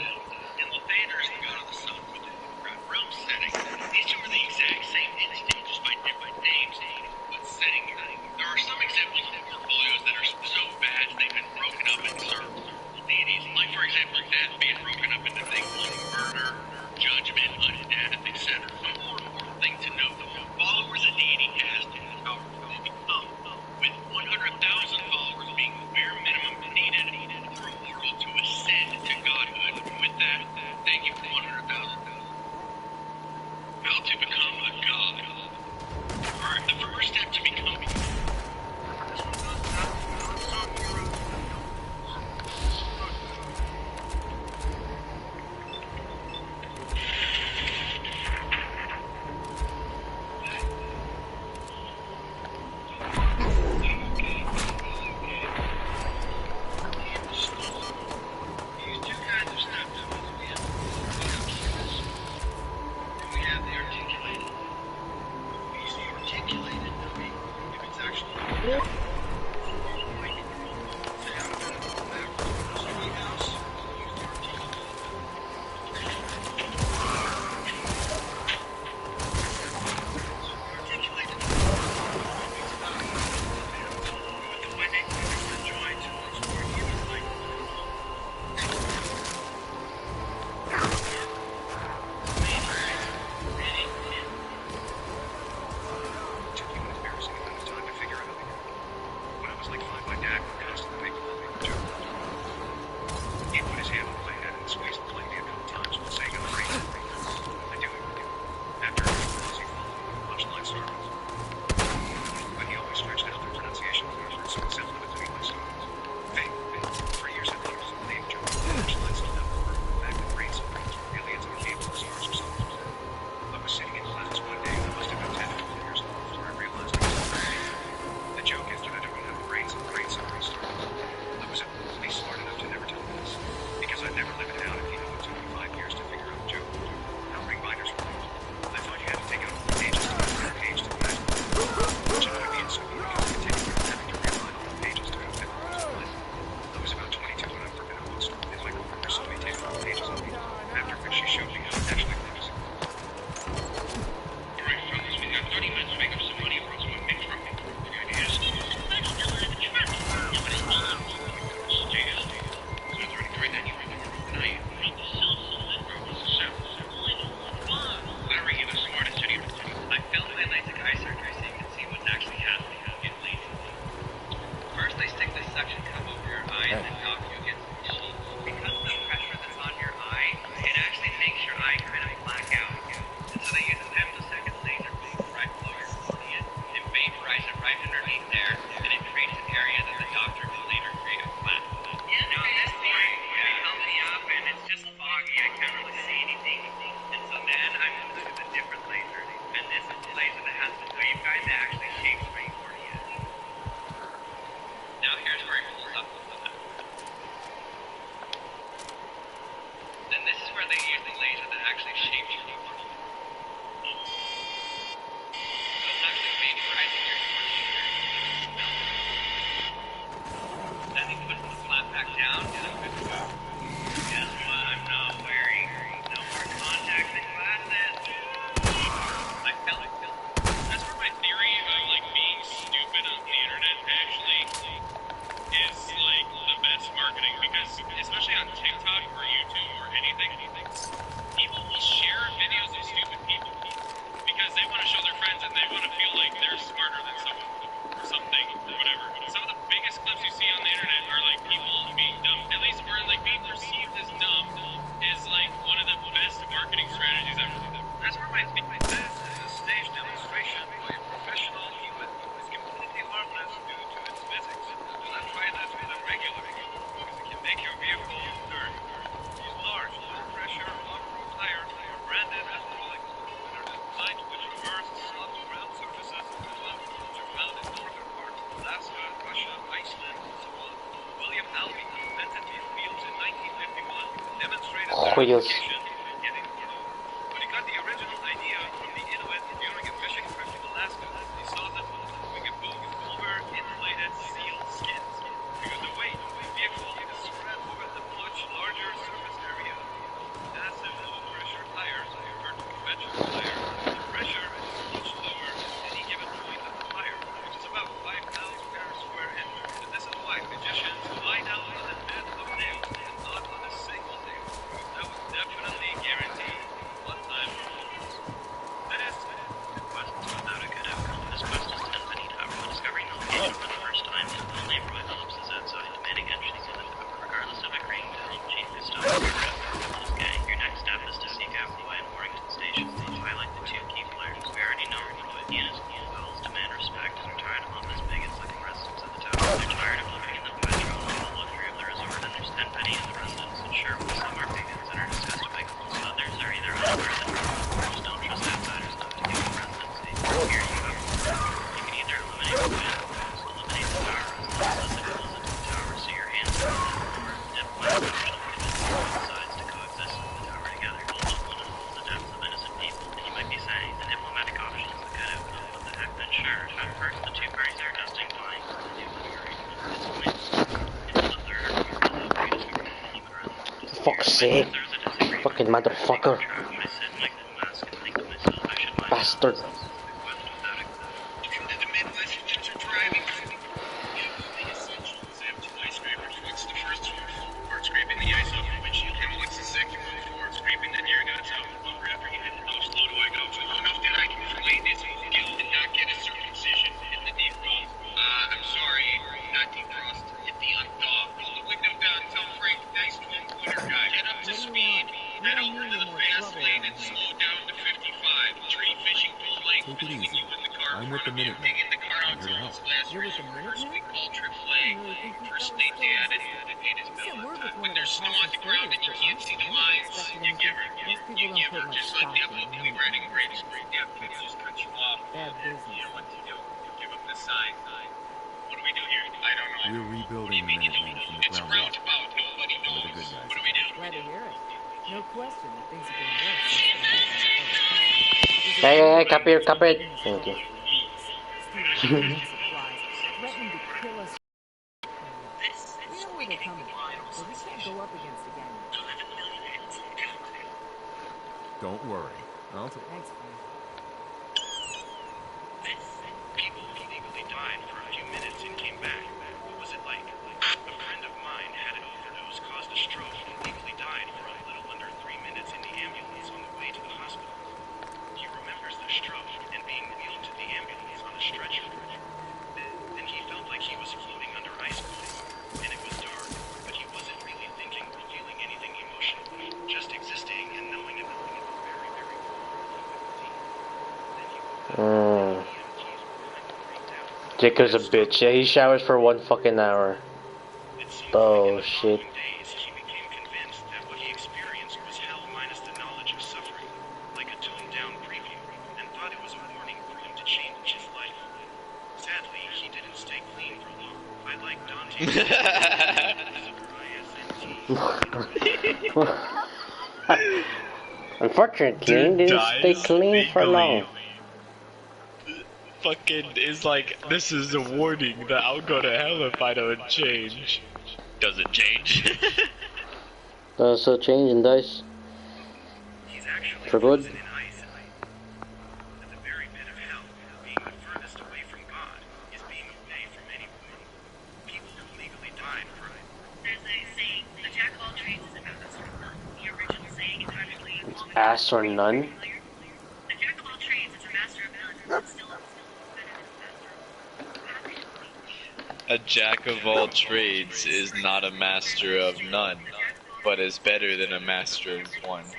want to feel like they're smarter than someone or something, whatever. Some of the biggest clips you see on the internet are like people being dumb, at least, or like being perceived as dumb is like one of the best marketing strategies ever. That's where my this is a stage demonstration by a professional human who is completely harmless due to its physics. Do not try this with a regular vehicle because it can make your vehicle dirty. These large, low-pressure, off-road tires are branded as rolling and are designed to reverse soft ground surfaces which are found in northern parts of Alaska, Russia, Iceland, and so on. William Albee invented these wheels in 1951 and demonstrated their Wheels. application in getting through. But he got the original idea from the Inuit during a fishing trip to Alaska. He saw them moving a boat over inflated seal skins. Because the weight of the vehicle is spread over a much larger surface area. Massive low-pressure tires compared to conventional tires. The pressure is much lower at any given point of the tire, which is about 5 pounds per square inch. And this is why magicians lie down on the bed of nails and not on a single nail. That would definitely guarantee one-time performance. That is the quest without a good outcome. This quest is 10 penny tower. Discovering the location for the first time, only Roy Phillips is outside, demanding entry to the tower, regardless of agreeing to help Chief Gustav. Okay, your next step is to seek out Roy in Warrington Station. Highlight the two key players. We already know Roy and his wells demand respect and are tired of this big and second residents of the tower. They're tired of living in the Patron and the luxury of the resort, and there's 10 penny in the residence. And sure, some are pagans and are disgusted by cults. Others are either unaware that just don't trust outsiders enough to give them residency. Here you have you can either eliminate the wind, eliminate the tower, unless it goes into the tower, so your hands are on the door. Diplomatic option convince both sides to coexist in the tower together. Almost one of the deaths of innocent people. And you might be saying, the diplomatic option is the good outcome. What the heck? Then sure, at first the two parties are adjusting fine. The diplomatic arrangement at this point. It's the third or fourth of the greatest human around. Fuck's sake. Fucking motherfucker. Bastard. I'm sorry, not defrost. Hit the unthaw. Roll the window down. Tell Frank, nice twin glitter guy. Get up to speed. Head over to the fast lane and slow down to 55. Tree fishing full length between you and the car. I'm with the Minutemen. Digging the car out to his last resort. First we call trip flag. First state dad and paid his bill on time. When there's snow on the ground and you can't see the lines, you give her. You give her. Just like the upload writing grade screen. Yeah, people just cut you off. You know what to do. You give them the sign. What do we do here? I don't know. We're rebuilding the Minutemen from the ground up. Nobody knows. We're the good guys. What do we do? Glad to hear it. No question that things have been worse since the Hey, copy it. Thank you. threatening to kill us. We know where they're coming from, but we can't go up against a gang. Don't worry. I'll take Thanks, Frank. People illegally died for a few minutes and came back. What was it like? A friend of mine had an overdose, caused a stroke, and legally died for a little under 3 minutes in the ambulance on the way to the hospital. He remembers the stroke and being wheeled to the ambulance on a stretcher. Then he felt like he was floating under ice cubes, and it was dark, but he wasn't really thinking or feeling anything emotional, just existing and knowing it was very, very Jacob's a bitch. Yeah, he showers for 1 fucking hour. Oh shit. He became convinced that what he experienced was hell minus the knowledge of suffering, like a toned-down preview, and thought it was a warning for him to change his life. Sadly, he didn't stay clean for long. I like Dante. Unfortunately, he didn't stay clean for long. Fucking is like, this is a warning that I'll go to hell if I don't change. Doesn't change. Does so change and dice. For good. Ass or none? The jack of all trades is a master of none. It's still A jack of all trades is not a master of none, but is better than a master of one.